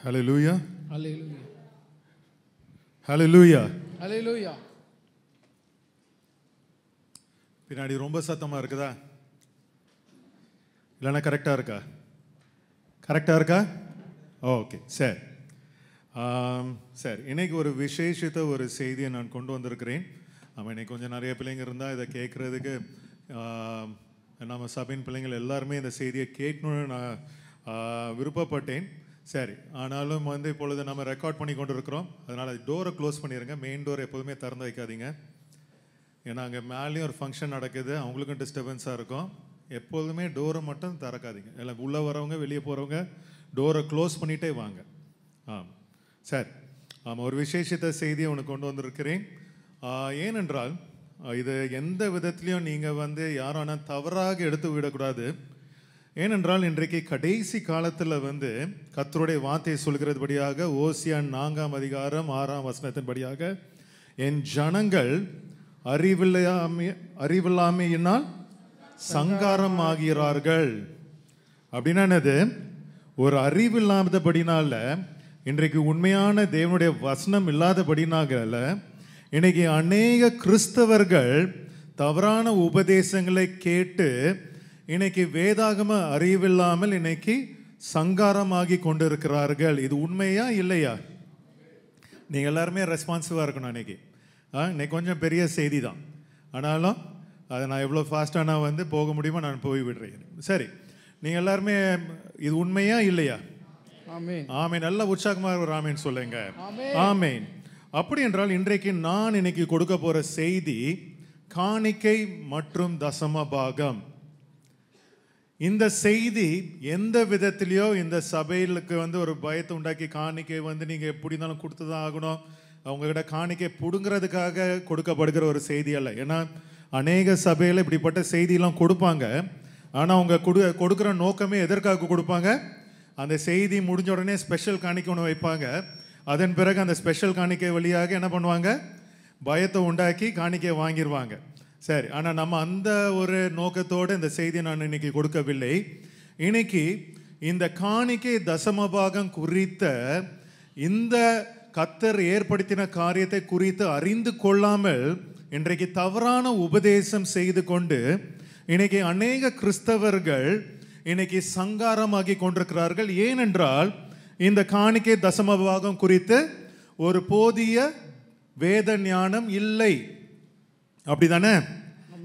Hallelujah. Hallelujah. Hallelujah. Hallelujah. பின்னாடி ரொம்ப சத்தமா இருக்குதா? இல்லைன்னா கரெக்டாக இருக்கா? கரெக்டாக இருக்கா? ஓகே, சரி. சரி, இன்னைக்கு ஒரு விசேஷித்த ஒரு செய்தியை நான் கொண்டு வந்திருக்கிறேன். இன்னைக்கு கொஞ்சம் நிறைய பிள்ளைங்க இருந்தால் இதை கேட்குறதுக்கு நம்ம சபையின் பிள்ளைங்கள் எல்லாருமே இந்த செய்தியை கேட்கணும்னு நான் விருப்பப்பட்டேன். சரி, ஆனாலும் இப்பொழுது நம்ம ரெக்கார்ட் பண்ணி கொண்டு இருக்கிறோம். அதனால் டோரை க்ளோஸ் பண்ணிடுங்க. மெயின் டோர் எப்போதுமே திறந்து வைக்காதீங்க. ஏன்னா அங்கே மேலேயும் ஒரு ஃபங்க்ஷன் நடக்குது, அவங்களுக்கும் டிஸ்டர்பன்ஸாக இருக்கும். எப்போதுமே டோரை மட்டும் திறக்காதீங்க. இல்லை, உள்ளே வரவங்க வெளியே போகிறவங்க டோரை க்ளோஸ் பண்ணிகிட்டே வாங்க. சரி, ஒரு விசேஷித்த செய்தியை உனக்கு கொண்டு வந்திருக்கிறேன். ஏனென்றால் இது எந்த விதத்துலையும் நீங்கள் யாரான தவறாக எடுத்து விடக்கூடாது. ஏனென்றால் இன்றைக்கு கடைசி காலத்தில் கர்த்தருடைய வார்த்தையை சொல்கிறதுபடியாக ஓசியா 4ஆம் அதிகாரம் 6ஆம் வசனத்தின்படியாக என் ஜனங்கள் அறிவில்லாமையினால் சங்காரம் ஆகிறார்கள். அப்படின்னா என்னது? ஒரு அறிவு இல்லாதபடினால, இன்றைக்கு உண்மையான தேவனுடைய வசனம் இல்லாதபடினால இன்னைக்கு அநேக கிறிஸ்தவர்கள் தவறான உபதேசங்களை கேட்டு இன்னைக்கு வேதாகம அறிவில்லாமல் இன்னைக்கு சங்காரமாகி கொண்டிருக்கிறார்கள். இது உண்மையா இல்லையா? நீங்கள் எல்லாருமே ரெஸ்பான்சிவாக இருக்கணும். இன்னைக்கு கொஞ்சம் பெரிய செய்தி தான், ஆனாலும் அதை நான் எவ்வளோ ஃபாஸ்ட்டாக நான் போக முடியுமோ நான் போய் விடுறேன். சரி, நீங்கள் எல்லாருமே இது உண்மையா இல்லையா? ஆமேன். நல்ல உற்சாகமாக ஒரு ஆமேன் சொல்லுங்க. ஆமேன். அப்படி என்றால் இன்றைக்கு நான் இன்னைக்கு கொடுக்க போகிற செய்தி காணிக்கை மற்றும் தசம பாகம். இந்த செய்தி எந்த விதத்திலையோ இந்த சபைகளுக்கு ஒரு பயத்தை உண்டாக்கி காணிக்கை நீங்கள் எப்படி இருந்தாலும் கொடுத்து தான் ஆகணும், அவங்ககிட்ட காணிக்கை பிடுங்கிறதுக்காக கொடுக்கப்படுகிற ஒரு செய்தி அல்ல. ஏன்னா அநேக சபையில் இப்படிப்பட்ட செய்தியெல்லாம் கொடுப்பாங்க. ஆனால் அவங்க கொடுக்குற நோக்கமே எதற்காக கொடுப்பாங்க? அந்த செய்தி முடிஞ்ச உடனே ஸ்பெஷல் காணிக்கை ஒன்று வைப்பாங்க. அதன் பிறகு அந்த ஸ்பெஷல் காணிக்கை வழியாக என்ன பண்ணுவாங்க? பயத்தை உண்டாக்கி காணிக்கையை வாங்கிடுவாங்க. சரி, ஆனால் நம்ம அந்த ஒரு நோக்கத்தோடு இந்த செய்தியை நான் இன்னைக்கு கொடுக்கவில்லை. இன்னைக்கு இந்த காணிக்கை தசமபாகம் குறித்த இந்த கர்த்தர் ஏற்படுத்தின காரியத்தை குறித்து அறிந்து கொள்ளாமல் இன்றைக்கு தவறான உபதேசம் செய்து கொண்டு இன்னைக்கு அநேக கிறிஸ்தவர்கள் இன்னைக்கு சங்காரமாகி கொண்டிருக்கிறார்கள். ஏனென்றால் இந்த காணிக்கை தசமபாகம் குறித்து ஒரு போதிய வேத ஞானம் இல்லை. அப்படிதானே?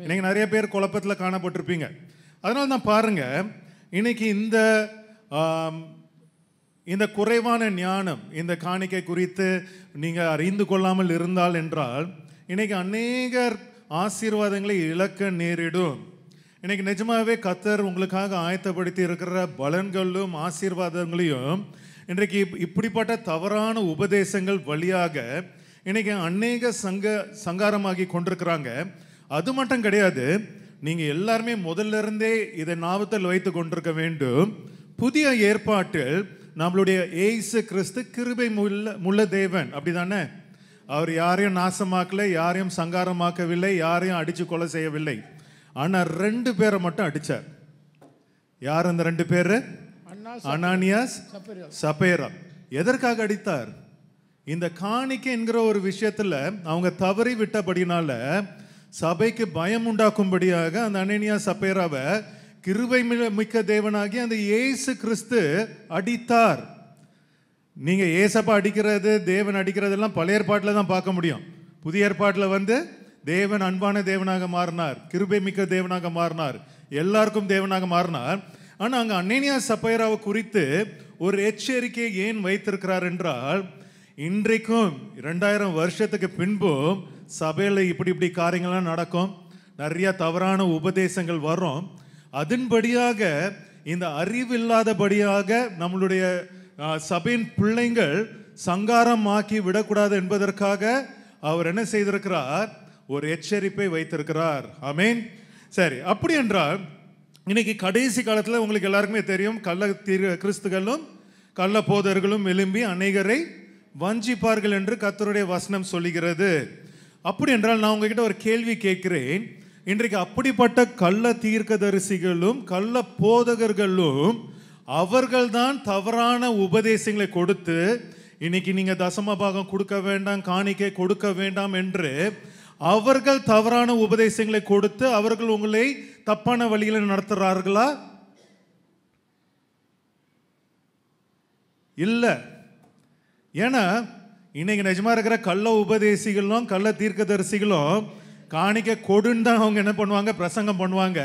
இன்னைக்கு நிறைய பேர் குழப்பத்தில் காணப்பட்டிருப்பீங்க. அதனால தான் பாருங்க, இன்னைக்கு இந்த குறைவான ஞானம் இந்த காணிக்கை குறித்து நீங்க அறிந்து கொள்ளாமல் இருந்தால் என்றால் இன்னைக்கு அநேகர் ஆசீர்வாதங்களை இழக்க நேரிடும். இன்னைக்கு நிஜமாவே கர்த்தர் உங்களுக்காக ஆயத்தப்படுத்தி இருக்கிற பலன்களும் ஆசீர்வாதங்களையும் இன்றைக்கு இப்படிப்பட்ட தவறான உபதேசங்கள் வழியாக இன்னைக்கு அநேக சங்காரமாகி கொண்டிருக்கிறாங்க. அது மட்டும் கிடையாது, நீங்க எல்லாருமே முதல்ல இருந்தே இதை ஞாபகத்தில் வைத்து கொண்டிருக்க வேண்டும். புதிய ஏற்பாட்டில் நம்மளுடைய இயேசு கிறிஸ்து கிருபை முள்ள தேவன். அப்படிதானே? அவர் யாரையும் நாசமாக்கல, யாரையும் சங்காரமாக்கவில்லை, யாரையும் அடிச்சு கொலை செய்யவில்லை. ஆனா 2 பேரை மட்டும் அடிச்சார். யார் அந்த 2 பேரு? அனானியாஸ், சப்பேரா. எதற்காக அடித்தார்? இந்த காணிக்கை என்கிற ஒரு விஷயத்துல அவங்க தவறி விட்டபடினால சபைக்கு பயம் உண்டாக்கும்படியாக அந்த அனனியாஸ் சப்பேராவை கிருபை மிக்க தேவனாகி அந்த இயேசு கிறிஸ்து அடித்தார். நீங்க ஏசப்பா அடிக்கிறது, தேவன் அடிக்கிறதெல்லாம் பழைய ஏற்பாட்டில் தான் பார்க்க முடியும். புதிய ஏற்பாட்டில் தேவன் அன்பான தேவனாக மாறினார், கிருபை மிக்க தேவனாக மாறினார், எல்லாருக்கும் தேவனாக மாறினார். ஆனால் அங்கே அனனியாஸ் சப்பேராவை குறித்து ஒரு எச்சரிக்கையை ஏன் வைத்திருக்கிறார் என்றால், இன்றைக்கும் 2000 வருஷத்துக்கு பின்பும் சபையில் இப்படி காரியங்கள்லாம் நடக்கும், நிறைய தவறான உபதேசங்கள் வரும். அதன்படியாக இந்த அறிவில்லாதபடியாக நம்மளுடைய சபையின் பிள்ளைங்கள் சங்காரமாக்கி விடக்கூடாது என்பதற்காக அவர் என்ன செய்திருக்கிறார்? ஒரு எச்சரிப்பை வைத்திருக்கிறார். ஆமேன். சரி, அப்படி என்றால் இன்னைக்கு கடைசி காலத்தில் உங்களுக்கு எல்லாருக்குமே தெரியும், கள்ள கிறிஸ்துகளும் கள்ள போதர்களும் எழும்பி அநேகரை வஞ்சிப்பார்கள் என்று கர்த்தருடைய வசனம் சொல்லுகிறது. அப்படி என்றால் நான் உங்ககிட்ட ஒரு கேள்வி கேட்கிறேன். இன்றைக்கு அப்படிப்பட்ட கள்ள தீர்க்கதரிசிகளும் கள்ள போதகர்களும் அவர்கள்தான் தவறான உபதேசங்களை கொடுத்து இன்னைக்கு நீங்க தசம பாகம் கொடுக்க வேண்டாம், காணிக்கை கொடுக்க வேண்டாம் என்று அவர்கள் தவறான உபதேசங்களை கொடுத்து அவர்கள் உங்களை தப்பான வழியில நடத்துறார்களா? இல்ல. ஏன்னா இன்னைக்கு நிஜமா இருக்கிற கள்ள உபதேசிகளும் கள்ள தீர்க்கதரிசிகளும் காணிக்கை கொடுன்னு தான் அவங்க என்ன பண்ணுவாங்க, பிரசங்கம் பண்ணுவாங்க.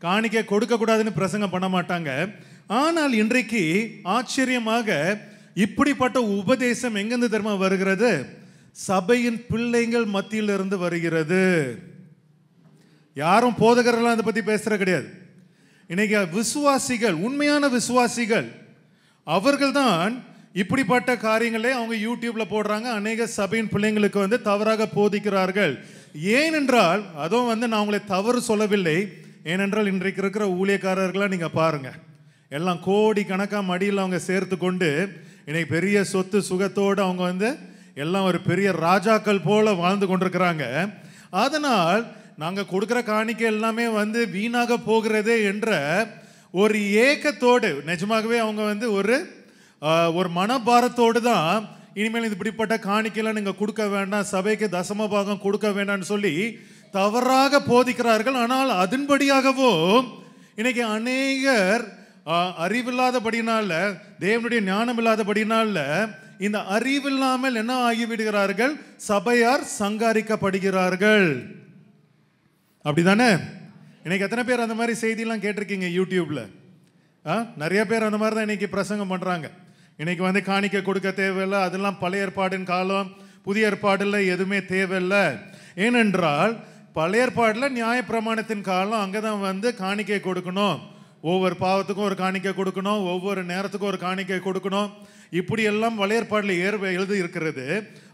காணிக்கை கொடுக்க கூடாதுன்னு பிரசங்கம் பண்ண மாட்டாங்க. ஆனால் இன்றைக்கு ஆச்சரியமாக இப்படிப்பட்ட உபதேசம் எங்கிருந்து தெரியுமா வருகிறது? சபையின் பிள்ளைகள் மத்தியிலிருந்து வருகிறது. யாரும் போதகர்கள்லாம் அதை பத்தி பேசுற கிடையாது. இன்னைக்கு விசுவாசிகள், உண்மையான விசுவாசிகள், அவர்கள் தான் இப்படிப்பட்ட காரியங்களே அவங்க யூடியூப்ல போடுறாங்க. அநேக சபையின் பிள்ளைங்களுக்கு தவறாக போதிக்கிறார்கள். ஏனென்றால் அதுவும் நான் உங்களை தவறு சொல்லவில்லை. ஏனென்றால் இன்றைக்கு இருக்கிற ஊழியக்காரர்களா நீங்க பாருங்க, எல்லாம் கோடி கணக்கா மடியில் அவங்க சேர்த்து கொண்டு இன்னைக்கு பெரிய சொத்து சுகத்தோடு அவங்க எல்லாம் ஒரு பெரிய ராஜாக்கள் போல வாழ்ந்து கொண்டிருக்கிறாங்க. அதனால் நாங்க கொடுக்கிற காணிக்கை எல்லாமே வீணாக போகிறதே என்ற ஒரு ஏக்கத்தோடு, நிஜமாகவே அவங்க ஒரு மனபாரத்தோடு தான் இனிமேல் இப்படிப்பட்ட காணிக்கையெல்லாம் நீங்க கொடுக்க வேண்டாம், சபைக்கு தசம பாகம் கொடுக்க வேண்டாம்னு சொல்லி தவறாக போதிக்கிறார்கள். ஆனால் அதன்படியாகவும் இன்னைக்கு அநேகர் அறிவில்லாதபடினால, தேவனுடைய ஞானம் இல்லாதபடினால இந்த அறிவில்லாமல் என்ன ஆகிவிடுகிறார்கள்? சபையார் சங்காரிக்கப்படுகிறார்கள். அப்படிதானே? இன்னைக்கு எத்தனை பேர் அந்த மாதிரி செய்தியெல்லாம் கேட்டிருக்கீங்க யூடியூப்ல? நிறைய பேர் அந்த மாதிரி தான் இன்னைக்கு பிரசங்கம் பண்றாங்க. இன்னைக்கு காணிக்கை கொடுக்க தேவையில்லை, அதெல்லாம் பழைய ஏற்பாடின் காலம், புதிய ஏற்பாடுல எதுவுமே தேவையில்லை. ஏனென்றால் பழைய ஏற்பாடுல நியாய பிரமாணத்தின் காலம், அங்கதான் காணிக்கை கொடுக்கணும், ஒவ்வொரு பாவத்துக்கும் ஒரு காணிக்கை கொடுக்கணும், ஒவ்வொரு நேரத்துக்கும் ஒரு காணிக்கை கொடுக்கணும், இப்படி எல்லாம் பழைய ஏற்பாட்டில் எழுதி இருக்கிறது.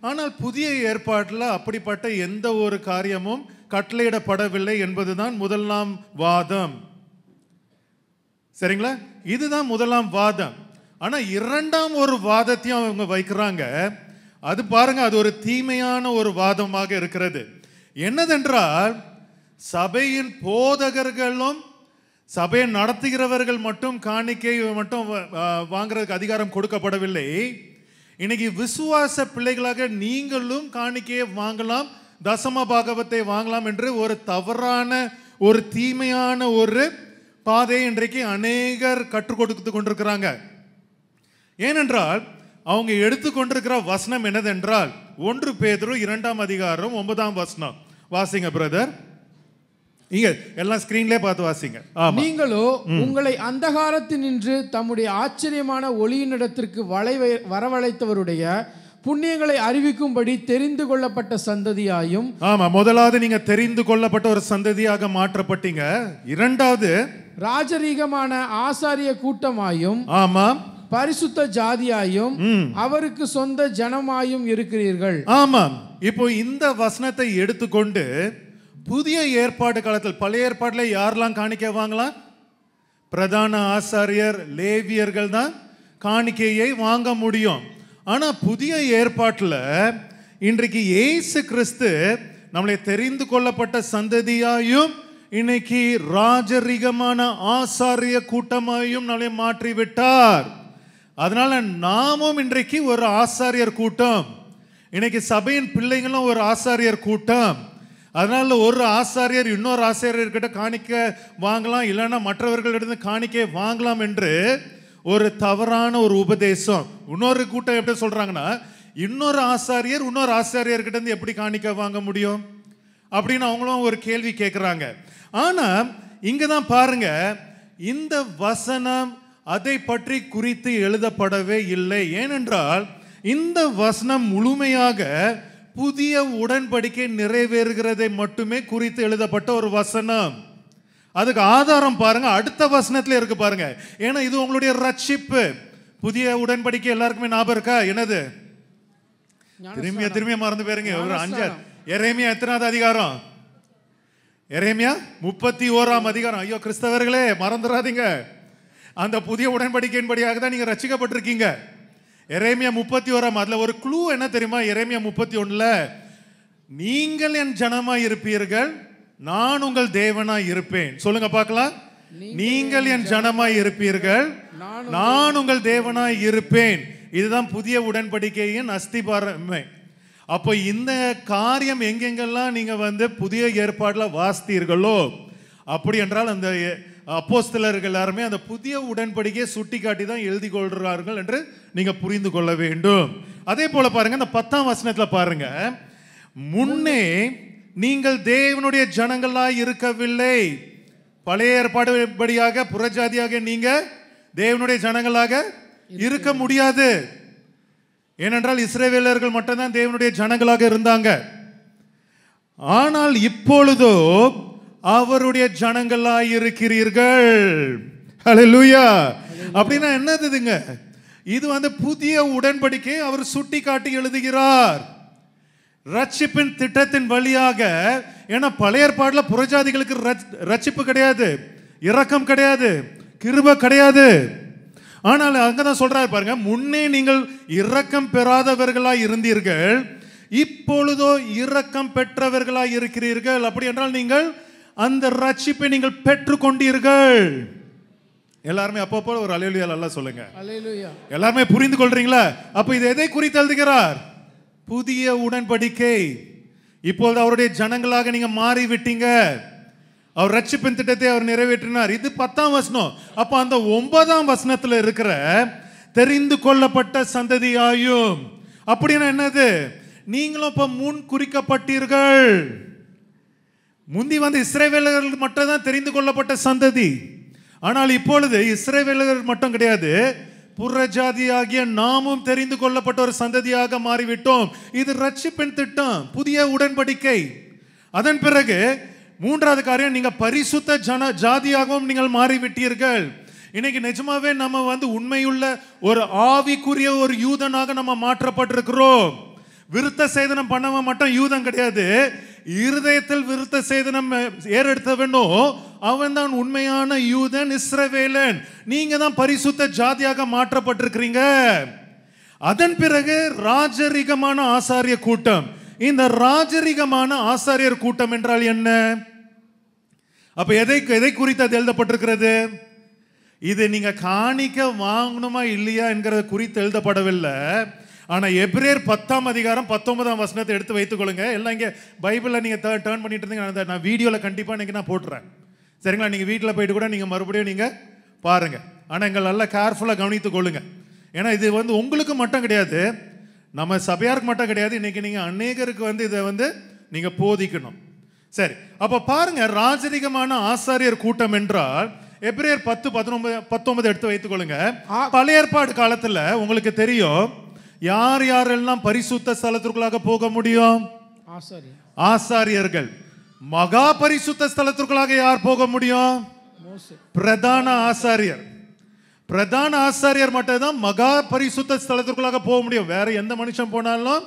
ஆனால் புதிய ஏற்பாட்டில் அப்படிப்பட்ட எந்த ஒரு காரியமும் கட்டளையிடப்படவில்லை என்பதுதான் முதலாம் வாதம். சரிங்களா? இதுதான் முதலாம் வாதம். ஆனா இரண்டாம் ஒரு வாதத்தையும் அவங்க வைக்கிறாங்க. அது பாருங்க, அது ஒரு தீமையான ஒரு வாதமாக இருக்கிறது. என்னதென்றால் சபையின் போதகர்களும் சபையை நடத்துகிறவர்கள் மட்டும் காணிக்கை மட்டும் வாங்குறதுக்கு அதிகாரம் கொடுக்கப்படவில்லை. இன்னைக்கு விசுவாச பிள்ளைகளாக நீங்களும் காணிக்கையை வாங்கலாம், தசம பாகவத்தை வாங்கலாம் என்று ஒரு தவறான ஒரு தீமையான ஒரு பாதையை இன்றைக்கு அநேகர் கற்றுக் கொடுத்து கொண்டிருக்கிறாங்க. ஏனென்றால் அவங்க எடுத்துக்கொண்டிருக்கிற வசனம் என்னதென்றால் 1 பேதுரு 2ஆம் அதிகாரம் 9ஆம் வசனம். வாசிங்க பிரதர். இங்க எல்லாம் ஸ்கிரீன்லயே பார்த்து வாசிங்க. நீங்களோ உங்களை அந்தகாரத்தினின்று தம்முடைய ஆச்சரியமான ஒளியினிடத்திற்கு வரவழைத்தவருடைய புண்ணியங்களை அறிவிக்கும்படி தெரிந்து கொள்ளப்பட்ட சந்ததியாயும். ஆமா, முதலாவது நீங்க தெரிந்து கொள்ளப்பட்ட ஒரு சந்ததியாக மாற்றப்பட்டீங்க. இரண்டாவது ராஜரீகமான ஆசாரிய கூட்டமாயும், ஆமா, பரிசுத்த ஜாதியாயும், அவருக்கு சொந்த ஜனமாயும் இருக்கிறீர்கள். ஆமாம். இப்போ இந்த வசனத்தை எடுத்துக்கொண்டு புதிய ஏற்பாடு காலத்தில், பழைய ஏற்பாடுல யாரெல்லாம் காணிக்கை வாங்கலாம்? பிரதான ஆசாரியர், லேவியர்கள் தான் காணிக்கையை வாங்க முடியும். ஆனா புதிய ஏற்பாட்டில் இன்றைக்கு இயேசு கிறிஸ்து நம்மளை தெரிந்து கொள்ளப்பட்ட சந்ததியாயும் இன்னைக்கு ராஜரீகமான ஆசாரிய கூட்டமாயும் நம்மளை மாற்றி விட்டார். அதனால நாமும் இன்றைக்கு ஒரு ஆசாரியர் கூட்டம். இன்னைக்கு சபையின் பிள்ளைங்களும் ஒரு ஆசாரியர் கூட்டம். அதனால ஒரு ஆசாரியர் இன்னொரு ஆசாரியர்கிட்ட காணிக்க வாங்கலாம், இல்லைன்னா மற்றவர்களிடம் காணிக்கை வாங்கலாம் என்று ஒரு தவறான ஒரு உபதேசம். இன்னொரு கூட்டம் எப்படி சொல்றாங்கன்னா, இன்னொரு ஆசாரியர் இன்னொரு ஆசாரியர்கிட்ட இருந்து எப்படி காணிக்க வாங்க முடியும் அப்படின்னு அவங்களும் ஒரு கேள்வி கேட்கிறாங்க. ஆனா இங்கதான் பாருங்க, இந்த வசனம் அதை பற்றி குறித்து எழுதப்படவே இல்லை. ஏனென்றால் இந்த வசனம் முழுமையாக புதிய உடன்படிக்கை நிறைவேறுகிறதை மட்டுமே குறித்து எழுதப்பட்ட ஒரு வசனம். அதுக்கு ஆதாரம் பாருங்க, அடுத்த வசனத்துல இருக்கு பாருங்க. ஏன்னா இது உங்களுடைய ரட்சிப்பு. புதிய உடன்படிக்கை எல்லாருக்குமே ஞாபகம் இருக்கா? என்னது? திரும்பிய மறந்து போயிருங்க. ஒரு 5 எரேமியா எத்தனாவது அதிகாரம்? எரேமியா 31ஆம் அதிகாரம். ஐயோ கிறிஸ்தவர்களே, மறந்துடாதீங்க. அந்த புதிய உடன்படிக்கையின்படியாக தான் நீங்க ரட்சிக்கப்பட்டிருக்கீங்க. எரேமியா 31ஆம். அதுல ஒரு க்ளூ என்ன தெரியுமா? எரேமியா 31ல நீங்கள் என் ஜனமாய் இருப்பீர்கள், நான் உங்கள் தேவனாய் இருப்பேன். சொல்லுங்க பார்க்கலாம். நீங்கள் என் ஜனமாய் இருப்பீர்கள், நான் உங்கள் தேவனாய் இருப்பேன். இதுதான் புதிய உடன்படிக்கையின் அஸ்திபாரமே. அப்போ இந்த காரியம் எங்கெங்கெல்லாம் நீங்க புதிய ஏற்பாடுல வாசித்தீர்களோ, அப்படி என்றால் அந்த அப்போஸ்தலர்கள் எல்லாருமே அந்த புதிய உடன்படிக்கையை சுட்டி காட்டி தான் எழுதி கொள்கிறார்கள் என்று நீங்க புரிந்து கொள்ள வேண்டும். அதே போல பாருங்க, இந்த 10ஆம் வசனத்துல பாருங்க, முன்னே நீங்கள் தேவனுடைய ஜனங்களாய் இருக்கவில்லை. பழைய ஏற்பாடுபடியாக புறஜாதியாக நீங்க தேவனுடைய ஜனங்களாக இருக்க முடியாது. ஏனென்றால் இஸ்ரவேலர்கள் மட்டும்தான் தேவனுடைய ஜனங்களாக இருந்தாங்க. ஆனால் இப்பொழுதோ அவருடைய ஜனங்களாய் இருக்கிறீர்கள். ஹல்லேலூயா. அப்படின்னா என்னதுங்க? இது புதிய உடன்படிக்கை அவர் சுட்டி காட்டி எழுதுகிறார். ரட்சிப்பின் திட்டத்தின் வழியாக. ஏன்னா பழைய ஏற்பாடுல புறஜாதிகளுக்கு ரட்சிப்பு கிடையாது, இரக்கம் கிடையாது, கிருபை கிடையாது. ஆனால் அங்கதான் சொல்றாரு பாருங்க, முன்னே நீங்கள் இரக்கம் பெறாதவர்களாய் இருந்தீர்கள், இப்பொழுதோ இரக்கம் பெற்றவர்களாய் இருக்கிறீர்கள். அப்படி என்றால் நீங்கள் அந்த ரட்சிப்பை நீங்கள் பெற்றுக்கொண்டீர்கள். எல்லாருமே அப்பப்போ ஒரு அல்லேலூயா நல்லா சொல்லுங்க. எல்லாருமே புரிந்து கொள்றீங்களா? அப்ப இது எதை குறித்து எழுதுகிறார்? புதிய உடன்படிக்கை. இப்பொழுது அவருடைய ஜனங்களாக நீங்க மாறி விட்டீங்க. அவர் ரட்சிப்பின் திட்டத்தை அவர் நிறைவேற்றினார். இது 10ஆம் வசனம். அப்ப அந்த 9ஆம் வசனத்துல இருக்கிற தெரிந்து கொள்ளப்பட்ட சந்ததியாயும், அப்படின்னா என்னது? நீங்களும் இப்ப முன் குறிக்கப்பட்டீர்கள். முந்தி இஸ்ரவேலர்கள் மட்டும் தான் தெரிந்து கொள்ளப்பட்ட சந்ததி. ஆனால் இப்பொழுது இஸ்ரவேலர்கள் மட்டும் கிடையாது, புறஜாதியாகிய நாமும் தெரிந்து கொள்ளப்பட்ட ஒரு சந்ததியாக மாறிவிட்டோம். இது ரட்சிப்பின் திட்டம், புதிய உடன்படிக்கை. அதன் பிறகு 3வது காரியம், நீங்க பரிசுத்த ஜாதியாகவும் நீங்கள் மாறிவிட்டீர்கள். இன்னைக்கு நிஜமாவே நம்ம உண்மையுள்ள ஒரு ஆவிக்குரிய ஒரு யூதனாக நம்ம மாற்றப்பட்டிருக்கிறோம். விருத்த சேதனம் பண்ணவன் மட்டும் யூதன் கிடையாது, இருதயத்தில் விருத்த சேதனம் ஏறெடுத்தவனோ அவன் தான் உண்மையான யூதன், இஸ்ரவேலன். நீங்க தான் பரிசுத்த ஜாதியாக மாற்றப்பட்டிருக்கிறீங்க. அதன் பிறகு ராஜரிகமான ஆசாரிய கூட்டம். இந்த ராஜரிகமான ஆசாரியர் கூட்டம் என்றால் என்ன? அப்ப எதை குறித்து அது எழுதப்பட்டிருக்கிறது? இது நீங்க காணிக்க வாங்கணுமா இல்லையா என்கிறத குறித்து எழுதப்படவில்லை. ஆனா எபிரேயர் 10ஆம் அதிகாரம் 19ஆம் வசனத்தை எடுத்து வைத்துக் கொள்ளுங்க. எல்லாம் இங்க பைபிள்ல நீங்க டர்ன் பண்ணிட்டு இருந்தீங்க, நான் வீடியோல கண்டிப்பா இன்னைக்கு நான் போட்டுறேன். சரிங்களா? நீங்க வீட்டில் போயிட்டு கூட நீங்க மறுபடியும் நீங்க பாருங்க. ஆனா எங்கள் நல்லா கேர்ஃபுல்லா கவனித்துக் கொள்ளுங்க. ஏன்னா இது உங்களுக்கு மட்டும் கிடையாது, நம்ம சபையாருக்கு மட்டும் கிடையாது. இன்னைக்கு நீங்க அநேகருக்கு இதை நீங்க போதிக்கணும். சரி, அப்ப பாருங்க, ராஜரிகமான ஆசாரியர் கூட்டம் என்றால் எபிரேயர் 10:19 எடுத்து வைத்துக் கொள்ளுங்க. பழைய ஏற்பாடு காலத்துல உங்களுக்கு தெரியும் யார் யாரெல்லாம் பரிசுத்த ஸ்தலத்திற்குள்ளாக போக முடியும்? ஆசாரியர்கள். மகா பரிசுத்த ஸ்தலத்திற்குள்ளாக யார் போக முடியும்? பிரதான ஆசாரியர். பிரதான ஆசாரியர் மட்டும் தான் மகா பரிசுத்த ஸ்தலத்திற்குள்ளாக போக முடியும். வேற எந்த மனுஷன் போனாலும்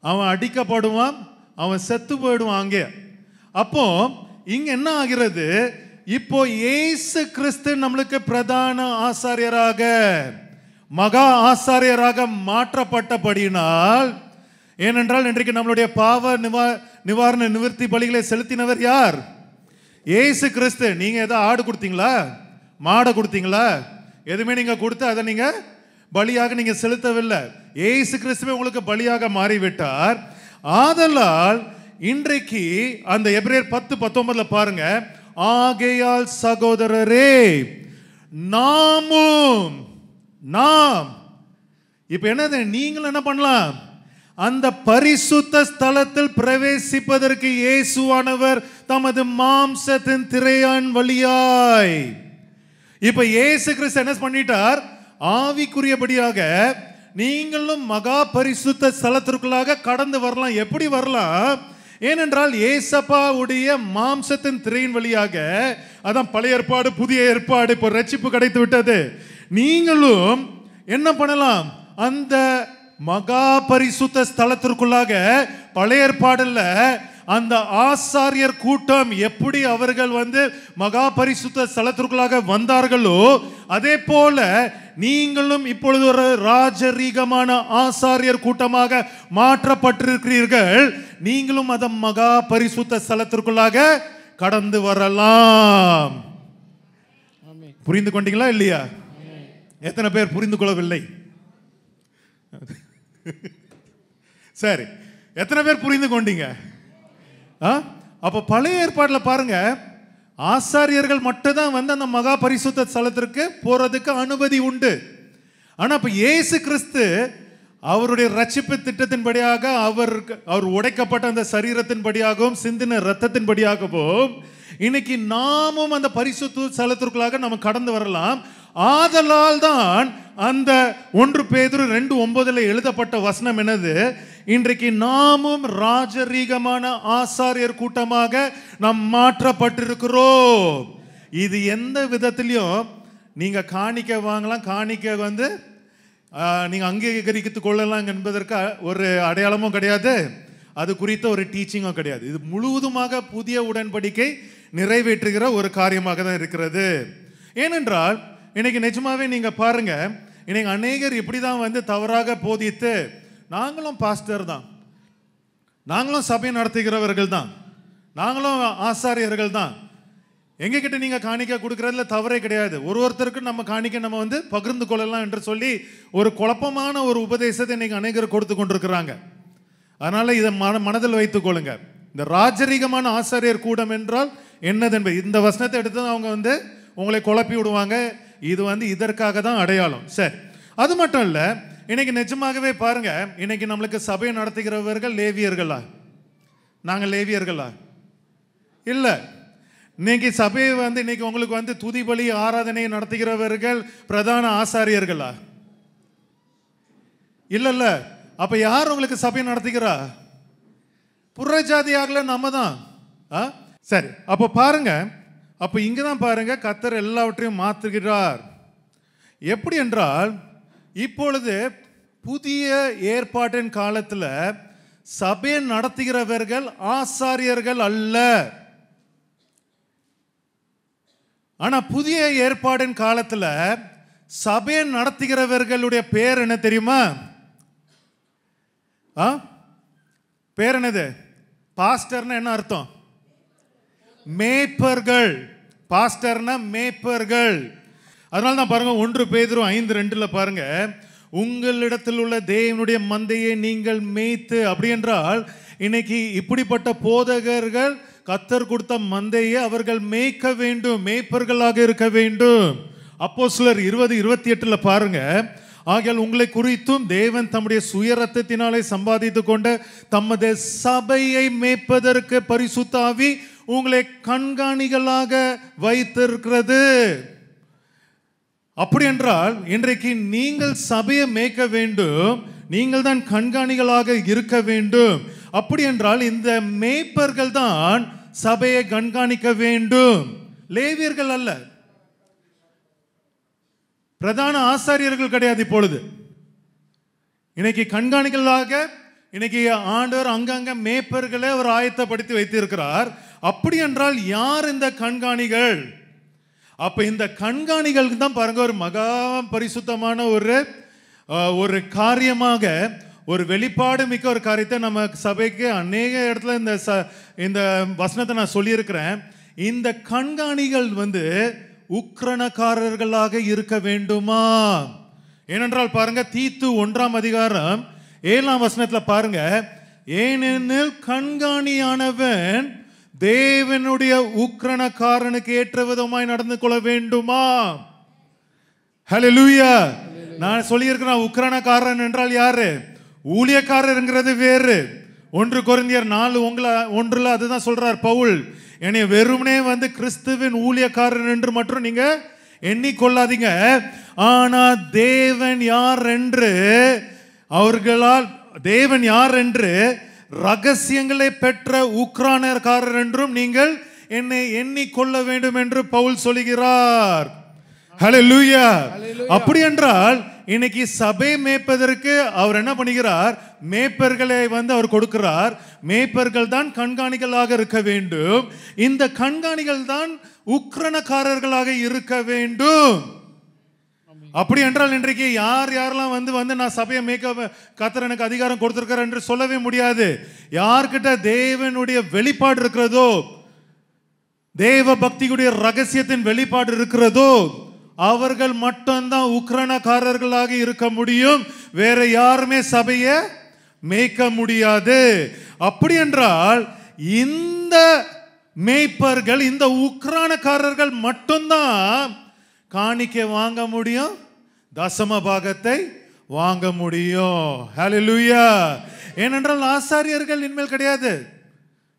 அவன் அடிக்கப்படுவான், அவன் செத்து போயிடுவான் அங்கே. அப்போ இங்க என்ன ஆகிறது? இப்போ இயேசு கிறிஸ்து நம்மளுக்கு பிரதான ஆசாரியராக, மகா ஆசாரியராக மாற்றப்பட்டபடியினால், ஏனென்றால் இன்றைக்கு நம்மளுடைய பாவ நிவாரண நிவர்த்தி பலிகளை செலுத்தினவர் யார்? இயேசு கிறிஸ்து. நீங்க ஏதாவது ஆடு கொடுத்தீங்களா? மாடை கொடுத்தீங்களா? எதுவுமே நீங்க கொடுத்து அதை நீங்க பலியாக நீங்க செலுத்தவில்லை. இயேசு கிறிஸ்துவே உங்களுக்கு பலியாக மாறிவிட்டார். ஆதலால் இன்றைக்கு அந்த எபிரேயர் 10:19 பாருங்க, ஆகையால் சகோதரரே நாம் இப்ப என்னது? நீங்கள் என்ன பண்ணலாம்? அந்த பரிசுத்த ஸ்தலத்தில் பிரவேசிப்பதற்கு இயேசுவானவர் தமது மாம்சத்தின் திரையான் வழியாய். இப்ப இயேசு கிறிஸ்து என்ன பண்ணிட்டார்? ஆவிக்குரியபடியாக நீங்களும் மகா பரிசுத்த ஸ்தலத்திற்குள்ளாக கடந்து வரலாம். எப்படி வரலாம்? ஏனென்றால் ஏசப்பாவுடைய மாம்சத்தின் திரையின் வழியாக, அதான் பழைய ஏற்பாடு புதிய ஏற்பாடு, இப்போ ரட்சிப்பு கிடைத்து விட்டது. நீங்களும் என்ன பண்ணலாம்? அந்த மகா பரிசுத்த ஸ்தலத்திற்குள்ளாக பழைய ஏற்பாடுல அந்த ஆசாரியர் கூட்டம் எப்படி அவர்கள் மகா பரிசுத்த ஸ்தலத்திற்குள்ளாக வந்தார்களோ, அதே போல நீங்களும் இப்பொழுது ஒரு ராஜரீகமான ஆசாரியர் கூட்டமாக மாற்றப்பட்டிருக்கிறீர்கள். நீங்களும் அந்த மகா பரிசுத்த ஸ்தலத்திற்குள்ளாக கடந்து வரலாம். புரிந்து கொண்டீங்களா இல்லையா? எத்தனை பேர் புரிந்து கொள்ளவில்லை? சரி, எத்தனை பேர் புரிந்து கொண்டீங்க? அப்ப பழைய ஏற்பாட்டில் பாருங்க, ஆசாரியர்கள் மட்டும் தான் வந்து அந்த மகா பரிசுத்த ஸ்தலத்திற்கு போறதுக்கு அனுமதி உண்டு. ஆனா இப்ப இயேசு கிறிஸ்து அவருடைய ரட்சிப்பு திட்டத்தின்படியாக அவர் உடைக்கப்பட்ட அந்த சரீரத்தின்படியாகவும் சிந்தின இரத்தத்தின்படியாகவும் இன்னைக்கு நாமும் அந்த பரிசுத்த ஸ்தலத்திற்குள்ளாக நம்ம கடந்து வரலாம். ஆதலால் தான் அந்த 1 பேதுரு 2:9 எழுதப்பட்ட வசனம் என்னது? இன்றைக்கு நாமும் ராஜரீகமான ஆசாரியர் கூட்டமாக நாம் மாற்றப்பட்டிருக்கிறோம். இது எந்த விதத்திலையும் நீங்க காணிக்க வாங்கலாம், காணிக்க வந்து நீங்க அங்கீகரித்துக் கொள்ளலாம் என்பதற்கு ஒரு அடையாளமும் கிடையாது, அது குறித்த ஒரு டீச்சிங்கும் கிடையாது. இது முழுவதுமாக புதிய உடன்படிக்கை நிறைவேற்றுகிற ஒரு காரியமாக தான் இருக்கிறது. ஏனென்றால் இன்னைக்கு நிஜமாவே நீங்க பாருங்க, இன்னைக்கு அநேகர் இப்படிதான் வந்து தவறாக போதித்து, நாங்களும் பாஸ்டர் தான், நாங்களும் சபை நடத்துகிறவர்கள் தான், நாங்களும் ஆசாரியர்கள் தான், எங்ககிட்ட நீங்க காணிக்க கொடுக்கறதுல தவறே கிடையாது, ஒருத்தருக்கு நம்ம காணிக்க நம்ம வந்து பகிர்ந்து கொள்ளலாம் என்று சொல்லி ஒரு குழப்பமான ஒரு உபதேசத்தை இன்னைக்கு அநேகர் கொடுத்து கொண்டிருக்கிறாங்க. அதனால இதை மனதில் வைத்துக் கொள்ளுங்க. இந்த ராஜரீகமான ஆசாரியர் கூட்டம் என்றால் என்னது என்பது இந்த வசனத்தை எடுத்து அவங்க வந்து உங்களை குழப்பி விடுவாங்க. இது வந்து இதற்காக தான் அடையாளம். சரி, அது மட்டும் இல்ல, இன்னைக்கு நிஜமாகவே பாருங்க, இன்னைக்கு நம்மளுக்கு சபையை நடத்துகிறவர்கள் லேவியர்களா? நாங்க லேவியர்களா? இல்ல. இன்னைக்கு சபையை வந்து இன்னைக்கு உங்களுக்கு வந்து துதிபலி ஆராதனை நடத்துகிறவர்கள் பிரதான ஆசாரியர்களா? இல்ல. அப்ப யார் உங்களுக்கு சபையை நடத்துகிறா? புறஜாதியாகல நம்ம தான். சரி, அப்ப பாருங்க, அப்ப இங்கதான் பாருங்க கர்த்தர் எல்லாவற்றையும் மாற்றுகிறார். எப்படி என்றால், இப்பொழுது புதிய ஏற்பாட்டின் காலத்துல சபையை நடத்துகிறவர்கள் ஆசாரியர்கள் அல்ல. ஆனா புதிய ஏற்பாடின் காலத்துல சபையை நடத்துகிறவர்களுடைய பேர் என்ன தெரியுமா? பேர் என்னது? பாஸ்டர்னா என்ன அர்த்தம்? மேய்ப்பர்கள். பாஸ்டர்னா மேய்ப்பர்கள். அதனால தான் பாருங்க 1 பேதுரு 5:2 பாருங்க, உங்களிடத்தில் உள்ள தேவனுடைய மந்தையை நீங்கள் மேய்த்து. அப்படி என்றால் இன்னைக்கு இப்படிப்பட்ட போதகர்கள் கர்த்தர் கொடுத்த மந்தையை அவர்கள் மேய்க்க வேண்டும், மேய்ப்பர்களாக இருக்க வேண்டும். அப்போஸ்தலர் 20:28 பாருங்க, ஆகையால் உங்களை குறித்தும் தேவன் தம்முடைய சுய ரத்தத்தினாலே சம்பாதித்து கொண்ட தமது சபையை மேய்ப்பதற்கு பரிசுத்த ஆவி உங்களை கண்காணிகளாக வைத்திருக்கிறது. அப்படி என்றால் இன்றைக்கு நீங்கள் சபையை மேய்க்க வேண்டும், நீங்கள் தான் கண்காணிகளாக இருக்க வேண்டும். அப்படி என்றால் இந்த மேய்ப்பர்கள் தான் சபையை கண்காணிக்க வேண்டும், லேவியர்கள் அல்ல, பிரதான ஆசாரியர்கள் கிடையாது. இப்பொழுது இன்னைக்கு கண்காணிகளாக இன்னைக்கு ஆண்டவர் அங்கங்க மேய்ப்பர்களை அவர் ஆயத்தப்படுத்தி வைத்திருக்கிறார். அப்படி என்றால் யார் இந்த கண்காணிகள்? அப்ப இந்த கண்காணிகள் தான் பாருங்க ஒரு மகா பரிசுத்தமான ஒரு காரியமாக, ஒரு வெளிப்பாடு மிக்க ஒரு காரியத்தை நம்ம சபைக்கு அநேக இடத்துல இந்த வசனத்தை நான் சொல்லியிருக்கிறேன். இந்த கண்காணிகள் வந்து உக்கிரணக்காரர்களாக இருக்க வேண்டுமா? ஏனென்றால் பாருங்க தீத்து 1:7 பாருங்க, ஏனெனில் கண்காணியானவன் தேவனுடைய உக்கிரணக்காரனுக்கு ஏற்ற விதமாய் நடந்து கொள்ள வேண்டுமா? ஹல்லேலூயா. நான் சொல்லியிருக்கிறேன், உக்கிரணக்காரன் என்றால் யாரு? ஊழியக்காரருங்கிறது வேறு. 1 கொரிந்தியர் 4:1 அதுதான் சொல்றார் பவுல், என்னை வெறுமனே வந்து கிறிஸ்துவின் ஊழியக்காரன் என்று மட்டும் நீங்க எண்ணிக்கொள்ளாதீங்க, ஆனா தேவன் யார் என்று ரகசியங்களை பெற்ற உக்கிரானக்காரர் என்றும் நீங்கள் என்னை எண்ணிக்கொள்ள வேண்டும் என்று பவுல் சொல்லுகிறார். ஹல்லேலூயா. அப்படி என்றால் இன்னைக்கு சபை மேய்ப்பதற்கு அவர் என்ன பண்ணுகிறார்? மேய்ப்பர்களை வந்து அவர் கொடுக்கிறார். மேய்ப்பர்கள் தான் கண்காணிகளாக இருக்க வேண்டும். இந்த கண்காணிகள் தான் உக்கிரணக்காரர்களாக இருக்க வேண்டும். அப்படி என்றால் இன்றைக்கு யாரெல்லாம் வந்து நான் சபையை மேய்க்க கர்த்தர் எனக்கு அதிகாரம் கொடுத்திருக்கிறார் என்று சொல்லவே முடியாது. யார்கிட்ட தேவனுடைய வெளிப்பாடு இருக்கிறதோ, தேவ பக்தியுடைய ரகசியத்தின் வெளிப்பாடு இருக்கிறதோ, அவர்கள் மட்டும்தான் உக்கிரானக்காரர்களாக இருக்க முடியும். வேற யாருமே சபையை மேய்க்க முடியாது. அப்படி என்றால் இந்த மேய்ப்பர்கள், இந்த உக்கிரானக்காரர்கள் மட்டும்தான் காணிக்கை வாங்க முடியும், தசம பாகத்தை வாங்க முடியும். ஹல்லேலூயா. ஏனென்றால் ஆசாரியர்கள் இனிமேல் கிடையாது,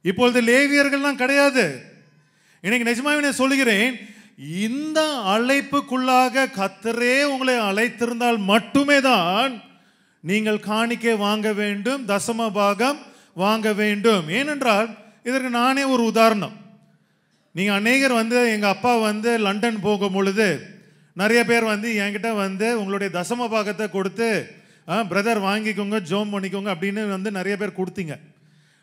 இப்பொழுது லேவியர்கள்லாம் கிடையாது. இன்னைக்கு நிஜமாவே நான் சொல்லுகிறேன், இந்த அழைப்புக்குள்ளாக கர்த்தரே உங்களை அழைத்திருந்தால் மட்டுமே தான் நீங்கள் காணிக்கை வாங்க வேண்டும், தசம பாகம் வாங்க வேண்டும். ஏனென்றால் இதற்கு நானே ஒரு உதாரணம். நீங்கள் அநேகர் எங்கள் அப்பா லண்டன் போகும் பொழுது நிறைய பேர் என்கிட்ட உங்களுடைய தசம பாகத்தை கொடுத்து பிரதர் வாங்கிக்கோங்க, ஜோம் பண்ணிக்கோங்க அப்படின்னு நிறைய பேர் கொடுத்தீங்க.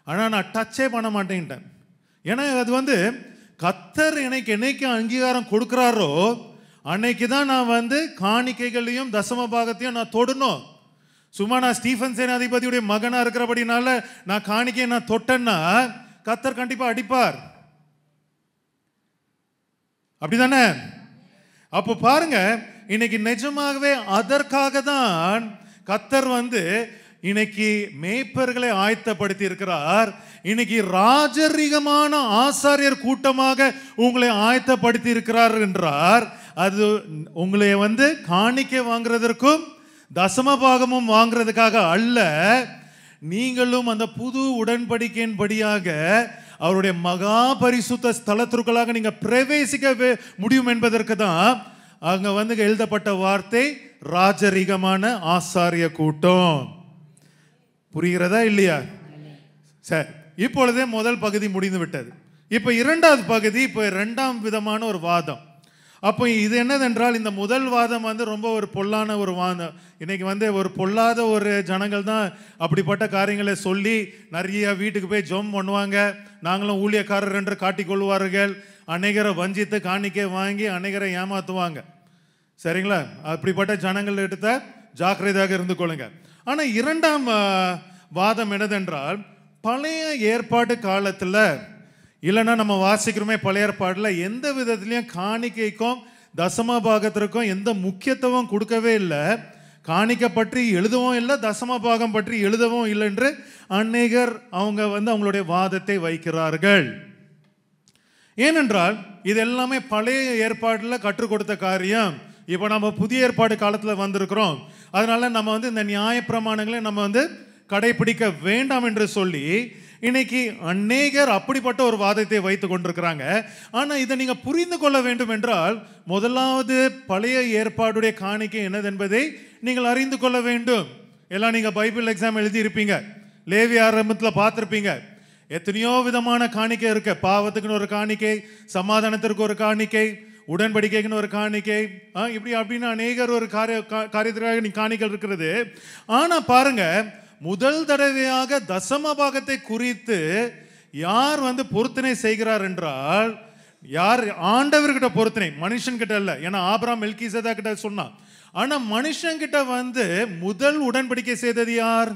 ஆனால் நான் டச்சே பண்ண மாட்டேன்ட்டேன். ஏன்னா அது கர்த்தர் எனக்கு என்னைக்கு அங்கீகாரம் கொடுக்குறாரோ அன்னைக்கு தான் நான் காணிக்கைகளையும் தசம பாகத்தையும் நான் தொடணும். சும்மா நான் ஸ்டீஃபன் சேனாதிபதியுடைய மகனாக இருக்கிறபடினால நான் காணிக்கையை நான் தொட்டேன்னா கர்த்தர் கண்டிப்பாக அடிப்பார். அப்படிதானே? அப்போ பாருங்க, இன்னைக்கு நிஜமாகவே அதற்காக தான் கர்த்தர் இன்னைக்கு மேய்ப்பர்களை ஆயத்தப்படுத்தி இருக்கிறார். இன்னைக்கு ராஜரீகமான ஆசாரியர் கூட்டமாக உங்களை ஆயத்தப்படுத்தி இருக்கிறார் என்றார். அது உங்களை காணிக்கை வாங்குறதற்கும் தசம பாகமும் வாங்குறதுக்காக அல்ல. நீங்களும் அந்த புது உடன்படிக்கையின் படியாக அவருடைய மகா பரிசுத்த ஸ்தலத்திற்குள்ளாக நீங்க பிரவேசிக்க முடியும் என்பதற்கு தான் அங்க எழுதப்பட்ட வார்த்தை ராஜரீகமான ஆசாரிய கூட்டம். புரிகிறதா இல்லையா? சரி, இப்பொழுதே முதல் பகுதி முடிந்து விட்டது. இப்ப இரண்டாவது பகுதி, இப்ப இரண்டாம் விதமான ஒரு வாதம். அப்போ இது என்னதென்றால், இந்த முதல் வாதம் ரொம்ப ஒரு பொல்லான ஒரு வாதம். இன்னைக்கு ஒரு பொல்லாத ஒரு ஜனங்கள் தான் அப்படிப்பட்ட காரியங்களை சொல்லி நிறைய வீட்டுக்கு போய் ஜெபம் பண்ணுவாங்க. நாங்களும் ஊழியக்காரர் என்று காட்டிக்கொள்வார்கள். அநேகரை வஞ்சித்து காணிக்கை வாங்கி அநேகரை ஏமாத்துவாங்க. சரிங்களா? அப்படிப்பட்ட ஜனங்கள் எடுத்த ஜாக்கிரதையாக இருந்து கொள்ளுங்க. ஆனால் இரண்டாம் வாதம் என்னதென்றால், பழைய ஏற்பாடு காலத்தில், இல்லைன்னா நம்ம வாசிக்கிறோமே பழைய ஏற்பாடில், எந்த விதத்துலையும் காணிக்கைக்கும் தசம பாகத்திற்கும் எந்த முக்கியத்துவம் கொடுக்கவே இல்லை. காணிக்கை பற்றி எழுதவும் இல்லை, தசம பாகம் பற்றி எழுதவும் இல்லை என்று அநேகர் அவங்க அவங்களுடைய வாதத்தை வைக்கிறார்கள். ஏனென்றால் இது எல்லாமே பழைய ஏற்பாட்டில் கற்றுக் கொடுத்த காரியம். இப்போ நம்ம புதிய ஏற்பாடு காலத்தில் வந்திருக்கிறோம். அதனால நம்ம இந்த நியாயப்பிரமாணங்களை நம்ம கடைபிடிக்க வேண்டாம் என்று சொல்லி இன்னைக்கு அநேகர் அப்படிப்பட்ட ஒரு வாதத்தை வைத்து கொண்டிருக்கிறாங்க. ஆனால் இதை நீங்கள் புரிந்து கொள்ள வேண்டும் என்றால், முதலாவது பழைய ஏற்பாடுடைய காணிக்கை என்னதென்பதை நீங்கள் அறிந்து கொள்ள வேண்டும். எல்லாம் நீங்கள் பைபிள் எக்ஸாம் எழுதியிருப்பீங்க, லேவி ஆரம்பத்தில் பார்த்துருப்பீங்க. எத்தனையோ விதமான காணிக்கை இருக்கு. பாவத்துக்குன்னு ஒரு காணிக்கை, சமாதானத்திற்கு ஒரு காணிக்கை, உடன்படிக்கைக்குன்னு ஒரு காணிக்கை, இப்படி அப்படின்னு அநேகர் ஒரு காரியத்திற்காக நீ காணிக்கை இருக்கிறது. ஆனால் பாருங்க, முதல் தடவையாக தசம பாகத்தை குறித்து யார் பொருத்தனை செய்கிறார் என்றால், யார்? ஆண்டவர்கிட்ட பொருத்தனை, மனுஷன் கிட்ட இல்ல. ஏன்னா ஆபிரகாம் மெல்கிசேதேக் கிட்ட சொன்னான். ஆனா மனுஷன் கிட்ட முதல் உடன்படிக்கை செய்தது யார்?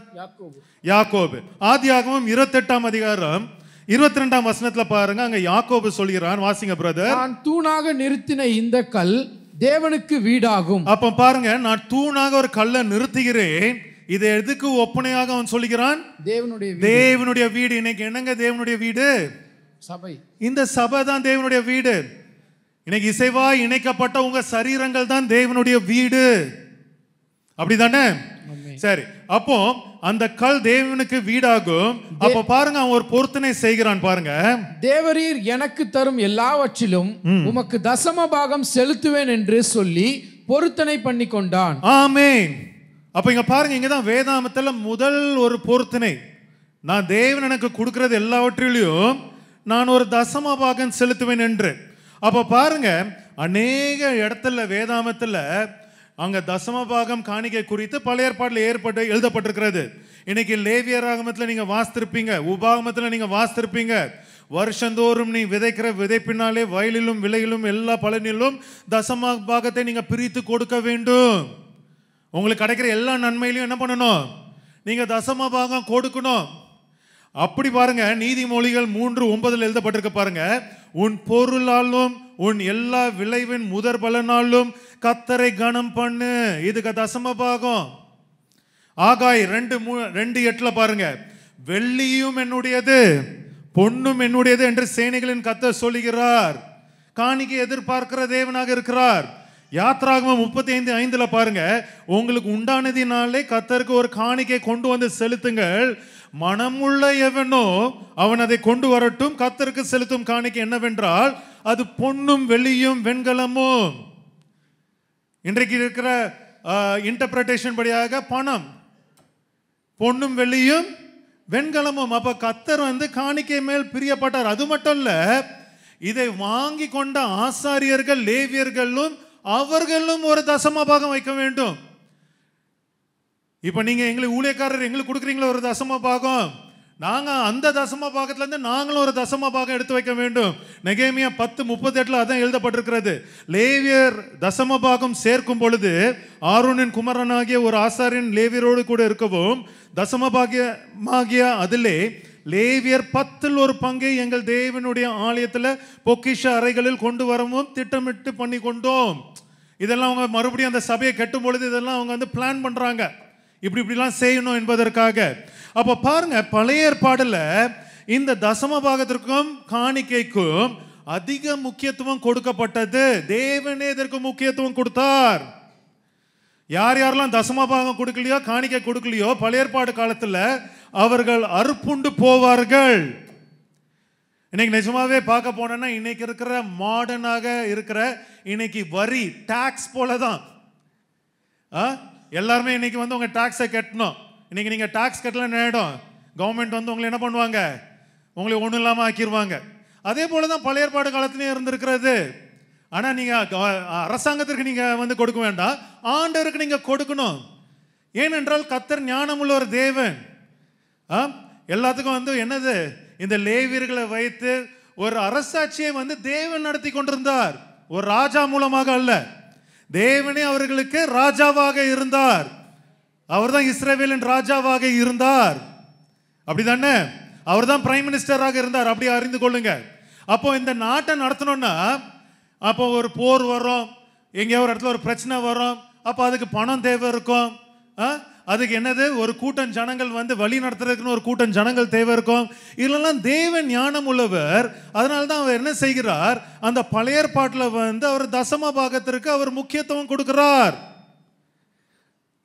யாக்கோபு. ஆதியாகமம் 28ஆம் அதிகாரம் 22ஆம் வசனத்துல பாருங்க, அங்க யாக்கோபு சொல்கிறான். வாசிங்க பிரதர். நான் தூணாக நிறுத்தின இந்த கல் தேவனுக்கு வீடாகும். அப்ப பாருங்க, நான் தூணாக ஒரு கல்லை நிறுத்துகிறேன். இது எதுக்கு ஒப்பனையாக அவன் சொல்லுகிறான்? தேவனுடைய வீடு. இன்னைக்கு என்னங்க தேவனுடைய வீடு? சபை. இந்த சபை தான் தேவனுடைய வீடு. இன்னைக்கு இசைவா இணைக்கப்பட்ட உங்க சரீரங்கள் தான் தேவனுடைய வீடு. அப்படிதானே? சரி, அப்போ அந்த கல் தேவனுக்கு வீடாகும். அப்ப பாருங்க, அவன் ஒரு பொருத்தனை செய்கிறான். பாருங்க, தேவரீர் எனக்கு தரும் எல்லாவற்றிலும் உமக்கு தசம பாகம் செலுத்துவேன் என்று சொல்லி பொருத்தனை பண்ணி கொண்டான். ஆமென். அப்ப இங்க பாருங்க, இங்கதான் வேதாமத்துல முதல் ஒரு பொருத்தனை. நான் தேவன் எனக்கு கொடுக்கிறது எல்லாவற்றிலையும் நான் ஒரு தசம பாகம் செலுத்துவேன் என்று. அப்ப பாருங்க, அநேக இடத்துல வேதாமத்துல அங்க தசம பாகம் காணிக்கை குறித்து பழைய ஏற்பாட்டில் எழுதப்பட்டிருக்கிறது. இன்னைக்கு லேவியராகமத்துல நீங்க வாசித்திருப்பீங்க, உபாகமத்துல நீங்க வாசித்திருப்பீங்க. வருஷந்தோறும் நீ விதைக்கிற விதைப்பினாலே வயலிலும் விளையிலும் எல்லா பலனிலும் தசம பாகத்தை நீங்க பிரித்து கொடுக்க வேண்டும். உங்களுக்கு கிடைக்கிற எல்லா நன்மையிலையும் என்ன பண்ணணும்? நீங்க தசம பாகம் கொடுக்கணும். அப்படி பாருங்க, நீதிமொழிகள் 3:9 எழுதப்பட்டிருக்க பாருங்க, உன் பொருளாலும் உன் எல்லா விளைவின் முதற் பலனாலும் கர்த்தரை கனம் பண்ணு. இதுக்கு தசம பாகம். ஆகாய் 2:8 பாருங்க, வெள்ளியும் என்னுடையது பொன்னும் என்னுடையது என்று சேனைகளின் கர்த்தர் சொல்லுகிறார். காணிக்கை எதிர்பார்க்கிற தேவனாக இருக்கிறார். யாத்ராகமம் 35:5 பாருங்க, உங்களுக்கு உண்டானதினாலே கர்த்தருக்கு ஒரு காணிக்கை கொண்டு வந்து செலுத்துங்கள், மனமுள்ள எவனோ அவன் அதை கொண்டு வரட்டும். கர்த்தருக்கு செலுத்தும் காணிக்கை என்னவென்றால் அது பொன்னும் வெள்ளியும் வெண்கலமும். இன்றைக்கு இருக்கிற இன்டர்பிரேஷன் படியாக பணம், பொன்னும் வெள்ளியும் வெண்கலமும். அப்ப கர்த்தர் வந்து காணிக்கை மேல் பிரியப்பட்டார். அது மட்டும் இல்ல, இதை வாங்கி கொண்ட ஆசாரியர்கள் லேவியர்களும் அவர்களும் ஒரு தசம பாகம் வைக்க வேண்டும். இப்ப நீங்க எங்களுக்கு ஊழியக்காரர் எங்களுக்கு கொடுக்குறீங்களா ஒரு தசம பாகம், நாங்க அந்த தசம பாகத்துல இருந்து நாங்களும் ஒரு தசம பாகம் எடுத்து வைக்க வேண்டும். நெகேமியா 10:38 அதான் எழுதப்பட்டிருக்கிறது. லேவியர் தசம பாகம் சேர்க்கும் பொழுது ஆரோனின் குமாரனாகிய ஒரு ஆசாரியன் லேவியரோடு கூட இருக்கவும், தசம பாகிய அதிலே லேவியர் 10% எங்கள் தேவனுடைய ஆலயத்துல பொக்கிஷ அறைகளில் கொண்டு வரவும் திட்டமிட்டு பண்ணி கொண்டோம். இதெல்லாம் அவங்க மறுபடியும் அந்த சபையை கட்டும் பொழுது இதெல்லாம் அவங்க வந்து பிளான் பண்றாங்க, இப்படிலாம் செய்யணும் என்பதற்காக. அப்ப பாருங்க, பழைய ஏற்பாடுல இந்த தசம பாகத்திற்கும் காணிக்கைக்கும் அதிக முக்கியத்துவம் கொடுக்கப்பட்டது. தேவனே இதற்கு முக்கியத்துவம் கொடுத்தார். யார் யாரெல்லாம் தசம பாகம் கொடுக்கலையோ, காணிக்கை கொடுக்கலையோ, பழைய ஏற்பாடு காலத்துல அவர்கள் அறுப்புண்டு போவார்கள். இன்னைக்கு நிஜமாவே பார்க்க போனோம்னா இன்னைக்கு இருக்கிற மாடர்னாக இருக்கிற இன்னைக்கு வரி டாக்ஸ் போலதான். எல்லாருமே இன்னைக்கு வந்து உங்க டாக்ஸை கட்டணும். இன்னைக்கு நீங்க டாக்ஸ் கட்டலன்னு ஆயிடும், கவர்மெண்ட் வந்து உங்களை என்ன பண்ணுவாங்க, உங்களை ஒன்றும் இல்லாமல் ஆக்கிடுவாங்க. அதே போலதான் பழைய ஏற்பாடு காலத்திலேயே இருந்திருக்கிறது. ஆனா நீங்க அரசாங்கத்திற்கு நீங்க வந்து கொடுக்க வேண்டாம், ஆண்டவருக்கு நீங்க கொடுக்கணும். ஏனென்றால் கர்த்தர் ஞானமுள்ள ஒரு தேவன். எல்லாத்துக்கும் வந்து என்னது, இந்த லேவியர்களை வைத்து ஒரு அரசாட்சியை வந்து தேவன் நடத்தி கொண்டிருந்தார். ஒரு ராஜா மூலமாக அல்ல, தேவனே அவர்களுக்கு ராஜாவாக இருந்தார். அவர் தான் இஸ்ரவேலின் ராஜாவாக இருந்தார். அப்படிதானே? அவர் தான் பிரைம் மினிஸ்டராக இருந்தார். அப்படி அறிந்து கொள்ளுங்க. அப்போ இந்த நாட்டை நடத்தணும்னா, அப்போ ஒரு போர் வரும், எங்கேயோ ஒரு இடத்துல ஒரு பிரச்சனை வரும், அப்போ அதுக்கு பணம் தேவை இருக்கும். அதுக்கு என்னது, ஒரு கூட்டம் ஜனங்கள் வந்து வழி நடத்துறதுக்குன்னு ஒரு கூட்டம் ஜனங்கள் தேவை இருக்கும். இதெல்லாம் தேவன் ஞானம் உள்ளவர். அதனால தான் அவர் என்ன செய்கிறார், அந்த பழைய ஏற்பாட்டில் வந்து அவர் தசம பாகத்திற்கு அவர் முக்கியத்துவம் கொடுக்கிறார்.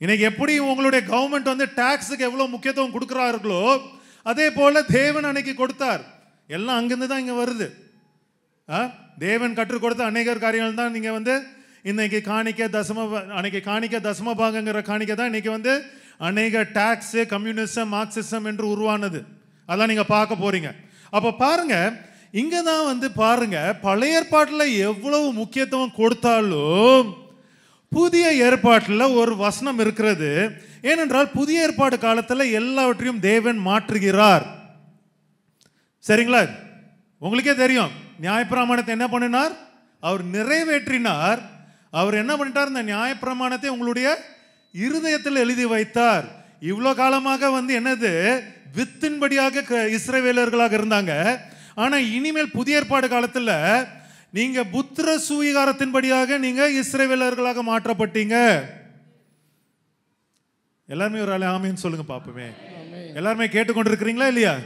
இன்னைக்கு எப்படி உங்களுடைய கவர்மெண்ட் வந்து டாக்ஸுக்கு எவ்வளவு முக்கியத்துவம் கொடுக்கிறார்களோ, அதே போல தேவன் அன்னைக்கு கொடுத்தார். எல்லாம் அங்கிருந்து தான் இங்க வருது. தேவன் கற்றுக் கொடுத்த அநேகர் காரியங்கள் தான் நீங்க வந்து இன்னைக்கு காணிக்க தசம பாகங்கிற காணிக்கை தான் இன்னைக்கு வந்து அநேக டாக்ஸ், கம்யூனிசம், மார்க்சிசம் என்று உருவானது. அதான் நீங்க பார்க்க போறீங்க. அப்ப பாருங்க, இங்க தான் வந்து பாருங்க, பழைய ஏற்பாட்டில் எவ்வளவு முக்கியத்துவம் கொடுத்தாலும் புதிய ஏற்பாட்டில் ஒரு வசனம் இருக்கிறது. ஏனென்றால் புதிய ஏற்பாடு காலத்தில் எல்லாவற்றையும் தேவன் மாற்றுகிறார். சரிங்களா? உங்களுக்கே தெரியும், நியாயப்பிரமாணத்தை என்ன பண்ணினார், அவர் நிறைவேற்றினார். அவர் என்ன பண்ணிட்டார், இந்த நியாயப்பிரமாணத்தை உங்களுடைய இருதயத்தில் எழுதி வைத்தார். இவ்வளோ காலமாக வந்து என்னது, வித்தின்படியாக இஸ்ரவேலர்களாக இருந்தாங்க. ஆனா இனிமேல் புதிய ஏற்பாடு காலத்துல நீங்க புத்திர சுவீகாரத்தின்படியாக நீங்க இஸ்ரவேலர்களாக மாற்றப்பட்டீங்க. எல்லாருமே ஒரு ஆமேன்னு சொல்லுங்க பாப்போமே. எல்லாருமே கேட்டுக்கொண்டிருக்கிறீங்களா இல்லையா?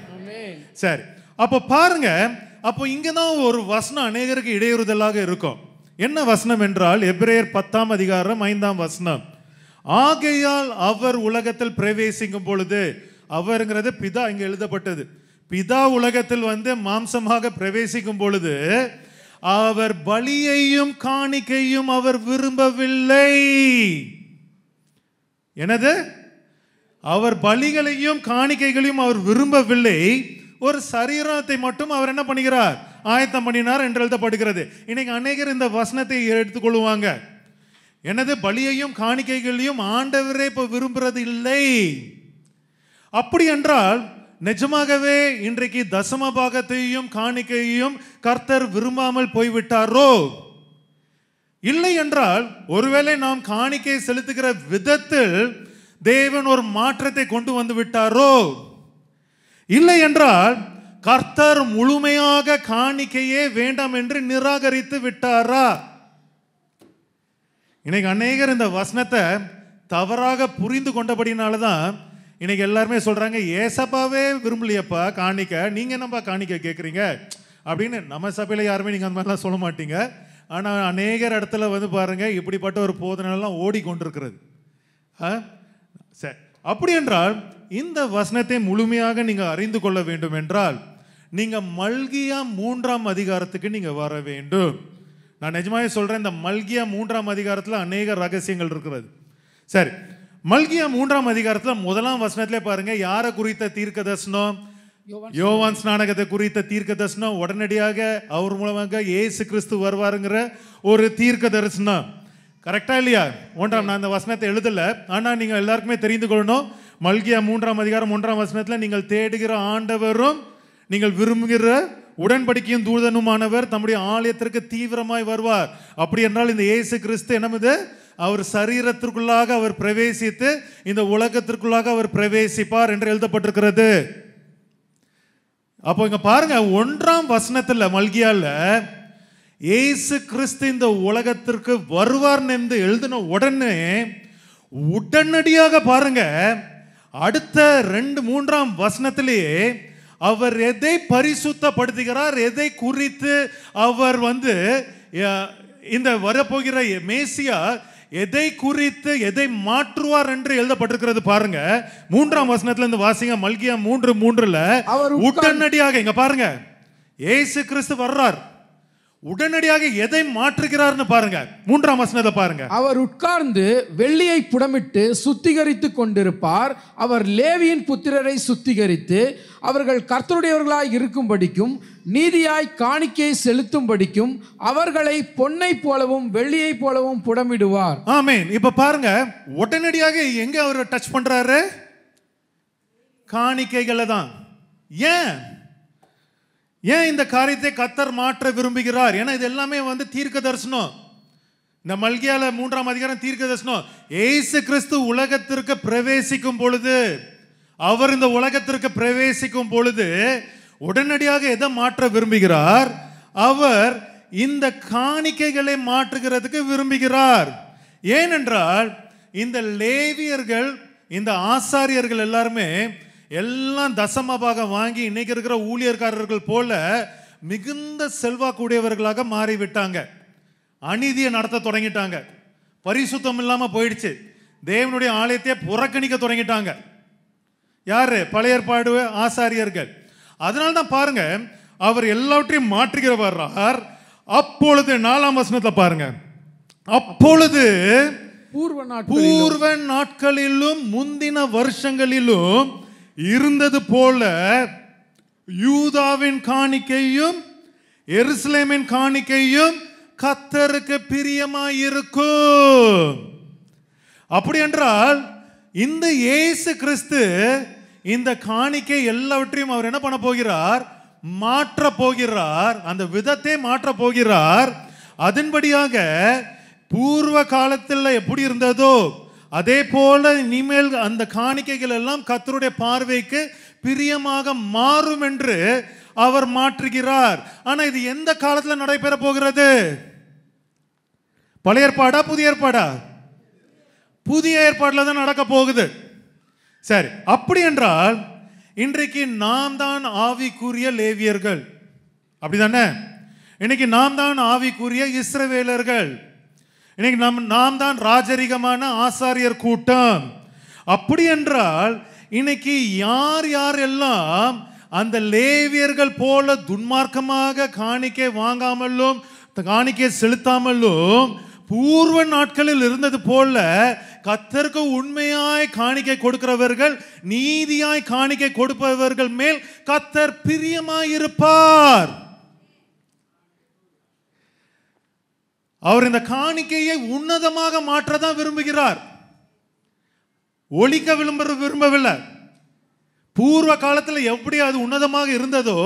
சரி, அப்ப பாருங்க, அப்போ இங்கதான் ஒரு வசனம் அநேகருக்கு இடையூறுதலாக இருக்கும். என்ன வசனம் என்றால் எபிரேயர் 10:5 ஆகையால் அவர் உலகத்தில் பிரவேசிக்கும் பொழுது, அவருங்கிறது பிதா இங்க எழுதப்பட்டது. பிதா உலகத்தில் வந்து மாம்சமாக பிரவேசிக்கும் பொழுது அவர் பலியையும் காணிக்கையும் அவர் விரும்பவில்லை. என்னது, அவர் பலிகளையும் காணிக்கைகளையும் அவர் விரும்பவில்லை, ஒரு சரீரத்தை மட்டும் அவர் என்ன பண்ணுகிறார், ஆயத்தம் பண்ணினார் என்று எழுதப்படுகிறது. இன்னைக்கு அநேகர் இந்த வசனத்தை எடுத்துக்கொள்வாங்க. என்னது, பலியையும் காணிக்கைகளையும் ஆண்டவரே இப்ப விரும்புறது இல்லை. அப்படி என்றால் நிஜமாகவே இன்றைக்கு தசம பாகத்தையும் காணிக்கையையும் கர்த்தர் விரும்பாமல் போய்விட்டாரோ? இல்லை என்றால் ஒருவேளை நாம் காணிக்கை செலுத்துகிற விதத்தில் தேவன் ஒரு மாற்றத்தை கொண்டு வந்து விட்டாரோ? இல்லை என்றால் கர்த்தர் முழுமையாக காணிக்கையே வேண்டாம் என்று நிராகரித்து விட்டாரா? இன்னைக்கு அநேகர் இந்த வசனத்தை தவறாக புரிந்து கொண்டபடினாலதான் இன்னைக்கு எல்லாருமே சொல்றாங்க, ஏசப்பாவே விரும்பலையப்பா காணிக்க, நீங்க என்னப்பா காணிக்க கேட்குறீங்க அப்படின்னு. நம்ம சபையில யாருமே நீங்க அந்த மாதிரிலாம் சொல்ல மாட்டீங்க. ஆனா அநேகர் இடத்துல வந்து பாருங்க, இப்படிப்பட்ட ஒரு போதனைலாம் ஓடிக்கொண்டிருக்கிறது. சரி, அப்படி என்றால் இந்த வசனத்தை முழுமையாக நீங்க அறிந்து கொள்ள வேண்டும் என்றால் நீங்க மல்கியா 3ஆம் அதிகாரத்துக்கு நீங்க வர வேண்டும். நான் நிஜமாவே சொல்றேன், இந்த மல்கியா 3ஆம் அதிகாரத்துல அநேக ரகசியங்கள் இருக்கிறது. சரி, மல்கியா 3ஆம் அதிகாரத்துல 1ஆம் வசனத்திலே பாருங்க, யாரை குறித்த தீர்க்க தரிசனம்? யோவான் ஸ்நானகத்தை குறித்த தீர்க்க தரிசனம். உடனடியாக அவர் மூலமாக இயேசு கிறிஸ்து வருவாருங்கிற ஒரு தீர்க்க தரிசனம். கரெக்டா இல்லையா? நான் அந்த வசனத்தை எழுதல, ஆனா நீங்க எல்லாருக்குமே தெரிந்து கொள்ளணும். மல்கியா 3ஆம் அதிகாரம் 1ஆம் வசனத்துல, நீங்கள் தேடுகிற ஆண்டவரும் நீங்கள் விரும்புகிற உடன்படிக்கையும் தூதனுமானவர் தம்முடைய ஆலயத்திற்கு தீவிரமாய் வருவார். அப்படி என்றால் இந்த இயேசு கிறிஸ்து என்னது? அவர் சரீரத்திற்குள்ளாக அவர் பிரவேசித்து இந்த உலகத்திற்குள்ளாக அவர் பிரவேசிப்பார் என்று எழுதப்பட்டிருக்கிறது. அப்போ இங்க பாருங்க, 1ஆம் வசனத்துல மல்கியால இயேசு கிறிஸ்து இந்த உலகத்திற்கு வருவார் என்று எழுதின உடனடியாக பாருங்க, அடுத்த 2-3ஆம் வசனத்திலேயே அவர் எதை பரிசுத்தப்படுத்துகிறார், எதை குறித்து அவர் வந்து இந்த வரப்போகிற மேசியா எதை குறித்து எதை மாற்றுவார் என்று எழுதப்பட்டிருக்கிறது. பாருங்க, 3ஆம் வசனத்துல இருந்து வாசிங்க. மல்கியா 3:3 உடனடியாக இங்க பாருங்க, இயேசு கிறிஸ்து வர்றார், உடனடியாக எதை மாற்றுகிறார்னு பாருங்க. 3ஆம் வசனத்தை பாருங்க. அவர் உட்கார்ந்து வெள்ளியை புடமிட்டு சுத்திகரித்து கொண்டிருப்பார். அவர் லேவியின் புத்திரரை சுத்திகரித்து அவர்கள் கர்த்தருடையவர்களாய் இருக்கும்படிக்கும் நீதியாய் காணிக்கை செலுத்தும்படிக்கும் அவர்களை பொன்னை போலவும் வெள்ளியை போலவும் புடமிடுவார். ஆமென். இப்ப பாருங்க, உடனடியாக எங்க அவர் டச் பண்றாரு? காணிக்கைகளை தான். ஏன் இந்த காரியத்தை கர்த்தர் மாற்ற விரும்புகிறார்? ஏன்னா இது எல்லாமே வந்து தீர்க்க தரிசனம். இந்த மல்கியால 3ஆம் அதிகாரம் தீர்க்க தரிசனம். இயேசு கிறிஸ்து உலகத்திற்கு பிரவேசிக்கும் பொழுது, அவர் இந்த உலகத்திற்கு பிரவேசிக்கும் பொழுது உடனடியாக எதை மாற்ற விரும்புகிறார்? அவர் இந்த காணிக்கைகளை மாற்றுகிறதுக்கு விரும்புகிறார். ஏனென்றால் இந்த லேவியர்கள், இந்த ஆசாரியர்கள் எல்லாருமே எல்லாம் தசமபாகம் வாங்கி இன்னைக்கு இருக்கிற ஊழியர்காரர்கள் போல மிகுந்த செல்வாக்குடையவர்களாக மாறிவிட்டாங்க. அநீதியை நடத்த தொடங்கிட்டாங்க. பரிசுத்தம் இல்லாம போயிடுச்சு. தேவனுடைய ஆலயத்தை புறக்கணிக்க தொடங்கிட்டாங்க. யாரு? பழைய ஏற்பாடு ஆசாரியர்கள். அதனால்தான் பாருங்க, அவர் எல்லாவற்றையும் மாற்றுகிறவர். அப்பொழுது 4ஆம் வசனத்தை பாருங்க, அப்பொழுது பூர்வ நாட்களிலும் முந்தின வருஷங்களிலும் இருந்தது போல யூதாவின் காணிக்கையும் எருசலேமின் காணிக்கையும் கர்த்தருக்கு பிரியமாயிருக்கும். அப்படி என்றால் இந்த இயேசு கிறிஸ்து இந்த காணிக்கை எல்லாவற்றையும் அவர் என்ன பண்ண போகிறார்? மாற்ற போகிறார். அந்த விதத்தை மாற்ற போகிறார். அதன்படியாக பூர்வ காலத்தில் எப்படி இருந்ததோ அதே போல இனிமேல் அந்த காணிக்கைகள் எல்லாம் கர்த்தருடைய பார்வைக்கு பிரியமாக மாறும் என்று அவர் மாற்றுகிறார். ஆனா இது எந்த காலத்துல நடைபெற போகிறது? பழைய ஏற்பாடா புதிய ஏற்பாடா? புதிய ஏற்பாடுல தான் நடக்க போகுது. சரி, அப்படி என்றால் இன்றைக்கு நாம் தான் ஆவிக்குரிய லேவியர்கள், அப்படிதானே? இன்னைக்கு நாம் தான் ஆவிக்குரிய இஸ்ரவேலர்கள். இன்னைக்கு நாம் தான் ராஜரிகமான ஆசாரியர் கூட்டம். அப்படி என்றால் இன்னைக்கு யார் யாரெல்லாம் அந்த லேவியர்கள் போல துன்மார்க்கமாக காணிக்கை வாங்காமலும் காணிக்கை செலுத்தாமலும் பூர்வ நாட்களில் இருந்தது போல கர்த்தருக்கு உண்மையாய் காணிக்கை கொடுக்கிறவர்கள், நீதியாய் காணிக்கை கொடுப்பவர்கள் மேல் கர்த்தர் பிரியமாய் இருப்பார். அவர் இந்த காணிக்கையை உன்னதமாக மாற்றதான் விரும்புகிறார். ஒழிக்க விரும்பவில்லை. பூர்வ காலத்தில் எப்படி அது உன்னதமாக இருந்ததோ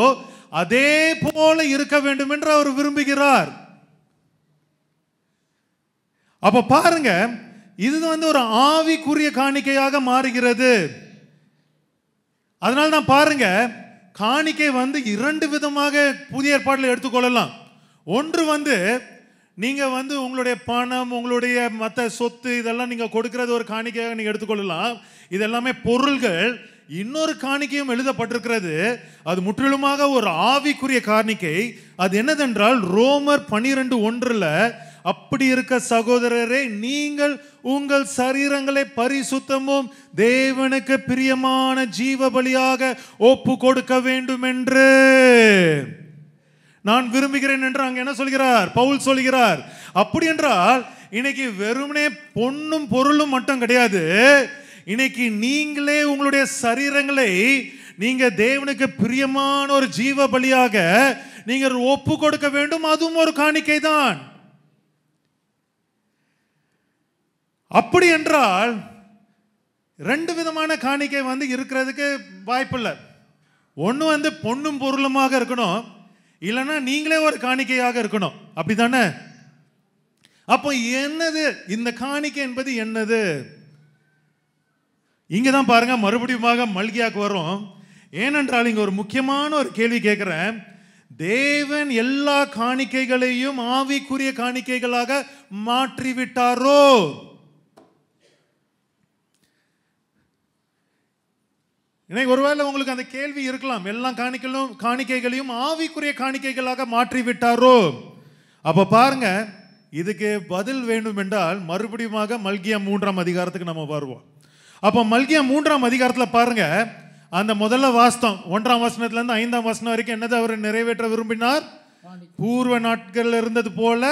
அதே போல இருக்க வேண்டும் என்று அவர் விரும்புகிறார். அப்ப பாருங்க, இது வந்து ஒரு ஆவிக்குரிய காணிக்கையாக மாறுகிறது. அதனால தான் பாருங்க, காணிக்கை வந்து இரண்டு விதமாக புதிய ஏற்பாட்டில் எடுத்துக்கொள்ளலாம். ஒன்று நீங்க உங்களுடைய பணம், உங்களுடைய மற்ற சொத்து இதெல்லாம் நீங்க கொடுக்கிறது ஒரு காணிக்கையாக நீங்க எடுத்துக்கொள்ளலாம். இதெல்லாமே பொருள்கள். இன்னொரு காணிக்கையும் எழுதப்பட்டிருக்கிறது, அது முற்றிலுமாக ஒரு ஆவிக்குரிய காணிக்கை. அது என்னதென்றால் ரோமர் 12:1 அப்படி இருக்க சகோதரரே, நீங்கள் உங்கள் சரீரங்களை பரிசுத்தமும் தேவனுக்கு பிரியமான ஜீவ பலியாக ஒப்பு கொடுக்க வேண்டும் என்று நான் விரும்புகிறேன் என்று அங்க என்ன சொல்கிறார்? பவுல் சொல்கிறார். அப்படி என்றால் இன்னைக்கு வெறுமனே பொன்னும் பொருளும் மட்டும் கிடையாது. இன்னைக்கு நீங்களே உங்களுடைய சரீரங்களை நீங்க தேவனுக்கு பிரியமான ஒரு ஜீவ பலியாக நீங்கள் ஒப்பு கொடுக்க வேண்டும். அதுவும் ஒரு காணிக்கை தான். அப்படி என்றால் ரெண்டு விதமான காணிக்கை இருக்கிறதுக்கு வாய்ப்பில்லை. ஒன்று பொன்னும் பொருளுமாக இருக்கணும், இல்லைன்னா நீங்களே ஒரு காணிக்கையாக இருக்கணும். அப்படித்தானே? அப்போ என்னது இந்த காணிக்கை என்பது? என்னது? இங்கதான் பாருங்க, மறுபடியும் மல்கியாக்கு வரும். ஏனென்றால் இங்க ஒரு முக்கியமான ஒரு கேள்வி கேட்கிறேன். தேவன் எல்லா காணிக்கைகளையும் ஆவிக்குரிய காணிக்கைகளாக மாற்றிவிட்டாரோ? இன்னைக்கு ஒருவேளை உங்களுக்கு அந்த கேள்வி இருக்கலாம், எல்லா காணிக்கைகளையும் ஆவிக்குரிய காணிக்கைகளாக மாற்றிவிட்டாரோ? அப்ப பாருங்க, இதுக்கு பதில் வேண்டும் என்றால் மறுபடியும் மல்கியா 3ஆம் அதிகாரத்துக்கு நம்ம வருவோம். அப்ப மல்கியா 3ஆம் அதிகாரத்தில் பாருங்க, அந்த முதல்ல வாஸ்தம் 1ஆம் வசனத்துல இருந்து 5ஆம் வசனம் வரைக்கும் என்னது அவர் நிறைவேற்ற விரும்பினார்? பூர்வ நாட்கள் இருந்தது போல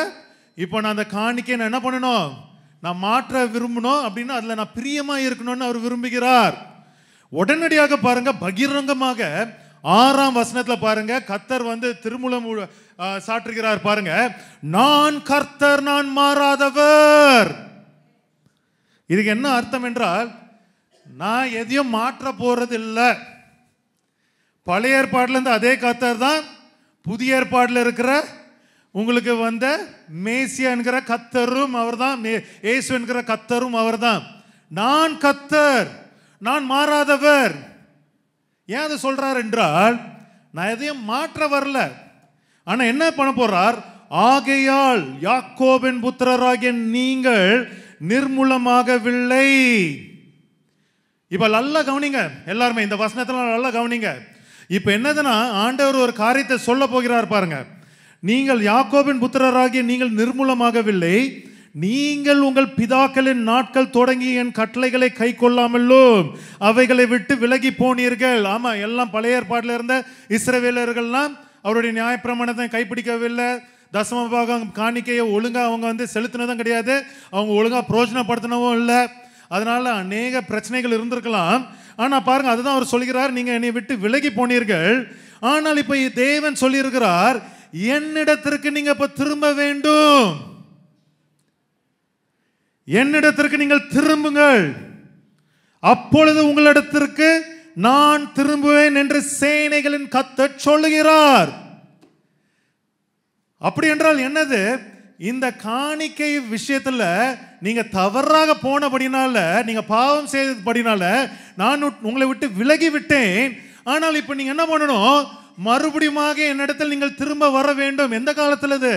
இப்போ நான் அந்த காணிக்கை நான் என்ன பண்ணணும்? நான் மாற்ற விரும்பணும். அப்படின்னு அதுல நான் பிரியமா இருக்கணும்னு அவர் விரும்புகிறார். உடனடியாக பாருங்க, பகிரங்கமாக 6ஆம் வசனத்துல பாருங்க, கர்த்தர் திருமுலம் சாற்றுகிறார். பாருங்க, நான் கர்த்தர், நான் மாறாதவர். இதுக்கு என்ன அர்த்தம் என்றால், நான் எதையும் மாற்ற போறது இல்லை. பழைய ஏற்பாடுல இருந்து அதே கர்த்தர் தான் புதிய ஏற்பாடுல இருக்கிற உங்களுக்கு மேசியா என்கிற கர்த்தரும் அவர் தான், இயேசு என்கிற கர்த்தரும் அவர் தான். நான் கர்த்தர், நான் மாறாதவர். ஏன் அதை சொல்றார் என்றால், நான் எதையும் மாற்ற வரல. ஆனா என்ன பண்ண போறார்? ஆகையால் யாக்கோபின் புத்திரராகிய நீங்கள் நிர்மூலமாகவில்லை. இப்ப நல்லா கவனிங்க எல்லாருமே, இந்த வசனத்துல நல்லா கவனிங்க. இப்ப என்னதுன்னா, ஆண்டவர் ஒரு காரியத்தை சொல்ல போகிறார் பாருங்க. நீங்கள் யாக்கோபின் புத்திரராகிய நீங்கள் நிர்மூலமாகவில்லை, நீங்கள் உங்கள் பிதாக்களின் நாட்கள் தொடங்கி என் கட்டளைகளை கை கொள்ளாமலும் அவைகளை விட்டு விலகி போனீர்கள். ஆமா, எல்லாம் பழைய ஏற்பாட்டில் இருந்த இஸ்ரவேலர்கள்லாம் அவருடைய நியாயப்பிரமாணத்தை கைப்பிடிக்கவில்லை. தசம பாகம் காணிக்கையை ஒழுங்கா அவங்க செலுத்தினதும் கிடையாது, அவங்க ஒழுங்கா பிரயோஜனப்படுத்தினவும் இல்லை. அதனால அநேக பிரச்சனைகள் இருந்திருக்கலாம். ஆனா பாருங்க, அதுதான் அவர் சொல்கிறார், நீங்க என்னை விட்டு விலகி போனீர்கள். ஆனால் இப்ப தேவன் சொல்லியிருக்கிறார், என்னிடத்திற்கு நீங்க இப்ப திரும்ப வேண்டும், என்னிடத்திற்கு நீங்கள் திரும்புங்கள், அப்பொழுது உங்களிடத்திற்கு நான் திரும்புவேன் என்று சேனைகளின் கர்த்தர் சொல்லுகிறார். அப்படி என்றால் என்னது? இந்த காணிக்கை விஷயத்துல நீங்க தவறாக போனபடினால, நீங்க பாவம் செய்தபடினால நான் உங்களை விட்டு விலகி விட்டேன். ஆனால் இப்ப நீங்க என்ன பண்ணணும்? மறுபடியும் என்னிடத்தில் நீங்கள் திரும்ப வர வேண்டும். எந்த காலத்துல? இது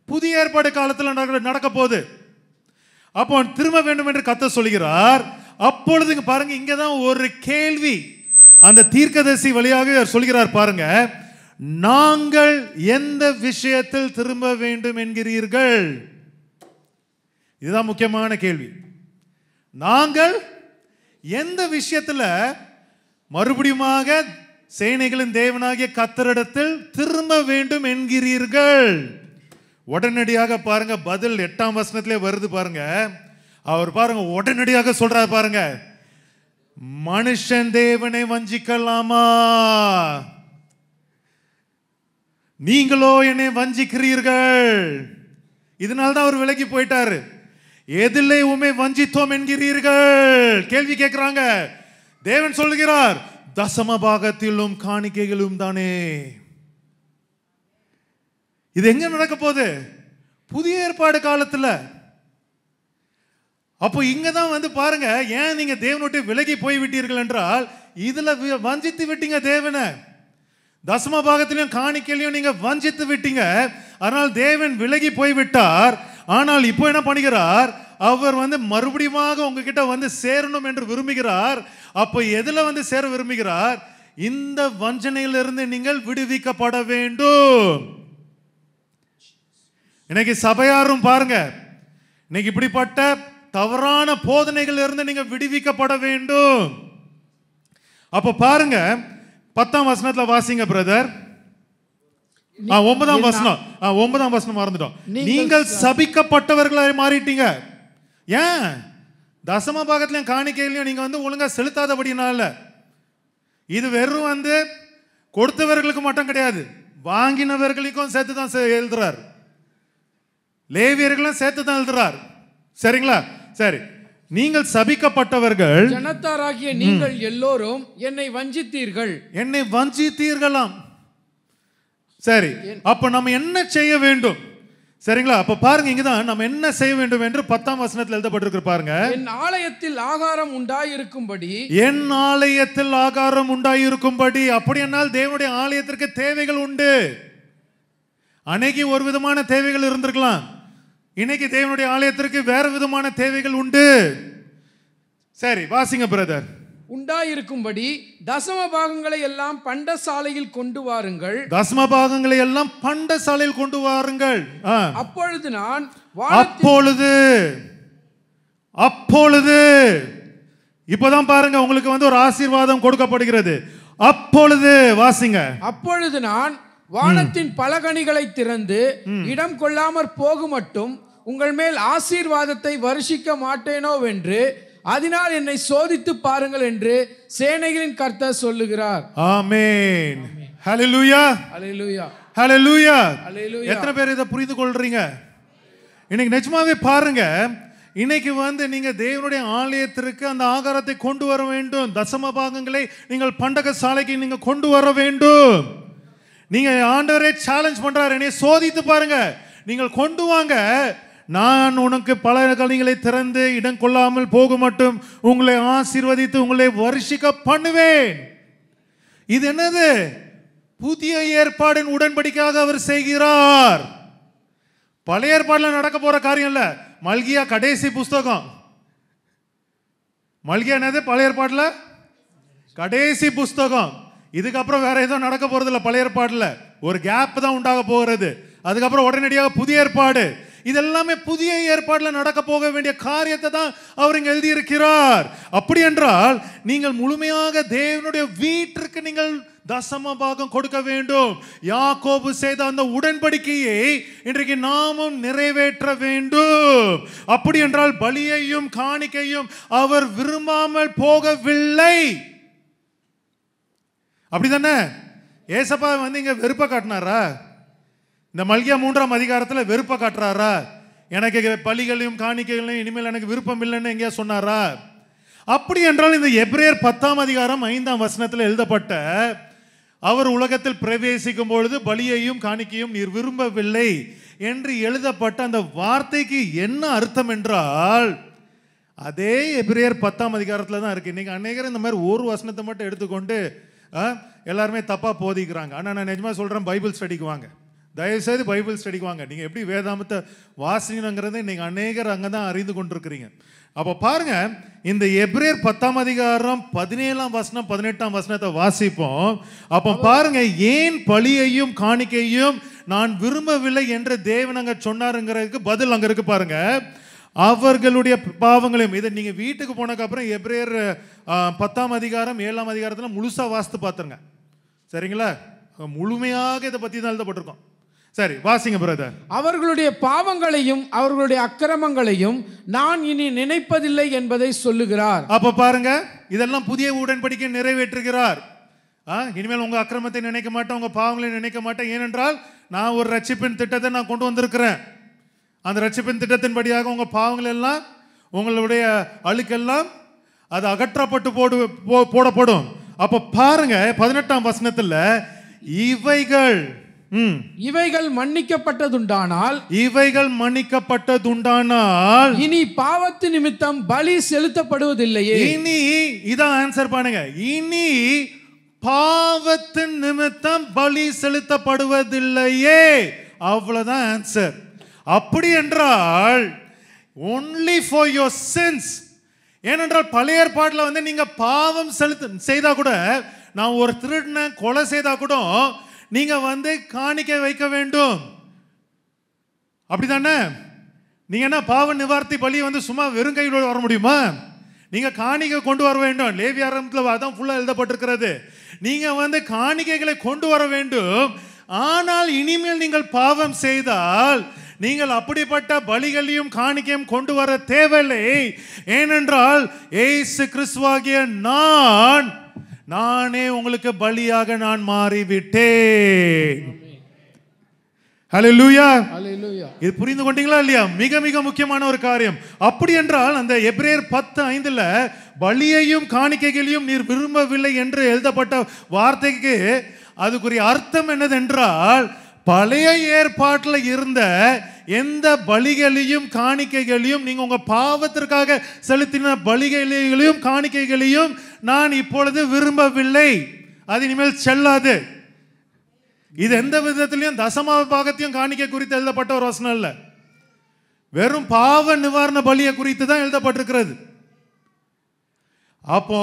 புதிய ஏற்பாடு காலத்துல நடக்க போகுது. அப்போ திரும்ப வேண்டும் என்று கர்த்தர் சொல்கிறார். அப்பொழுது பாருங்க, இங்கதான் ஒரு கேள்வி அந்த தீர்க்கதரிசி வழியாக சொல்கிறார். பாருங்க, நாங்கள் எந்த விஷயத்தில் திரும்ப வேண்டும் என்கிறீர்கள்? இதுதான் முக்கியமான கேள்வி. நாங்கள் எந்த விஷயத்துல மறுபடியுமாக சேனைகளின் தேவனாகிய கர்த்தரிடத்தில் திரும்ப வேண்டும் என்கிறீர்கள்? உடனடியாக பாருங்க, பதில் 8ஆம் வசனத்திலே வருது பாருங்க. அவர் பாருங்க உடனடியாக சொல்றார் பாருங்க, மனுஷன் தேவனை வஞ்சிக்கலாமா? நீங்களோ என்னை வஞ்சிக்கிறீர்கள். இதனால்தான் அவர் விலகி போயிட்டாரு. எதிலே உம்மை வஞ்சித்தோம் என்கிறீர்கள்? கேள்வி கேட்கிறாங்க. தேவன் சொல்கிறார், தசம பாகத்திலும் காணிக்கைகளும் தானே. இது எங்க நடக்க போகுது? புதிய ஏற்பாடு காலத்துல. அப்போ இங்கதான் பாருங்க, ஏன் நீங்க தேவனை விட்டு விலகி போய் விட்டீர்கள் என்றால், இதுல வஞ்சித்து விட்டீங்க தேவனை. தசம பாகத்திலையும் காணிக்கையிலையும் நீங்க வஞ்சித்து விட்டீங்க. அதனால் தேவன் விலகி போய்விட்டார். ஆனால் இப்போ என்ன பண்ணுகிறார்? அவர் மறுபடியும் உங்ககிட்ட சேரணும் என்று விரும்புகிறார். அப்போ எதுல சேர விரும்புகிறார்? இந்த வஞ்சனையிலிருந்து நீங்கள் விடுவிக்கப்பட வேண்டும். இன்னைக்கு சபையாரும் பாருங்க, இன்னைக்கு இப்படிப்பட்ட தவறான போதனைகள் இருந்து நீங்க விடுவிக்கப்பட வேண்டும். அப்ப பாருங்க 10ஆம் வசனத்துல வாசிங்க பிரதர். 9ஆம் வசனம் 9ஆம் வசனம் மறந்துட்டோம். நீங்கள் சபிக்கப்பட்டவர்களாய் மாறிட்டீங்க. ஏன்? தசம பாகத்திலையும் காணிக்கையிலையும் நீங்க ஒழுங்கா செலுத்தாதபடினால. இது வெறும் கொடுத்தவர்களுக்கு மட்டும் கிடையாது, வாங்கினவர்களுக்கும் சேர்த்து தான் எழுதுறார். லேவியர்களும் சேர்த்து தான் எழுதுறார். சரிங்களா? சரி, நீங்கள் சபிக்கப்பட்டவர்கள், ஜனத்தாராகிய நீங்கள் எல்லோரும் என்னை வஞ்சித்தீர்கள். என்னை வஞ்சித்தீர்களாம். சரி, அப்ப நம்ம என்ன செய்ய வேண்டும்? சரிங்களா? அப்ப பாருங்க, இங்கதான் நம்ம என்ன செய்ய வேண்டும் என்று 10ஆம் வசனத்தில் எழுதப்பட்டிருக்கு பாருங்க. என் ஆலயத்தில் ஆகாரம் உண்டாயிருக்கும்படி, என் ஆலயத்தில் ஆகாரம் உண்டாயிருக்கும்படி. அப்படி என்னால் தேவனுடைய ஆலயத்திற்கு தேவைகள் உண்டு. அன்னைக்கு ஒரு விதமான தேவைகள் இருந்திருக்கலாம், இன்னைக்கு தேவனுடைய ஆலயத்திற்கு வேற விதமான தேவைகள் உண்டு. சரி, வாசிங்க பிரதர். உண்டாயிருக்கும்படி தசம பாகங்களை எல்லாம் பண்டசாலையில் கொண்டு வாருங்கள். தசம பாகங்களை எல்லாம் பண்டசாலையில் கொண்டு வாருங்கள். அப்பொழுது நான் அப்பொழுது இப்பதான் பாருங்க உங்களுக்கு ஒரு ஆசீர்வாதம் கொடுக்கப்படுகிறது. அப்பொழுது வாசிங்க. அப்பொழுது நான் வானத்தின் பலகணிகளை திறந்து இடம் கொள்ளாமற் போகும் மட்டும் உங்கள் மேல் ஆசீர்வாதத்தை வருஷிக்க மாட்டேனோ வென்று அதனால் என்னை சோதித்து பாருங்கள் என்று சேனைகளின் கர்த்தர் சொல்லுகிறார். ஆமென். ஹல்லேலூயா, ஹல்லேலூயா, ஹல்லேலூயா. ஹல்லேலூயா. எத்தனை பேர் இதை புரிந்து கொள்றீங்க? இன்னைக்கு நிஜமாவே பாருங்க, இன்னைக்கு நீங்க தேவனுடைய ஆலயத்திற்கு அந்த ஆகாரத்தை கொண்டு வர வேண்டும். தசம பாகங்களை நீங்கள் பண்டக சாலைக்கு நீங்க கொண்டு வர வேண்டும். நீங்க ஆண்டவரே சேலஞ்ச் பண்றாரு, என்னை சோதித்து பாருங்க, நீங்கள் கொண்டு வாங்க, நான் உனக்கு பல கனிகளை திறந்து இடம் கொள்ளாமல் போக மட்டும் உங்களை ஆசீர்வதித்து உங்களை வருஷிக்க பண்ணுவேன். இது என்னது? புதிய ஏற்பாடின் உடன்படிக்கையாக அவர் செய்கிறார். பழைய ஏற்பாடுல நடக்க போற காரியம் இல்ல. மல்கியா கடைசி புஸ்தகம். மல்கியா என்னது? பழைய ஏற்பாடுல கடைசி புஸ்தகம். இதுக்கப்புறம் வேற எதுவும் நடக்க போறது இல்ல. பழைய ஏற்பாடுல ஒரு கேப் தான் உண்டாக போகிறது. அதுக்கப்புறம் உடனடியாக புதிய ஏற்பாடு. இதெல்லாமே புதிய ஏற்பாடுல நடக்க போக வேண்டிய காரியத்தை தான் அவர் இங்க எழுதியிருக்கிறார். அப்படி என்றால் நீங்கள் முழுமையாக தேவனுடைய வீட்டிற்கு நீங்கள் தசம பாகம் கொடுக்க வேண்டும். யாக்கோபு செய்த அந்த உடன்படிக்கையை இன்றைக்கு நாமும் நிறைவேற்ற வேண்டும். அப்படி என்றால் பலியையும் காணிக்கையும் அவர் விரும்பாமல் போகவில்லை. அப்படிதானே? ஏசப்பா இங்க வெறுப்ப காட்டினாரா? இந்த மல்கியா 3ஆம் அதிகாரத்தில் வெறுப்ப காட்டுறாரா? எனக்கு பலிகளையும் காணிக்கைகளையும் இனிமேல் எனக்கு விருப்பம் இல்லைன்னு எங்கேயா சொன்னாரா? அப்படி என்றால் இந்த எபிரேயர் 10ஆம் அதிகாரம் 5ஆம் வசனத்தில் எழுதப்பட்ட அவர் உலகத்தில் பிரவேசிக்கும் பொழுது பலியையும் காணிக்கையும் நீர் விரும்பவில்லை என்று எழுதப்பட்ட அந்த வார்த்தைக்கு என்ன அர்த்தம் என்றால், அதே எபிரேயர் 10ஆம் அதிகாரத்தில் தான் இருக்கு. இன்னைக்கு அநேகர் இந்த மாதிரி ஒரு வசனத்தை மட்டும் எடுத்துக்கொண்டு எல்லாருமே தப்பா போதிக்கிறாங்க. ஆனால் நான் நிஜமா சொல்றேன், பைபிள் ஸ்டடிக்கு வாங்க, தயவுசெய்து பைபிள் ஸ்டடிக்கு வாங்க. நீங்கள் எப்படி வேதாமத்தை வாசிக்கணுங்கிறத இன்னைக்கு அநேகர் அங்கே தான் அறிந்து கொண்டிருக்கிறீங்க. அப்போ பாருங்க, இந்த எபிரேயர் 10ஆம் அதிகாரம் 17ஆம் வசனம் 18ஆம் வசனத்தை வாசிப்போம். அப்போ பாருங்க, ஏன் பலியையும் காணிக்கையும் நான் விரும்பவில்லை என்று தேவன் அங்க சொன்னாருங்கிறதுக்கு பதில் அங்க இருக்கு பாருங்க. அவர்களுடைய பாவங்களையும், இதை நீங்க வீட்டுக்கு போனதுக்கு அப்புறம் எபிரேயர் 10ஆம் அதிகாரம் 7ஆம் அதிகாரத்தில் முழுசா வாசித்து பார்த்துருங்க. சரிங்களா? முழுமையாக இதை பத்தி தான் எழுதப்பட்டிருக்கோம். சரி, வாசிங்க பிரதர். அவர்களுடைய பாவங்களையும் அவர்களுடைய அக்கிரமங்களையும் நான் இனி நினைப்பதில்லை என்பதை சொல்லுகிறார். அப்ப பாருங்க, இதெல்லாம் புதிய உடன்படிக்கை நிறைவேற்றுகிறார். இனிமேல் உங்க அக்கிரமத்தை நினைக்க மாட்டேன், உங்க பாவங்களை நினைக்க மாட்டேன். ஏனென்றால் நான் ஒரு ரட்சிப்பின் திட்டத்தை நான் கொண்டு வந்திருக்கிறேன். அந்த ரட்சிப்பின் திட்டத்தின்படியாக உங்க பாவங்கள் எல்லாம், உங்களுடைய அழுக்கெல்லாம் அது அகற்றப்பட்டு போடப்படும். அப்ப பாருங்க 18ஆம் வசனத்துல இவைகள் மன்னிக்கப்பட்டதுண்டானால் இனி பாவத்து நிமித்தம் பலி செலுத்தப்படுவதில்லையே. இனி இதான் ஆன்சர் பண்ணுங்க. இனி பாவத்தின் நிமித்தம் பலி செலுத்தப்படுவதில்லையே. அவ்வளவுதான் ஆன்சர். அப்படி என்றால் only for your sins. ஏனென்றால் பழைய ஏற்பாட்டில் வந்து நீங்க பாவம் செய்தா கூட, நான் ஒரு திருடனை கொலை செய்தா கூட நீங்க வந்து காணிக்கை வைக்க வேண்டும். அப்படிதானே? நீங்க என்ன பாவ நிவார்த்தி பலி வந்து சும்மா வெறும் கையில் வர முடியுமா? நீங்க காணிக்கை கொண்டு வர வேண்டும். லேவியராகமத்தில் அதான் ஃபுல்லா எழுதப்பட்டிருக்கிறது. நீங்க வந்து காணிக்கைகளை கொண்டு வர வேண்டும். ஆனால் இனிமேல் நீங்கள் பாவம் செய்தால் நீங்கள் அப்படிப்பட்ட பலிகளையும் காணிக்கையும் கொண்டு வர தேவையில்லை. ஏனென்றால் இயேசு கிறிஸ்துவாகிய நானே உங்களுக்கு பலியாக நான் மாறிவிட்டேன். ஹல்லேலூயா. இது புரிந்து கொண்டீங்களா இல்லையா? மிக மிக முக்கியமான ஒரு காரியம். அப்படி என்றால் அந்த எபிரேயர் 10:5 பலியையும் காணிக்கைகளையும் நீர் விரும்பவில்லை என்று எழுதப்பட்ட வார்த்தைக்கு அதுக்குரிய அர்த்தம் என்னதென்றால், பழைய ஏற்பாட்டில் இருந்த எந்த பலிகளையும் காணிக்கைகளையும் நீங்க உங்க பாவத்திற்காக செலுத்தின பலிகளையும் காணிக்கைகளையும் நான் இப்பொழுது விரும்பவில்லை, அது இனிமேல் செல்லாது. இது எந்த விதத்திலையும் தசம பாகத்தையும் காணிக்கை குறித்து எழுதப்பட்ட ஒரு வசனம் இல்ல. வெறும் பாவ நிவாரண பலியை குறித்து தான் எழுதப்பட்டிருக்கிறது. அப்போ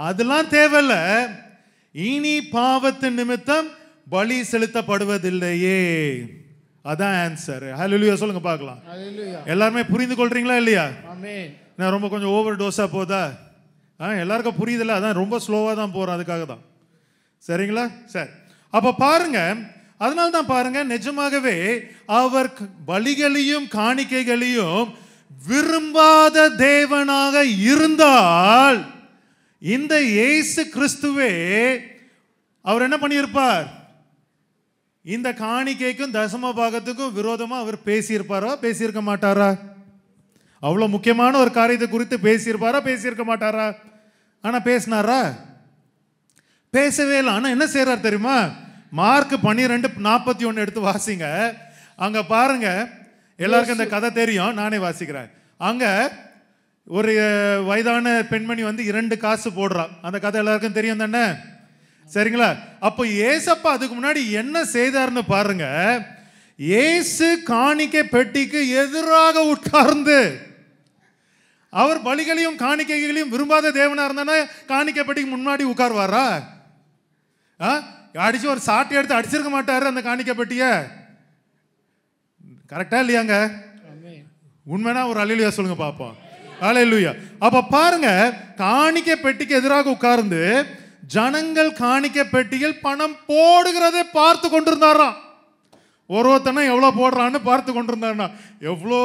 அதெல்லாம் தேவையில்ல. இனி பாவத்தின் நிமித்தம் பலி செலுத்தப்படுவதில்லையே. அதான் ஆன்சர். ஹல்லேலூயா சொல்லுங்க பார்க்கலாம். எல்லாருமே புரிந்து கொள்றீங்களா இல்லையா? நான் ரொம்ப கொஞ்சம் ஓவர் டோஸா போதா? எல்லாருக்கும் புரியுதில்ல, அதான் ரொம்ப ஸ்லோவா தான் போறோம், அதுக்காக தான். சரிங்களா? சரி. அப்ப பாருங்க, அதனால தான் பாருங்க, நிஜமாகவே அவர் பலிகளையும் காணிக்கைகளையும் விரும்பாத தேவனாக இருந்தால் இந்த இயேசு கிறிஸ்துவே அவர் என்ன பண்ணியிருப்பார்? இந்த காணிக்கைக்கும் தசம பாகத்துக்கும் விரோதமா அவர் பேசியிருப்பாரா? பேசியிருக்க மாட்டாரா? அவ்வளவு முக்கியமான ஒரு காரியத்தை குறித்து பேசியிருப்பாரா? பேசியிருக்க மாட்டாரா? ஆனா பேசினாரா? பேசவே இல்லை. ஆனா என்ன செய்யறார் தெரியுமா? மார்க் 12:41 எடுத்து வாசிங்க. அங்க பாருங்க, எல்லாருக்கும் இந்த கதை தெரியும், நானே வாசிக்கிறேன். அங்க ஒரு வயதான பெண்மணி வந்து 2 காசு போடுறா. அந்த கதை எல்லாருக்கும் தெரியும் தானே? சரிங்களா? அப்போ ஏசப்பா அதுக்கு முன்னாடி என்ன செய்தார்னு பாருங்க. இயேசு காணிக்கை பெட்டிக்கு எதிராக உட்கார்ந்து, அவர் பலிகளையும் காணிக்கைகளையும் விரும்பாத தேவனா இருந்தானே காணிக்கை பெட்டிக்கு முன்னாடி உட்கார்வாரா? அடிச்சு ஒரு சாட்டை எடுத்து அடிச்சிருக்க மாட்டாரு அந்த காணிக்கை பெட்டிய. கரெக்டா இல்லையாங்க? உண்மைனா ஒரு அல்லேலூயா சொல்லுங்க பாப்போம். அல்லேலூயா. அப்ப பாருங்க, காணிக்கை பெட்டிக்கு எதிராக உட்கார்ந்து ஜனங்கள் காணிக்கை பெட்டியில் பணம் போடுகிறதை பார்த்து கொண்டிருந்தாராம். ஒருத்தனை எவ்வளவு போடுறான்னு பார்த்து கொண்டிருந்தாருன்னா எவ்வளோ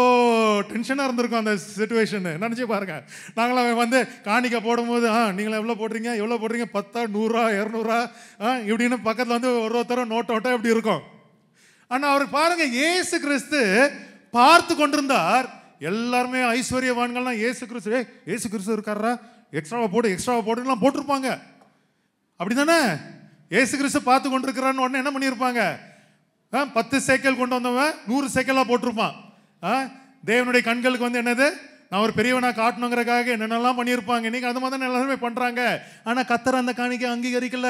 டென்ஷனா இருந்திருக்கும் அந்த சிச்சுவேஷன். நினைச்சு பாருங்க. நாங்களாம் வந்து காணிக்கை போடும்போது நீங்களா எவ்வளோ போடுறீங்க, எவ்வளோ போடுறீங்க, 10, 100, 200 இப்படின்னு பக்கத்தில் வந்து ஒருத்தரும் நோட்டோட்ட இப்படி இருக்கும். ஆனா அவர் பாருங்க, இயேசு கிறிஸ்து பார்த்து கொண்டிருந்தார். எல்லாருமே ஐஸ்வர்யவான்கள்லாம் இயேசு கிறிஸ்து இருக்காரா, எக்ஸ்ட்ராவா போடுலாம் போட்டிருப்பாங்க. அப்படிதானே? இயேசு கிறிஸ்து பார்த்து கொண்டிருக்கிறான்னு உடனே என்ன பண்ணியிருப்பாங்க? 10 சேக்கல் கொண்டு வந்தவன் 100 சேக்கலா போட்டிருப்பான். தேவனுடைய கண்களுக்கு வந்து என்னது, நான் ஒரு பெரியவனா காட்டணுங்கிறக்காக என்னென்னலாம் பண்ணியிருப்பாங்க. இன்னைக்கு அது மாதிரி எல்லாருமே பண்றாங்க. ஆனா கர்த்தர் அந்த காணிக்கை அங்கீகரிக்கல.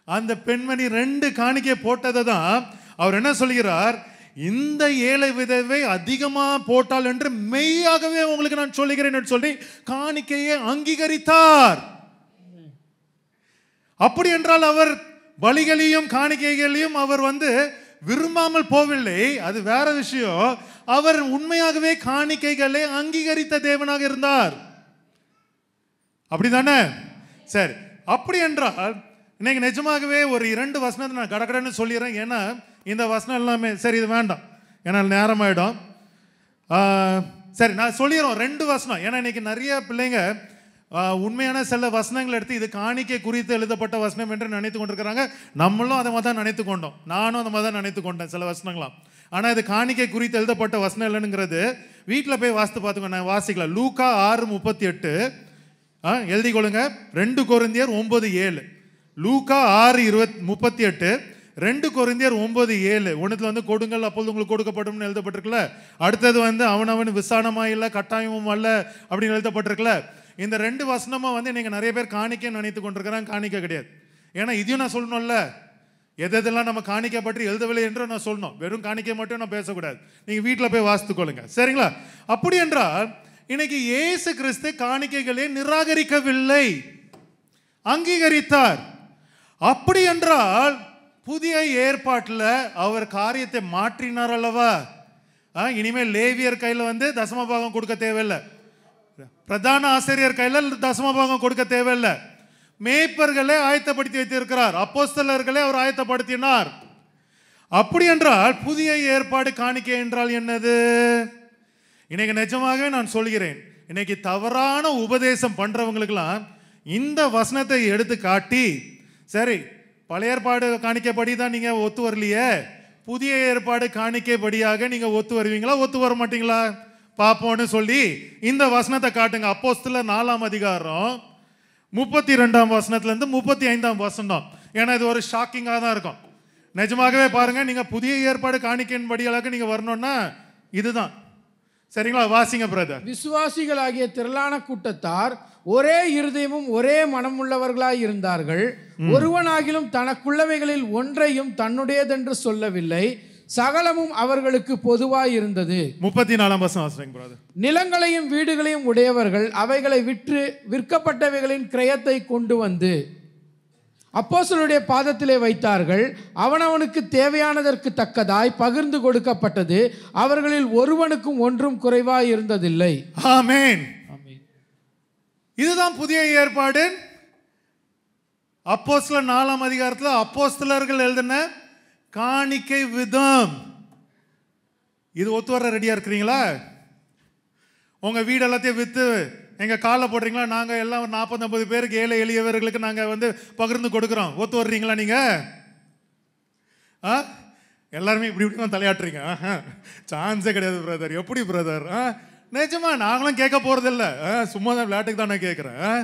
அந்த பெண்மணி 2 காணிக்கை போட்டதை தான் அவர் என்ன சொல்கிறார்? இந்த ஏழை விதவை அதிகமா போட்டால் என்று மெய்யாகவே உங்களுக்கு நான் சொல்லுகிறேன் சொல்லி காணிக்கையை அங்கீகரித்தார். அப்படி என்றால் அவர் பலிகளையும் காணிக்கைகளையும் அவர் வந்து விரும்பாமல் போவில்லை, அது வேற விஷயம். அவர் உண்மையாகவே காணிக்கைகளை அங்கீகரித்த தேவனாக இருந்தார். அப்படிதானே? சரி. அப்படி என்றால் இன்னைக்கு நிஜமாகவே ஒரு 2 வசனத்தை நான் கடகடன்னு சொல்லிடுறேன். ஏன்னா இந்த வசனம் எல்லாமே சரி, இது வேண்டாம், ஏன்னா நேரம் ஆயிடும். சரி, நான் சொல்லிடுறோம் 2 வசனம். ஏன்னா இன்னைக்கு நிறைய பிள்ளைங்க உண்மையான சில வசனங்கள் எடுத்து இது காணிக்கை குறித்து எழுதப்பட்ட வசனம் என்று நினைத்து கொண்டிருக்கிறாங்க. நம்மளும் அதை மாதிரி தான் நினைத்து கொண்டோம். நானும் அந்த மாதிரி தான் நினைத்து கொண்டேன் சில வசனங்களாம். ஆனால் இது காணிக்கை குறித்து எழுதப்பட்ட வசனம் இல்லைங்கிறது வீட்டில் போய் வாசித்து பார்த்துக்கோ. நான் வாசிக்கலாம். லூக்கா 6:38 எழுதி கொள்ளுங்க. 2 கொரிந்தியர் 9:7. லூக்கா 6:38, 2 கொரிந்தியர் 9:7. ஒன்றுத்துல வந்து கொடுங்கள் அப்பொழுது உங்களுக்கு கொடுக்கப்படும் எழுதப்பட்டிருக்குல்ல. அடுத்தது வந்து அவனவன் விசானமா இல்லை கட்டாயமும் அல்ல அப்படின்னு எழுதப்பட்டிருக்குல்ல. இந்த 2 வசனமா வந்து நீங்க நிறைய பேர் காணிக்கை நினைத்து கொண்டிருக்கிறாங்க. காணிக்கை கிடையாது. ஏன்னா இதையும் நான் சொல்லணும்ல, எதெல்லாம் நம்ம காணிக்கை பற்றி எழுதவில்லை என்று நான் சொல்லணும். வெறும் காணிக்கை மட்டும் நான் பேசக்கூடாது. நீங்கள் வீட்டில் போய் வாசித்துக்கொள்ளுங்க, சரிங்களா? அப்படி என்றால் இன்னைக்கு இயேசு கிறிஸ்து காணிக்கைகளை நிராகரிக்கவில்லை, அங்கீகரித்தார். அப்படி என்றால் புதிய ஏற்பாட்டில் அவர் காரியத்தை மாற்றினார் அல்லவா? இனிமேல் லேவியர் கையில் தசமபாகம் கொடுக்க தேவையில்லை, பிரதான ஆசிரியர் கையில் தசமபாகம் கொடுக்க தேவையில்லை. மேய்ப்பர்களை ஆயத்தப்படுத்தி வைத்திருக்கிறார், அப்போஸ்தலர்களை அவர் ஆயத்தப்படுத்தினார். அப்படி என்றால் புதிய ஏற்பாடு காணிக்கை என்றால் என்னது? இன்னைக்கு நிஜமாகவே நான் சொல்கிறேன், இன்னைக்கு தவறான உபதேசம் பண்றவங்களுக்கெல்லாம் இந்த வசனத்தை எடுத்து காட்டி, சரி பழைய ஏற்பாடு காணிக்கைப்படி தான் நீங்க ஒத்து வரலையே, புதிய ஏற்பாடு காணிக்கைப்படியாக நீங்க ஒத்து வருவீங்களா, ஒத்து வர மாட்டீங்களா பார்ப்போம்னு சொல்லி இந்த வசனத்தை காட்டுங்க. அப்போஸ்தலர் 4ஆம் அதிகாரம் 32ஆம் வசனத்திலிருந்து 35ஆம் வசனம். ஏன்னா இது ஒரு ஷாக்கிங்காக தான் இருக்கும். நிஜமாகவே பாருங்க, நீங்க புதிய ஏற்பாடு காணிக்கையின் படியாக நீங்க வரணும்னா இதுதான், சரிங்களா? வாசிங்க பிரதர். விசுவாசிகளாகிய திரளான கூட்டத்தார் ஒரே இருதயமும் ஒரே மனமுள்ளவர்களாய் இருந்தார்கள். ஒருவனாகிலும் தனக்குள்ளவைகளில் ஒன்றையும் தன்னுடையதென்று சொல்லவில்லை, சகலமும் அவர்களுக்கு பொதுவாய் இருந்தது. 34ஆம் வசனம் வாசிங்க பிரதர். நிலங்களையும் வீடுகளையும் உடையவர்கள் அவைகளை விற்று விற்கப்பட்டவைகளின் கிரயத்தை கொண்டு வந்து அப்போஸ்தலருடைய பாதத்திலே வைத்தார்கள். அவனவனுக்கு தேவையானதற்கு தக்கதாய் பகிர்ந்து கொடுக்கப்பட்டது. அவர்களில் ஒருவனுக்கும் ஒன்றும் குறைவாய் இருந்ததில்லை. ஆமென். இதுதான் புதிய ஏற்பாடு. அப்போஸ்தலர் 4ஆம் அதிகாரத்தில் அப்போஸ்தலர்கள் எழுதின காணிக்கை விதம். இது ஒத்து வர ரெடியா இருக்கிறீங்களா? உங்க வீடு எல்லாத்தையும் வித்து எங்க காலை போடுறீங்களா? நாங்க எல்லாம் 40-50 பேருக்கு, ஏழை எளியவர்களுக்கு நாங்க பகிர்ந்து கொடுக்குறோம். ஒத்து வர்றீங்களா நீங்க? எல்லாருமே இப்படி இப்படி தலையாட்டுறீங்க. சான்ஸே கிடையாது பிரதர். எப்படி பிரதர்? நிஜமா நாங்களும் கேட்க போறதில்ல, சும்மா தான் விளையாட்டுக்கு தான் நான் கேட்குறேன்.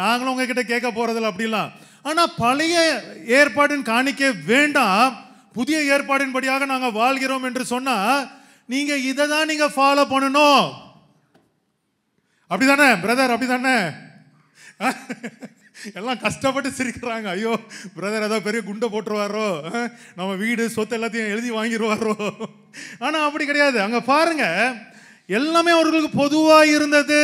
நாங்களும் உங்ககிட்ட கேட்க போறதில்ல அப்படிலாம். ஆனா பழைய ஏற்பாடின் காணிக்கை வேண்டாம், புதிய ஏற்பாடின் படியாக நாங்க வாழ்கிறோம் என்று சொன்னா நீங்க இதை தான் நீங்க ஃபாலோ பண்ணணும். அப்படிதானே பிரதர்? அப்படிதானே? எல்லாம் கஷ்டப்பட்டு சிரிக்கிறாங்க. ஐயோ பிரதர் ஏதோ பெரிய குண்டை போட்டுருவாரோ, நம்ம வீடு சொத்து எல்லாத்தையும் எழுதி வாங்கிடுவாரோ. ஆனா அப்படி கிடையாது. அங்க பாருங்க, எல்லாமே அவர்களுக்கு பொதுவாக இருந்தது.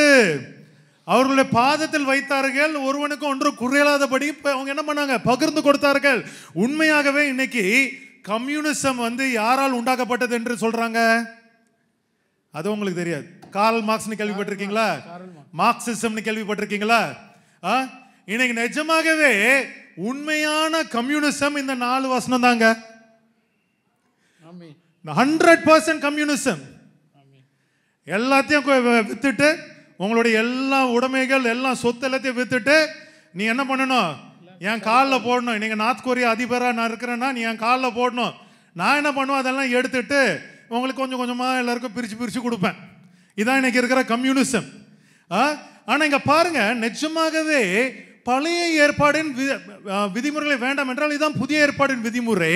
அவர்களுடைய பாதத்தில் வைத்தார்கள், ஒருவனுக்கு ஒன்று குறையாதபடி அவங்க என்ன பண்ணாங்க? பகிர்ந்து கொடுத்தார்கள். உண்மையாகவே இன்னைக்கு கம்யூனிசம் யாரால் உண்டாக்கப்பட்டது என்று சொல்றாங்க? அது உங்களுக்கு தெரியாது. கார்ல் மார்க்ஸ்னு கேள்விப்பட்டிருக்கீங்களா? மார்க்சிசம்னு கேள்விப்பட்டிருக்கீங்களா? இன்னைக்கு நிஜமாகவே உண்மையான கம்யூனிசம் இந்த 4 வசனம் தாங்க. 100% கம்யூனிசம். எல்லாத்தையும் வித்துட்டு, உங்களுடைய எல்லா உடைமைகள் எல்லாம் சொத்து எல்லாத்தையும் வித்துட்டு நீ என்ன பண்ணணும்? என் காலில் போடணும். இன்னைக்கு நார்த் கொரியா அதிபராக நான் இருக்கிறேன்னா நீ என் காலில் போடணும். நான் என்ன பண்ணுவேன்? அதெல்லாம் எடுத்துட்டு உங்களுக்கு கொஞ்சம் கொஞ்சமாக எல்லாருக்கும் பிரித்து கொடுப்பேன். இதான் இன்னைக்கு இருக்கிற கம்யூனிசம். ஆனால் இங்கே பாருங்க, நிஜமாகவே பழைய ஏற்பாடின் விதிமுறைகளை வேண்டாம் என்றால் இதுதான் புதிய ஏற்பாடின் விதிமுறை.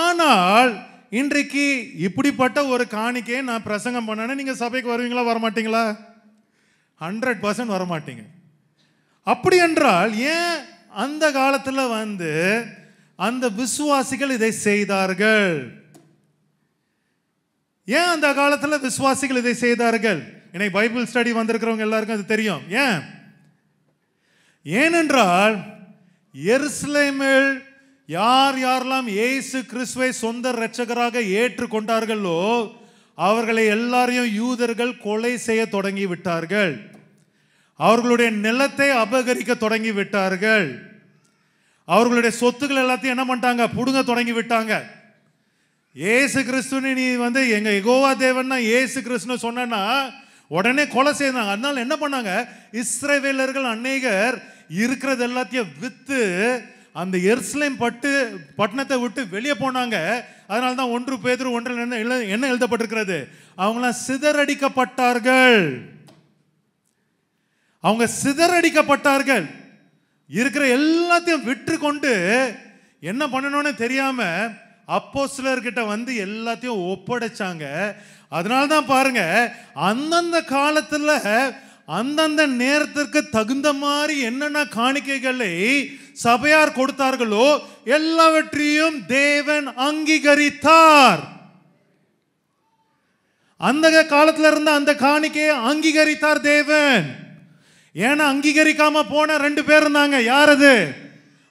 ஆனால் இன்றைக்கு இப்படிப்பட்ட ஒரு காணிக்கையை நான் பிரசங்கம் பண்ணேன்னா நீங்கள் சபைக்கு வருவீங்களா, வரமாட்டீங்களா? 100% வரமாட்டீங்க. அப்படி என்றால் ஏன் அந்த காலத்தில் அந்த விசுவாசிகள் இதை செய்தார்கள்? ஏன் அந்த காலத்தில் விசுவாசிகள் இதை செய்தார்கள்? இன்னைக்கு பைபிள் ஸ்டடி வந்திருக்கிறவங்க எல்லாருக்கும் அது தெரியும். ஏனென்றால் எருசலேமில் யாரெல்லாம் இயேசு கிறிஸ்துவை சொந்த இரட்சகராக ஏற்றுக்கொண்டார்களோ அவர்களை எல்லாரையும் யூதர்கள் கொலை செய்ய தொடங்கி விட்டார்கள். அவர்களுடைய நிலத்தை அபகரிக்க தொடங்கி விட்டார்கள். அவர்களுடைய சொத்துக்கள் எல்லாத்தையும் என்ன பண்ணிட்டாங்க? புடுங்க தொடங்கி விட்டாங்க. ஏசு கிறிஸ்துன்னு நீ எங்க யெகோவா தேவன்னா ஏசு கிறிஸ்துன்னு சொன்னா உடனே கொலை செய்தாங்க. அதனால என்ன பண்ணாங்க? இஸ்ரவேலர்கள் அநேகர் இருக்கிறது எல்லாத்தையும் வித்து அந்த எருசலேம் பட்டணத்தை விட்டு வெளியே போனாங்க. அதனால தான் 1 பேதுரு 1 என்ன எழுதப்பட்டிருக்கிறது? அவங்களாம் சிதறடிக்கப்பட்டார்கள். அவங்க சிதறடிக்கப்பட்டார்கள். இருக்கிற எல்லாத்தையும் விற்று கொண்டு என்ன பண்ணணும்னு தெரியாம அப்போஸ்தலர்கிட்ட எல்லாத்தையும் ஒப்படைச்சாங்க. அதனால தான் பாருங்க, அந்தந்த காலத்துல அந்தந்த நேரத்திற்கு தகுந்த மாதிரி என்னென்ன காணிக்கைகளை சபையார் கொடுத்தார்களோ எல்லாவற்றையும் தேவன் அங்கீகரித்தார். அந்த காலத்துல இருந்த அந்த காணிக்கையை அங்கீகரித்தார் தேவன். ஏன்னா அங்கீகரிக்காம போன 2 பேர் இருந்தாங்க. யார் அது?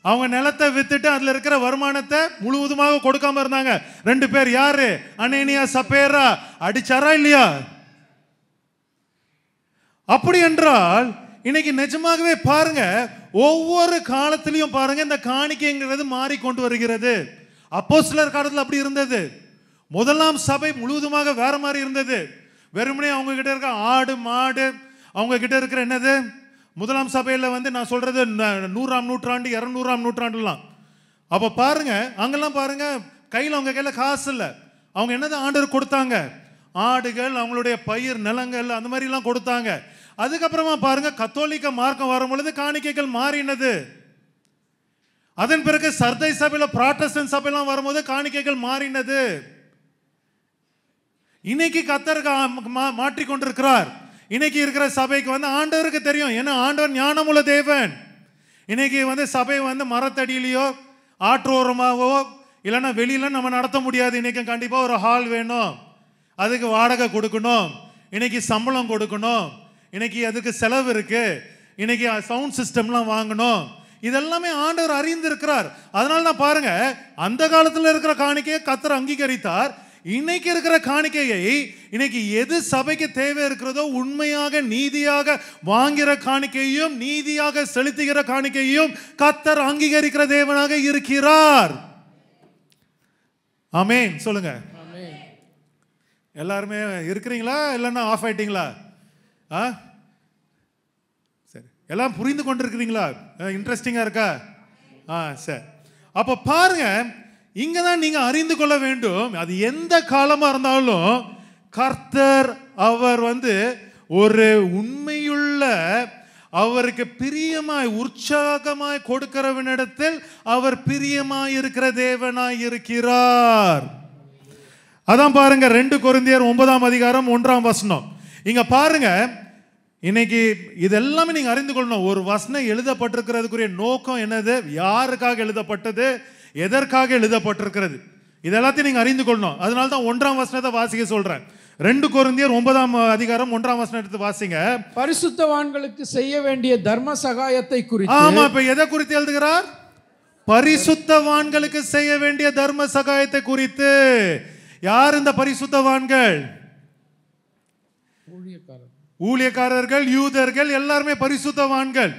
அவங்க நிலத்தை வித்துட்டு அதுல இருக்கிற வருமானத்தை முழுவதுமாக கொடுக்காம இருந்தாங்க 2 பேர். யாரு? அனேனியா சப்பேரா. அடிச்சாரா இல்லையா? அப்படி என்றால் இன்னைக்கு நிஜமாகவே பாருங்க, ஒவ்வொரு காலத்திலையும் பாருங்க இந்த காணிக்கைங்கிறது மாறிக்கொண்டு வருகிறது. அப்போஸ்தலர் காலத்தில் அப்படி இருந்தது. முதலாம் சபை முழுவதுமாக வேற மாதிரி இருந்தது. வெறுமனே அவங்க கிட்ட இருக்க ஆடு மாடு, அவங்க கிட்ட இருக்கிற என்னது, முதலாம் சபையில நான் சொல்றது 100ஆம் நூற்றாண்டு 200ஆம் நூற்றாண்டுலாம். அப்ப பாருங்க அங்கெல்லாம் பாருங்க கையில் அவங்க கையில காசு இல்லை. அவங்க என்னது ஆண்டவர் கொடுத்தாங்க? ஆடுகள், அவங்களுடைய பயிர் நிலங்கள், அந்த மாதிரி எல்லாம் கொடுத்தாங்க. அதுக்கப்புறமா பாருங்க கத்தோலிக்க மார்க்கம் வரும் பொழுது காணிக்கைகள் மாறினது. அதன் பிறகு சர்தை சபையில புராட்டஸ்டன்ட் சபையெல்லாம் வரும்போது காணிக்கைகள் மாறினது. இன்னைக்கு கர்த்தர் மாற்றிக்கொண்டிருக்கிறார். இன்னைக்கு இருக்கிற சபைக்கு ஆண்டவருக்கு தெரியும். ஏன்னா ஆண்டவர் ஞானமுள்ள தேவன். இன்னைக்கு சபை மரத்தடியிலையோ ஆற்றோரமாவோ இல்லைன்னா வெளியில நம்ம நடத்த முடியாது. இன்னைக்கு கண்டிப்பா ஒரு ஹால் வேணும், அதுக்கு வாடகை கொடுக்கணும், இன்னைக்கு சம்பளம் கொடுக்கணும், இன்னைக்கு அதுக்கு செலவு இருக்கு, இன்னைக்கு சவுண்ட் சிஸ்டம்லாம் வாங்கணும். இதெல்லாமே ஆண்டவர் அறிந்திருக்கிறார். அதனால தான் பாருங்க அந்த காலத்தில் இருக்கிற காணிக்கையை கர்த்தர் அங்கீகரித்தார். இன்னைக்கு இருக்கிற காணிக்கையை இன்னைக்கு எது சபைக்கு தேவை இருக்கிறதோ உண்மையாக நீதியாக வாங்குகிற காணிக்கையும் நீதியாக செலுத்துகிற காணிக்கையும் கர்த்தர் அங்கீகரிக்கிற தேவனாக இருக்கிறார். ஆமென் சொல்லுங்க. எல்லாருமே இருக்கிறீங்களா இல்லைன்னா ஆஃப் ஆயிட்டீங்களா? சரி, எல்லாம் புரிந்து கொண்டிருக்கிறீங்களா? இன்ட்ரெஸ்டிங்கா இருக்கா? சரி. அப்ப பாருங்க, இங்கதான் நீங்க அறிந்து கொள்ள வேண்டும். அது எந்த காலமா இருந்தாலும் கர்த்தர் அவர் ஒரு உண்மையுள்ள, அவருக்கு பிரியமாய் உற்சாகமாய் கொடுக்கிறவனிடத்தில் அவர் பிரியமாய் இருக்கிற தேவனாய் இருக்கிறார். அதான் பாருங்க 2 கொரிந்தியர் 9ஆம் அதிகாரம் 1ஆம் வசனம். இங்க பாருங்க, இன்னைக்கு இதெல்லாமே நீங்க அறிந்து கொள்ளணும். ஒரு வசனம் எழுதப்பட்டிருக்கிறதுக்குரிய நோக்கம் என்னது, யாருக்காக எழுதப்பட்டது, எதற்காக எழுதப்பட்டிருக்கிறது, இதெல்லாத்தையும் நீங்க அறிந்து கொள்ளணும். அதனால தான் 1ஆம் வசனத்தை வாசிக்க சொல்றேன். 2 கொரிந்தியர் 9ஆம் அதிகாரம் 1ஆம் வசனம் எடுத்து வாசிங்க. பரிசுத்தவான்களுக்கு செய்ய வேண்டிய தர்ம சகாயத்தை குறித்து. ஆமா, இப்ப எதை குறித்து எழுதுகிறார்? பரிசுத்தவான்களுக்கு செய்ய வேண்டிய தர்ம சகாயத்தை குறித்து. யார் இந்த பரிசுத்தவான்கள்? ஊழியக்காரர்கள், யூதர்கள், எல்லாருமே பரிசுத்தவான்கள்.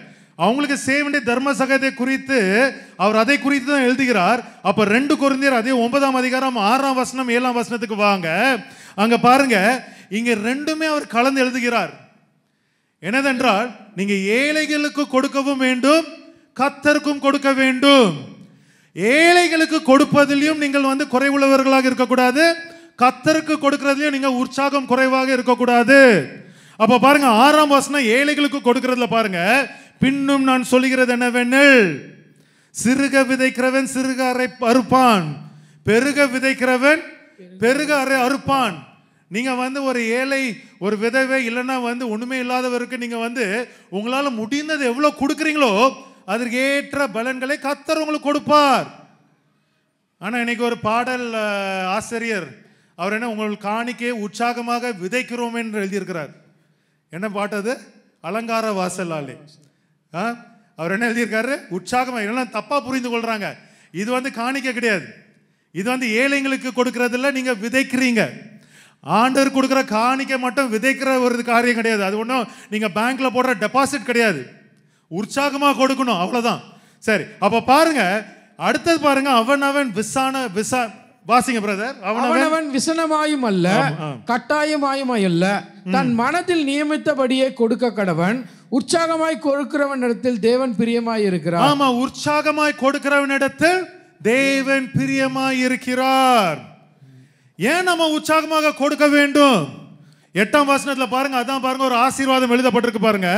அவங்களுக்கு செய்ய வேண்டிய தர்ம சகாயத்தை குறித்து அவர் அதை குறித்து தான் எழுதுகிறார். அப்ப 2 கொரிந்தியர் அதே 9ஆம் அதிகாரம் 6ஆம் வசனம் 7ஆம் வசனத்துக்கு வாங்க. அங்க பாருங்க, இங்க ரெண்டுமே அவர் கலந்து எழுதுகிறார். என்னதென்றால், நீங்க ஏழைகளுக்கு கொடுக்கவும் வேண்டும், கர்த்தருக்கும் கொடுக்க வேண்டும். ஏழைகளுக்கு கொடுப்பதிலும் நீங்கள் குறைவுள்ளவர்களாக இருக்கக்கூடாது, கர்த்தருக்கு கொடுக்கிறதுலயும் நீங்க உற்சாகம் குறைவாக இருக்கக்கூடாது. அப்ப பாருங்க 6ஆம் வசனம் ஏழைகளுக்கு கொடுக்கிறதுல பாருங்க, பின்னும் நான் சொல்லுகிறது என்னவெனில், சிறுக விதைக்கிறவன் சிறுக அறுப்பான், பெருக விதைக்கிறவன் பெருக அறுப்பான். நீங்க ஒரு ஏழை, ஒரு விதவை, இல்லைன்னா ஒண்ணுமே இல்லாதவருக்கு நீங்க உங்களால முடிந்தது எவ்வளவு கொடுக்குறீங்களோ அதற்கு ஏற்ற பலன்களை கர்த்தர் உங்களுக்கு கொடுப்பார். ஆனா இன்னைக்கு ஒரு பாடல் ஆசிரியர் அவர் என்ன, உங்கள் காணிக்கையை உற்சாகமாக விதைக்கிறோம் என்று எழுதியிருக்கிறார். என்ன பாட்டு அது? அலங்கார வாசலாலே. அவர் என்ன எழுதியிருக்காரு? உற்சாகமாக. எல்லாம் தப்பா புரிந்து கொள்றாங்க. இது காணிக்கை கிடையாது, இது ஏழைங்களுக்கு கொடுக்கறது இல்லை, நீங்க விதைக்கிறீங்க. ஆண்டவர் கொடுக்குற காணிக்கை மட்டும் விதைக்கிற ஒரு காரியம் கிடையாது. அது ஒன்றும் நீங்க பேங்க்ல போடுற டெபாசிட் கிடையாது. உற்சாகமா கொடுக்கணும், அவ்வளவுதான். சரி, அப்ப பாருங்க, அடுத்தது பாருங்க, அவனவன் வாசிங்க பிரதர். அவனவன் விசனமாயும் அல்ல கட்டாயமாயும் அல்ல, தன் மனதில் நியமித்தபடியே கொடுக்க கடவன். உற்சாகமாய் கொடுக்கிறவனிடத்தில் தேவன் பிரியமாய் இருக்கிறார். ஆமா, உற்சாகமாய் கொடுக்கிறவனிடத்தில் தேவன் பிரியமாய் இருக்கிறார். ஏன் நம்ம உற்சாகமாக கொடுக்க வேண்டும்? 8ஆம் வசனத்துல பாருங்க, அதான் பாருங்க ஒரு ஆசீர்வாதம் எழுதப்பட்டிருக்கு பாருங்க,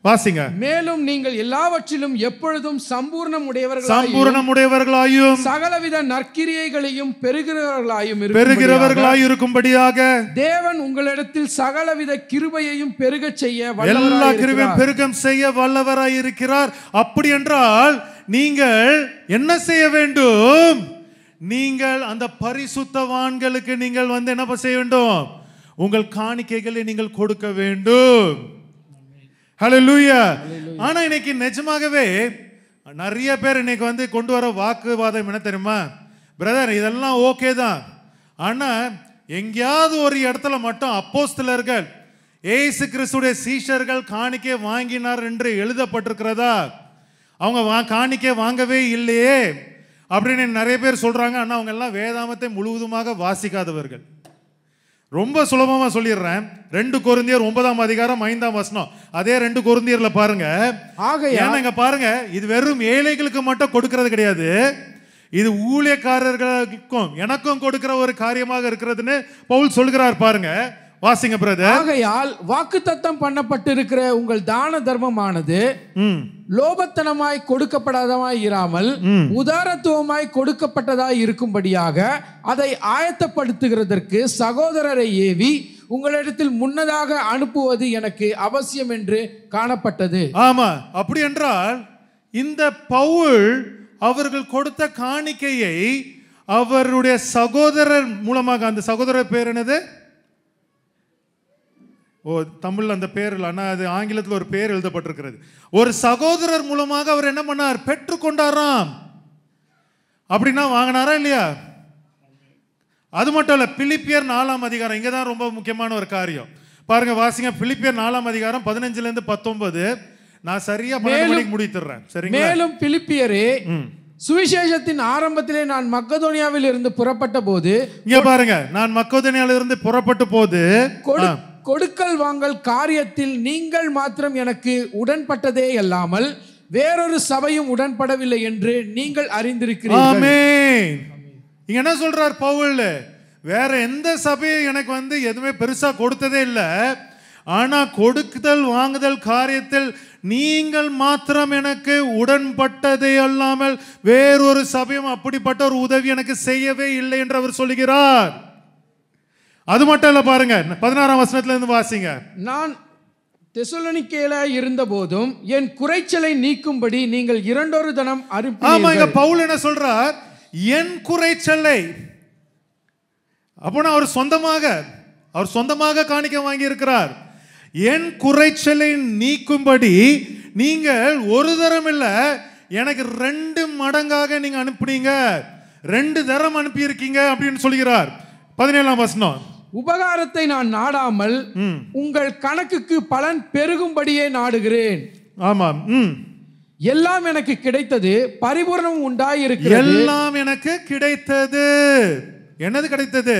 வாசிங்க. மேலும் நீங்கள் எல்லாவற்றிலும் எப்பொழுதும் சம்பூர்ணம் உடையவர்களாயும் சகலவித நற்கிரியைகளையும் பெறுகிறவர்களாயும் இருக்கும்படியாக தேவன் உங்களிடத்தில் சகலவித கிருபையையும் பெருக செய்ய பெருகம் செய்ய வல்லவராய் இருக்கிறார். அப்படி என்றால் நீங்கள் என்ன செய்ய வேண்டும்? நீங்கள் அந்த பரிசுத்தவான்களுக்கு நீங்கள் என்ன செய்ய வேண்டும்? உங்கள் காணிக்கைகளை நீங்கள் கொடுக்க வேண்டும். ஹல்லேலூயா. ஆனா இன்னைக்கு நிஜமாகவே நிறைய பேர் இன்னைக்கு கொண்டு வர வாக்குவாதம் என்ன தெரியுமா? பிரதர், இதெல்லாம் ஓகே தான், ஆனா எங்கேயாவது ஒரு இடத்துல மட்டும் அப்போஸ்தலர்கள் இயேசு கிறிஸ்துடைய சீஷர்கள் காணிக்கை வாங்கினார் என்று எழுதப்பட்டிருக்கிறதா? அவங்க காணிக்கை வாங்கவே இல்லையே அப்படின்னு நிறைய பேர் சொல்றாங்க. ஆனா அவங்க எல்லாம் வேதாமத்தை முழுவதுமாக வாசிக்காதவர்கள். ரொம்ப சுலபமா சொல்லிடுறேன். 2 கொரிந்தியர் 9ஆம் அதிகாரம் 5ஆம் வசனம். அதே 2 கொரிந்தியர்ல பாருங்க. ஏன்னா பாருங்க, இது வெறும் ஏழைகளுக்கு மட்டும் கொடுக்கிறது கிடையாது, இது ஊழியக்காரர்களுக்கும் எனக்கும் கொடுக்கிற ஒரு காரியமாக இருக்கிறதுன்னு பவுல் சொல்கிறார். பாருங்க, வாசிங்க பிரதர். ஆகையால் வாக்குத்தத்தம் பண்ணப்பட்டிருக்கிற உங்கள் தான தர்மமானது லோபத்தனமாய் கொடுக்கப்படாதமாய் இராமல் உதாரத்துவமாய் கொடுக்கப்பட்டதாய் இருக்கும்படியாக அதை ஆயத்தப்படுத்துகிறதற்கு சகோதரரை ஏவி உங்களிடத்தில் முன்னதாக அனுப்புவது எனக்கு அவசியம் என்று காணப்பட்டது. ஆமா, அப்படி என்றால் இந்த பவுல் அவர்கள் கொடுத்த காணிக்கையை அவருடைய சகோதரர் மூலமாக, அந்த சகோதரர் பேர் என்னது? தமிழ் அந்த பேர் இல்லை, ஆனால் அது ஆங்கிலத்தில் ஒரு பேர் எழுதப்பட்டிருக்கிறது. ஒரு சகோதரர் மூலமாக அவர் என்ன பண்ணார்? பெற்றுக்கொண்டாராம். அப்படின்னா வாங்கினாரா இல்லையா? அது மட்டும் இல்ல, பிலிப்பியர் 4ஆம் அதிகாரம், இங்க தான் ரொம்ப முக்கியமான ஒரு காரியம். பாருங்க, வாசிங்க. பிலிப்பியர் 4ஆம் அதிகாரம் 15 இருந்து 19. நான் சரியா 12 மணிக்கு முடித்துறேன். சரிங்களா? மேலும் பிலிப்பியரே, சுவிசேஷத்தின் ஆரம்பத்திலே நான் மக்கதோனியாவில் இருந்து புறப்பட்ட போது, இங்க பாருங்க, நான் மக்கதோனியாவில் இருந்து புறப்பட்ட போது கொடுக்கல் வாங்கல் காரியத்தில் நீங்கள் மாத்திரம் எனக்கு உடன்பட்டதே அல்லாமல் வேறொரு சபையும் உடன்படவில்லை என்று நீங்கள் அறிந்திருக்கிறீர்கள். ஆமென். இங்க என்ன சொல்றார் பவுல்? வேற எந்த சபையும் எனக்கு எதுவுமே பெருசா கொடுத்ததே இல்லை, ஆனா கொடுக்குதல் வாங்குதல் காரியத்தில் நீங்கள் மாத்திரம் எனக்கு உடன்பட்டதே அல்லாமல் வேறொரு சபையும் அப்படிப்பட்ட ஒரு உதவி எனக்கு செய்யவே இல்லை என்று அவர் சொல்லுகிறார். அது மட்டும் இல்ல, பாருங்க 16ஆம் வசனத்துல இருந்து வாசிங்க. நான் தெசலோனிக்கேல இருந்த போதும் என் குறைச்சலை நீக்கும்படி நீங்கள் 2 தரம் அனுப்பினீர்கள். ஆமா, இங்க பவுல் என்ன சொல்றார்? என் குறைச்சலை. அப்போ அவர் சொந்தமாக காணிக்கை வாங்கி இருக்கிறார். என் குறைச்சலை நீக்கும்படி நீங்கள் ஒரு தரம் இல்ல, எனக்கு 2 மடங்காக நீங்க அனுப்புனீங்க, 2 தரம் அனுப்பி இருக்கீங்க அப்படின்னு சொல்கிறார். 17ஆம் வசனம். உபகாரத்தை நான் நாடாமல் உங்கள் கணக்குக்கு பலன் பெருகும்படியே நாடுகிறேன். ஆமாம். எல்லாம் எனக்கு கிடைத்தது, பரிபூரணம் உண்டாயிருக்கிறது. எல்லாம் எனக்கு கிடைத்தது. என்னது கிடைத்தது?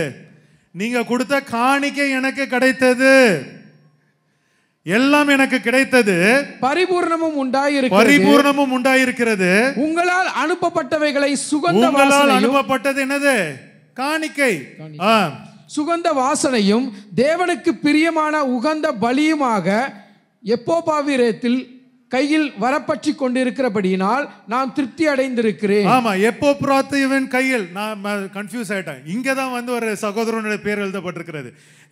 நீங்க கொடுத்த காணிக்கை எனக்கு கிடைத்தது. எல்லாம் எனக்கு கிடைத்தது, பரிபூரணமும் உண்டாயிருக்கிறது. உங்களால் அனுப்பப்பட்டவைகளை அனுப்பப்பட்டது என்னது? காணிக்கை. சுகந்த வாசனையும் தேவனுக்கு பிரியமான உகந்த பலியுமாக எப்போப்பாவிரத்தில் கையில் வரப்பற்றி கொண்டிருக்கிறபடியினால் நான் திருப்தி அடைந்திருக்கிறேன். ஆமா, எப்போப்ராத்துவின் கையில். நான் கன்ஃபியூஸ் ஆயிட்டேன். இங்கதான் ஒரு சகோதரனுடைய பேர் எழுதப்பட்டிருக்கிறது.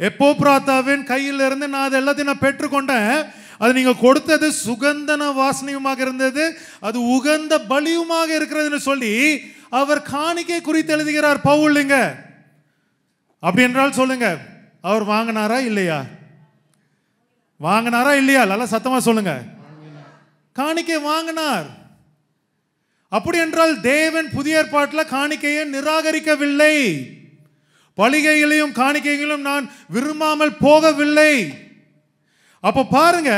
எப்போப்ராத்தாவின் கையில் இருந்து நான் அது எல்லாத்தையும் நான் பெற்றுக்கொண்டேன். அது நீங்க கொடுத்தது சுகந்தன வாசனையுமாக இருந்தது, அது உகந்த பலியுமாக இருக்கிறதுன்னு சொல்லி அவர் காணிக்கை குறித்து எழுதுகிறார் பவுலுங்க. அப்படி என்றால் சொல்லுங்க, அவர் வாங்கினாரா இல்லையா? வாங்கினாரா இல்லையா? நல்லா சத்தமா சொல்லுங்க. காணிக்கை வாங்கினார். அப்படி என்றால் தேவன் புதிய ஏற்பாட்டில் காணிக்கையை நிராகரிக்கவில்லை. பலிகைகளையும் காணிக்கைகளையும் நான் விரும்பாமல் போகவில்லை. அப்ப பாருங்க,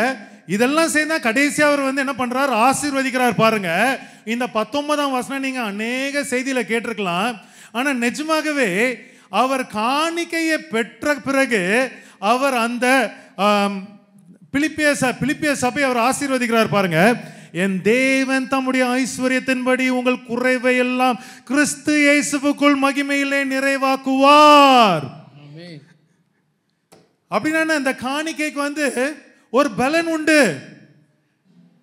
இதெல்லாம் சேர்ந்தா கடைசியா அவர் என்ன பண்றார்? ஆசீர்வதிக்கிறார். பாருங்க, இந்த 19ஆம் வசனம் நீங்க அநேக செய்தியில கேட்டிருக்கலாம். ஆனா நிஜமாகவே அவர் காணிக்கையை பெற்ற பிறகு அவர் அந்த பிலிப்பிய சபை அவர் ஆசீர்வதிக்கிறார். பாருங்க, என் தேவன் தம்முடைய ஐஸ்வர்யத்தின்படி உங்கள் குறைவை எல்லாம் கிறிஸ்து இயேசுவுக்குள் மகிமையிலே நிறைவாக்குவார். அப்படின்னா இந்த காணிக்கைக்கு ஒரு பலன் உண்டு.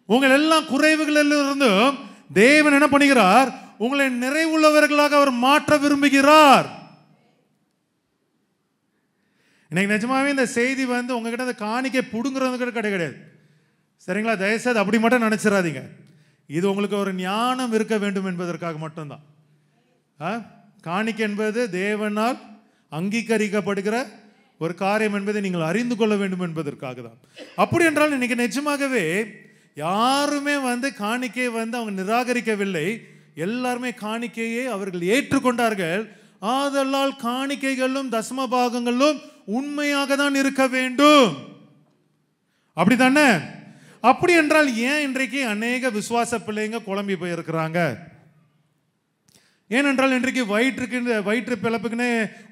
உங்கள் எல்லாம் குறைவுகளிலிருந்தும் தேவன் என்ன பண்ணுகிறார்? உங்களை நிறைவுள்ளவர்களாக அவர் மாற்ற விரும்புகிறார். இன்னைக்கு நிஜமாவே இந்த செய்தி உங்ககிட்ட இந்த காணிக்கை புடுங்குறது கிடையாது. சரிங்களா? தயவுசெய்து அப்படி மட்டும் நினைச்சிடாதீங்க. இது உங்களுக்கு ஒரு ஞானம் இருக்க வேண்டும் என்பதற்காக மட்டும்தான். காணிக்கை என்பது தேவனால் அங்கீகரிக்கப்படுகிற ஒரு காரியம் என்பதை நீங்கள் அறிந்து கொள்ள வேண்டும் என்பதற்காக தான். அப்படி என்றால் இன்னைக்கு நிஜமாகவே யாருமே காணிக்கையை அவங்க நிராகரிக்கவில்லை. எல்லாருமே காணிக்கையை அவர்கள் ஏற்றுக்கொண்டார்கள். ஆதலால் காணிக்கைகளும் தசம பாகங்களும் உண்மையாக தான் இருக்க வேண்டும். அப்படித்தானே? அப்படி என்றால் ஏன் இன்றைக்கு அநேக விசுவாச பிள்ளைங்க குழம்பி போயிருக்கிறாங்க? ஏனென்றால் இன்றைக்கு வயிற்று பிளப்புக்குன்னு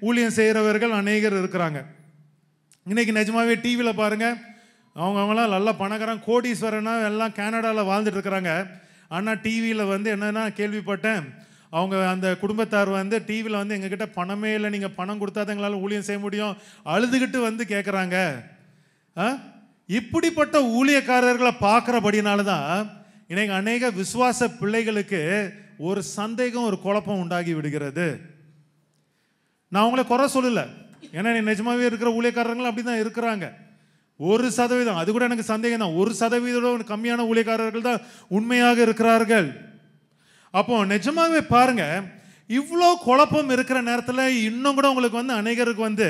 ஊழியம் செய்கிறவர்கள் அநேகர் இருக்கிறாங்க. இன்னைக்கு நிஜமாவே டிவியில் பாருங்க, அவங்களாம் நல்லா பணக்காரன் கோடீஸ்வரனா எல்லாம் கனடாவில் வாழ்ந்துட்டு இருக்கிறாங்க. ஆனால் டிவியில் என்னன்னா கேள்விப்பட்டேன், அவங்க அந்த குடும்பத்தார் டிவியில் எங்ககிட்ட பணமே இல்லை, நீங்கள் பணம் கொடுத்தா தான் எங்களால் ஊழியம் செய்ய முடியும், அழுதுகிட்டு கேட்குறாங்க. இப்படிப்பட்ட ஊழியக்காரர்களை பார்க்குறபடினால தான் இன்னைக்கு அநேக விசுவாச பிள்ளைகளுக்கு ஒரு சந்தேகம், ஒரு குழப்பம் உண்டாகி விடுகிறது. நான் அவங்கள குறை சொல்லலை, ஏன்னா நிஜமாவே இருக்கிற ஊழியக்காரர்கள் அப்படி தான் இருக்கிறாங்க. 1%, அது கூட எனக்கு சந்தேகம் தான், 1% கம்மியான ஊழியக்காரர்கள் தான் உண்மையாக இருக்கிறார்கள். அப்போ நிஜமாவே பாருங்க, இவ்வளோ குழப்பம் இருக்கிற நேரத்தில் இன்னும் கூட உங்களுக்கு அநேகருக்கு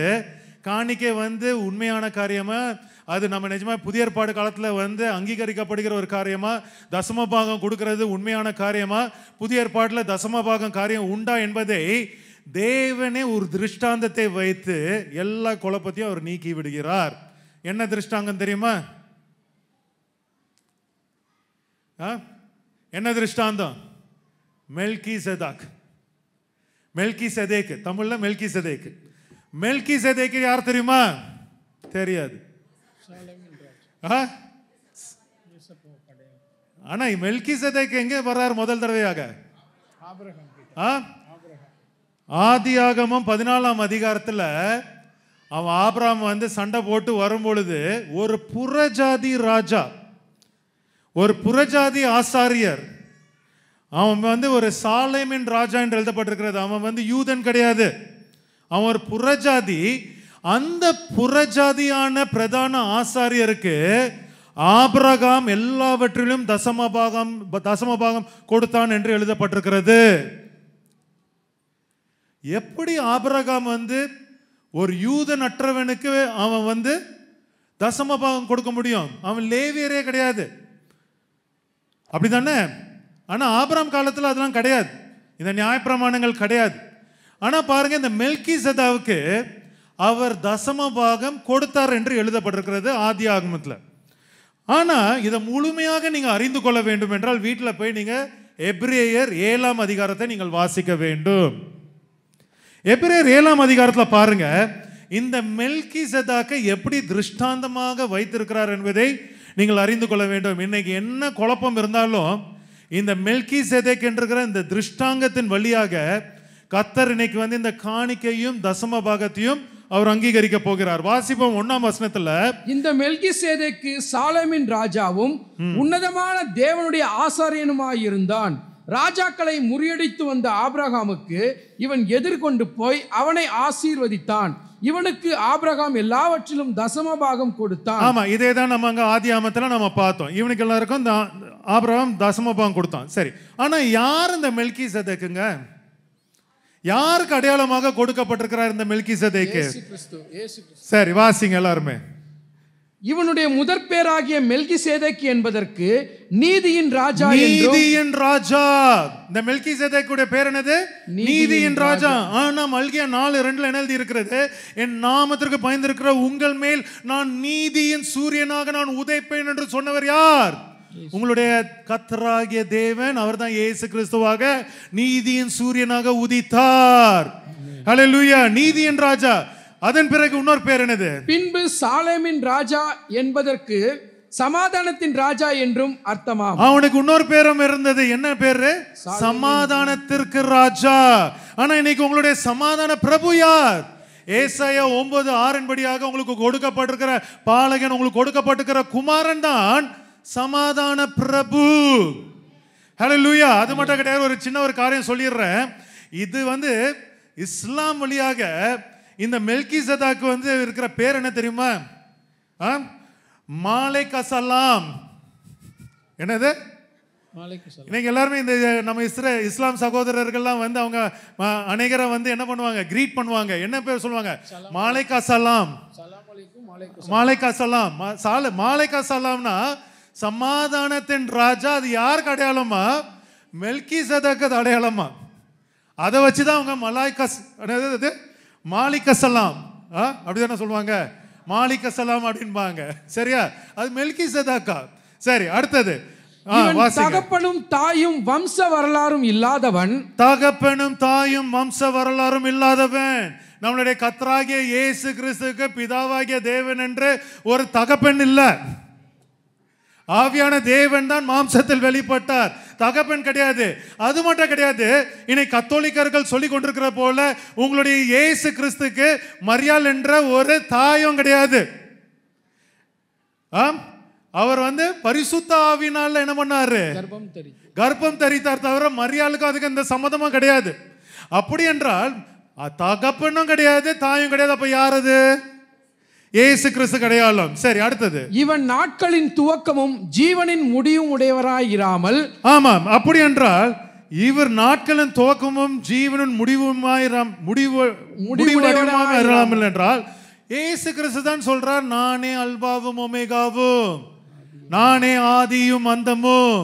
காணிக்கை உண்மையான காரியமா, அது நம்ம நிஜமாக புதிய ஏற்பாடு காலத்தில் அங்கீகரிக்கப்படுகிற ஒரு காரியமா, தசம பாகம் கொடுக்கறது உண்மையான காரியமா, புதிய ஏற்பாட்டில் தசம பாகம் காரியம் உண்டா என்பதை தேவனே ஒரு திருஷ்டாந்தத்தை வைத்து எல்லா குழப்பத்தையும் அவர் நீக்கி விடுகிறார். என்ன திருஷ்டாங்கம் தெரியுமா? என்ன திருஷ்டாந்தம்? மெல்கிசேதேக். மெல்கிசேதேக் தமிழ்ல மெல்கிசேதேக். மெல்கிசேதேக் யார் தெரியுமா? தெரியாது. ஆனா மெல்கிசேதேக் எங்க வர்றார் முதல் தடவையாக? ஆதியாகமம் 14ஆம் அதிகாரத்தில் அவன் ஆபிரகாம் சண்டை போட்டு வரும்பொழுது ஒரு புறஜாதி ராஜா, ஒரு புறஜாதி ஆசாரியர், அவன் ஒரு சாலேமின் ராஜா என்று எழுதப்பட்டிருக்கிறது. அவன் யூதன் கிடையாது, அவன் ஒரு புறஜாதி. அந்த புறஜாதியான பிரதான ஆசாரியருக்கு ஆபிரகாம் எல்லாவற்றிலும் தசம பாகம் கொடுத்தான் என்று எழுதப்பட்டிருக்கிறது. எப்படி ஆபிரகாம் ஒரு யூதன் அற்றவனுக்கு அவன் தசம பாகம் கொடுக்க முடியும்? அவன் லேவியரே கிடையாது, அப்படித்தானே? ஆனா ஆபிரகாம் காலத்தில் அதெல்லாம் கிடையாது, இந்த நியாயப்பிரமாணங்கள் கிடையாது. ஆனா பாருங்க, இந்த மெல்கிசேதேக்குக்கு அவர் தசம பாகம் கொடுத்தார் என்று எழுதப்பட்டிருக்கிறது ஆதி ஆகமத்தில். ஆனா இதை முழுமையாக நீங்க அறிந்து கொள்ள வேண்டும் என்றால் வீட்டில் போய் நீங்க எபிரேயர் 7ஆம் அதிகாரத்தை நீங்கள் வாசிக்க வேண்டும். எபிரேயர் 7ஆம் அதிகாரத்தில் பாருங்க, இந்த மெல்கிசேதேக்கை எப்படி திருஷ்டாந்தமாக வைத்திருக்கிறார் என்பதை நீங்கள் அறிந்து கொள்ள வேண்டும். இன்னைக்கு என்ன குழப்பம் இருந்தாலும் இந்த மெல்கிசேதேக் என்கிற இந்த திருஷ்டாங்கத்தின் வழியாக கர்த்தர் இன்னைக்கு இந்த காணிக்கையும் தசம பாகத்தையும் அவர் அங்கீகரிக்க போகிறார். வாசிப்போம் 1ஆம் வசனத்துல, இந்த மெல்கிசேதேக்கு சாலேமின் ராஜாவும் உன்னதமான தேவனுடைய ஆசாரியனுமாய் இருந்தான். ராஜாக்களை முறியடித்து வந்த ஆபிரகாமுக்கு இவன் எதிர்கொண்டு போய் அவனை ஆசீர்வதித்தான். இவனுக்கு ஆபிரகாம் எல்லாவற்றிலும் தசம பாகம் கொடுத்தான். ஆமா, இதே தான் நம்ம அங்க ஆதி ஆகமத்துல நம்ம பார்த்தோம். இவனுக்கு எல்லாருக்கும் ஆபிரகாம் தசம பாகம் கொடுத்தான். சரி, ஆனா யார் இந்த மெல்கிசேதேக்குங்க? யாருக்கு அடையாளமாக கொடுக்கப்பட்டிருக்கிறார் இந்த மெல்கிசேதேக்கு? சரி, வாசிங்க எல்லாருமே. இவனுடைய முதற் பேராகிய மெல்கிசேதேக் என்பதற்கு நீதியின் ராஜா. நீதியின் ராஜா. இந்த மெல்கிசேதேக்குடைய பேர் என்னது? நீதியின் ராஜா. ஆனா மல்கியா 4:2 என்ன எழுதி இருக்கிறது? என் நாமத்திற்கு பயந்திருக்கிற உங்கள் மேல் நான் நீதியின் சூரியனாக நான் உதைப்பேன் என்று சொன்னவர் யார்? உங்களுடைய கர்த்தராகிய தேவன். அவர் தான் இயேசு கிறிஸ்துவாக நீதியின் சூரியனாக உதித்தார். ஹல்லேலூயா. நீதியின் ராஜா. அதன் பிறகு இன்னொரு பேர் என்னது? பின்பு சாலேமின் ராஜா என்பதற்கு சமாதானத்தின் ராஜா என்றும் அர்த்தமாம். அவனுக்கு இன்னொரு பேரும் இருந்தது. என்ன பேரு? சமாதானத்திற்கு ராஜா. ஆனா இன்னைக்கு உங்களுடைய சமாதான பிரபு யார்? ஏசாயா 9:6 படியாக உங்களுக்கு கொடுக்கப்பட்டிருக்கிற பாலகன், உங்களுக்கு கொடுக்கப்பட்டிருக்கிற குமாரன் தான் சமாதான பிரபு. ஹல்லேலூயா. அது மட்டும் கிடையாது, ஒரு சின்ன ஒரு காரியம் சொல்லிடுறேன். இது இஸ்லாம் வழியாக இந்த மெல்கிசேதேக்கு இருக்கிற பேர் என்ன தெரியுமா? மாலிக் அஸ்ஸலாம். என்னது? இன்னைக்கு எல்லாருமே இந்த நம்ம இஸ்லாம் சகோதரர்கள்லாம் வந்து அவங்க அநேகரை வந்து என்ன பண்ணுவாங்க, கிரீட் பண்ணுவாங்க. என்ன பேர் சொல்லுவாங்க? மாலைக்கா சலாம், மாலைக்கா சலாம். மாலைக்கா சலாம்னா சமாதானத்தின் ராஜா. அது யாருக்கு அடையாளமா? மெல்கிசேதேக்கு அடையாளமா. அதை வச்சுதான் அவங்க மாலிக சலாம் அப்படிதானே சொல்லுவாங்க, மாலிக சலாம் அப்படின்பாங்க. சரியா? அது மெல்கிசேதேக்கா. சரி, அடுத்தது. தகப்பனும் தாயும் வம்ச வரலாறும் இல்லாதவன், தகப்பனும் தாயும் வம்ச வரலாறும் இல்லாதவன். நம்மளுடைய கர்த்தராகிய இயேசு கிறிஸ்துவுக்கு பிதாவாகிய தேவன் என்று ஒரு தகப்பன் இல்ல. ஆவியான தேவன் தான் மாம்சத்தில் வெளிப்பட்டார், தகப்பன் கிடையாது. அது மட்டும் கிடையாது, இன்னைக்கு கத்தோலிக்கர்கள் சொல்லி கொண்டிருக்கிற போல உங்களுடைய இயேசு கிறிஸ்துக்கு மரியாள் என்ற ஒரு தாயும் கிடையாது. அவர் வந்து பரிசுத்த ஆவியினால என்ன பண்ணாரு? கர்ப்பம் தரித்தார். தவிர மரியாளுக்கு அதுக்கு இந்த சம்மதமும் கிடையாது. அப்படி என்றால் தகப்பனும் கிடையாது, தாயும் கிடையாது. அப்ப யாரது? இயேசு கிறிஸ்து அடையாளம். சரி, அடுத்தது. இவன் நாட்களின் துவக்கமும் ஜீவனின் முடிவும் உடையவராயிராமல். ஆமாம், அப்படி என்றால் இவர் நாட்களின் துவக்கமும் ஜீவனின் முடிவுடையவராயிராமல் என்றால் இயேசு கிறிஸ்து தான் சொல்றார், நானே அல்பாவும் ஒமேகாவும், நானே ஆதியும் அந்தமும்,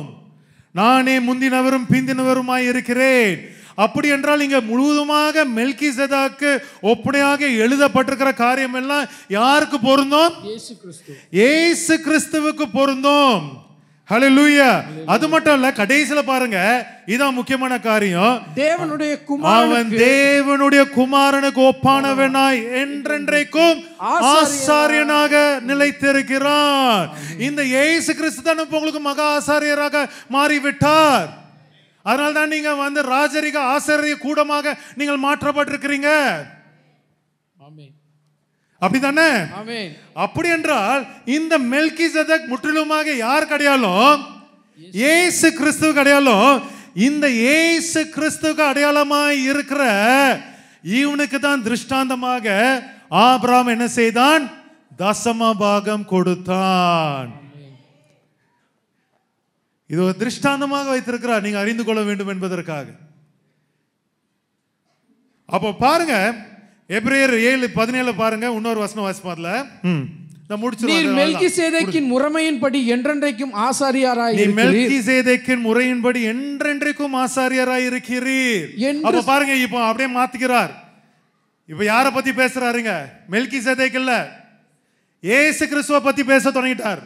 நானே முந்தினவரும் பிந்தினவருமாய் இருக்கிறேன். அப்படி என்றால் இங்க முழுவதுமாக மெல்கிசேதேக்கு ஒப்பனையாக எழுதப்பட்டிருக்கிற காரியம் எல்லாம் யாருக்கு பொருந்தும்? இயேசு கிறிஸ்துவுக்கு பொருந்தும். ஹல்லேலூயா. அது மட்டும் இல்ல, கடைசியில பாருங்க, இதான் முக்கியமான காரியம். தேவனுடைய அவன் தேவனுடைய குமாரனுக்கு ஒப்பானவனாய் என்றென்றைக்கும் ஆசாரியனாக நிலைத்திருக்கிறான். இந்த இயேசு கிறிஸ்து தான் உங்களுக்கு மகா ஆசாரியராக மாறிவிட்டார். அதனால தான் நீங்க வந்து ராஜரிக ஆசாரிய கூடமாக நீங்கள் மாற்றப்பட்டிருக்கிறீங்க. அப்படிதானே? அப்படி என்றால் இந்த மெல்கிசேதேக் முற்றிலுமாக யார் அடையாளம்? இயேசு கிறிஸ்துவுக்கு அடையாளம். இந்த இயேசு கிறிஸ்துவுக்கு அடையாளமாய் இருக்கிற இவனுக்கு தான் திருஷ்டாந்தமாக ஆபிரகாம் என்ன செய்தான்? தசம பாகம் கொடுத்தான். இது ஒரு திருஷ்டாந்தமாக வைத்திருக்கிறார், நீங்க அறிந்து கொள்ள வேண்டும் என்பதற்காக. அப்போ பாருங்க, எபிரேயர் 7:17 பாருங்க, இன்னொரு வசனம் வாசிப்பதுல நீர் மெல்கிசேதேக்கின் முறைமையின்படி என்றென்றைக்கும் ஆசாரியராய் இருக்கிறீர். மெல்கிசேதேக்கின் முறையின்படி என்றென்றைக்கும் ஆசாரியராய் இருக்கிறீர். அப்ப பாருங்க, இப்போ அப்படியே மாத்திக்கிறார். இப்ப யாரை பத்தி பேசுறாருங்க? மெல்கிசேதேக் இல்ல, இயேசு கிறிஸ்துவை பத்தி பேச தொடங்கிட்டார்.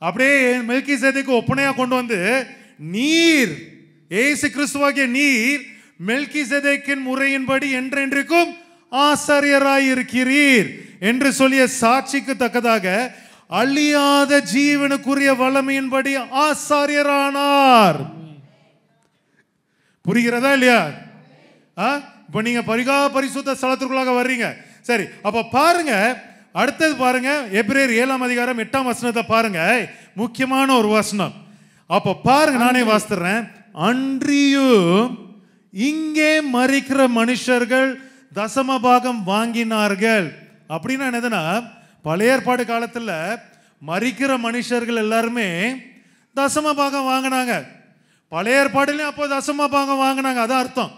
அப்படியே மெல்கிசேதேக்கு ஒப்பனையா கொண்டு வந்து, நீர் இயேசு கிறிஸ்துவாகிய நீர் மெல்கிசேதேக்கின் முறையின்படி என்றென்றைக்கும் ஆசாரியராய் இருக்கிறீர் என்று சொல்லிய சாட்சிக்கு தக்கதாக அழியாத ஜீவனுக்குரிய வல்லமையின்படி ஆசாரியரானார். புரிகிறதா இல்லையா? இப்ப நீங்க பரிசுத்த ஸ்தலத்திற்குள்ளாக வர்றீங்க. சரி, அப்ப பாருங்க, அடுத்தது பாருங்க, எபிரேயர் 7:8 பாருங்க, முக்கியமான ஒரு வசனம். அப்ப பாருங்க, நானே வாசிக்கிறேன். அன்றியும் இங்கே மரிக்கிற மனுஷர்கள் தசம பாகம் வாங்கினார்கள். அப்படின்னா என்னதுன்னா, பழைய ஏற்பாடு காலத்துல மரிக்கிற மனுஷர்கள் எல்லாருமே தசம பாகம் வாங்கினாங்க. பழைய ஏற்பாடுலயும் அப்போ தசம பாகம் வாங்கினாங்க. அதான் அர்த்தம்.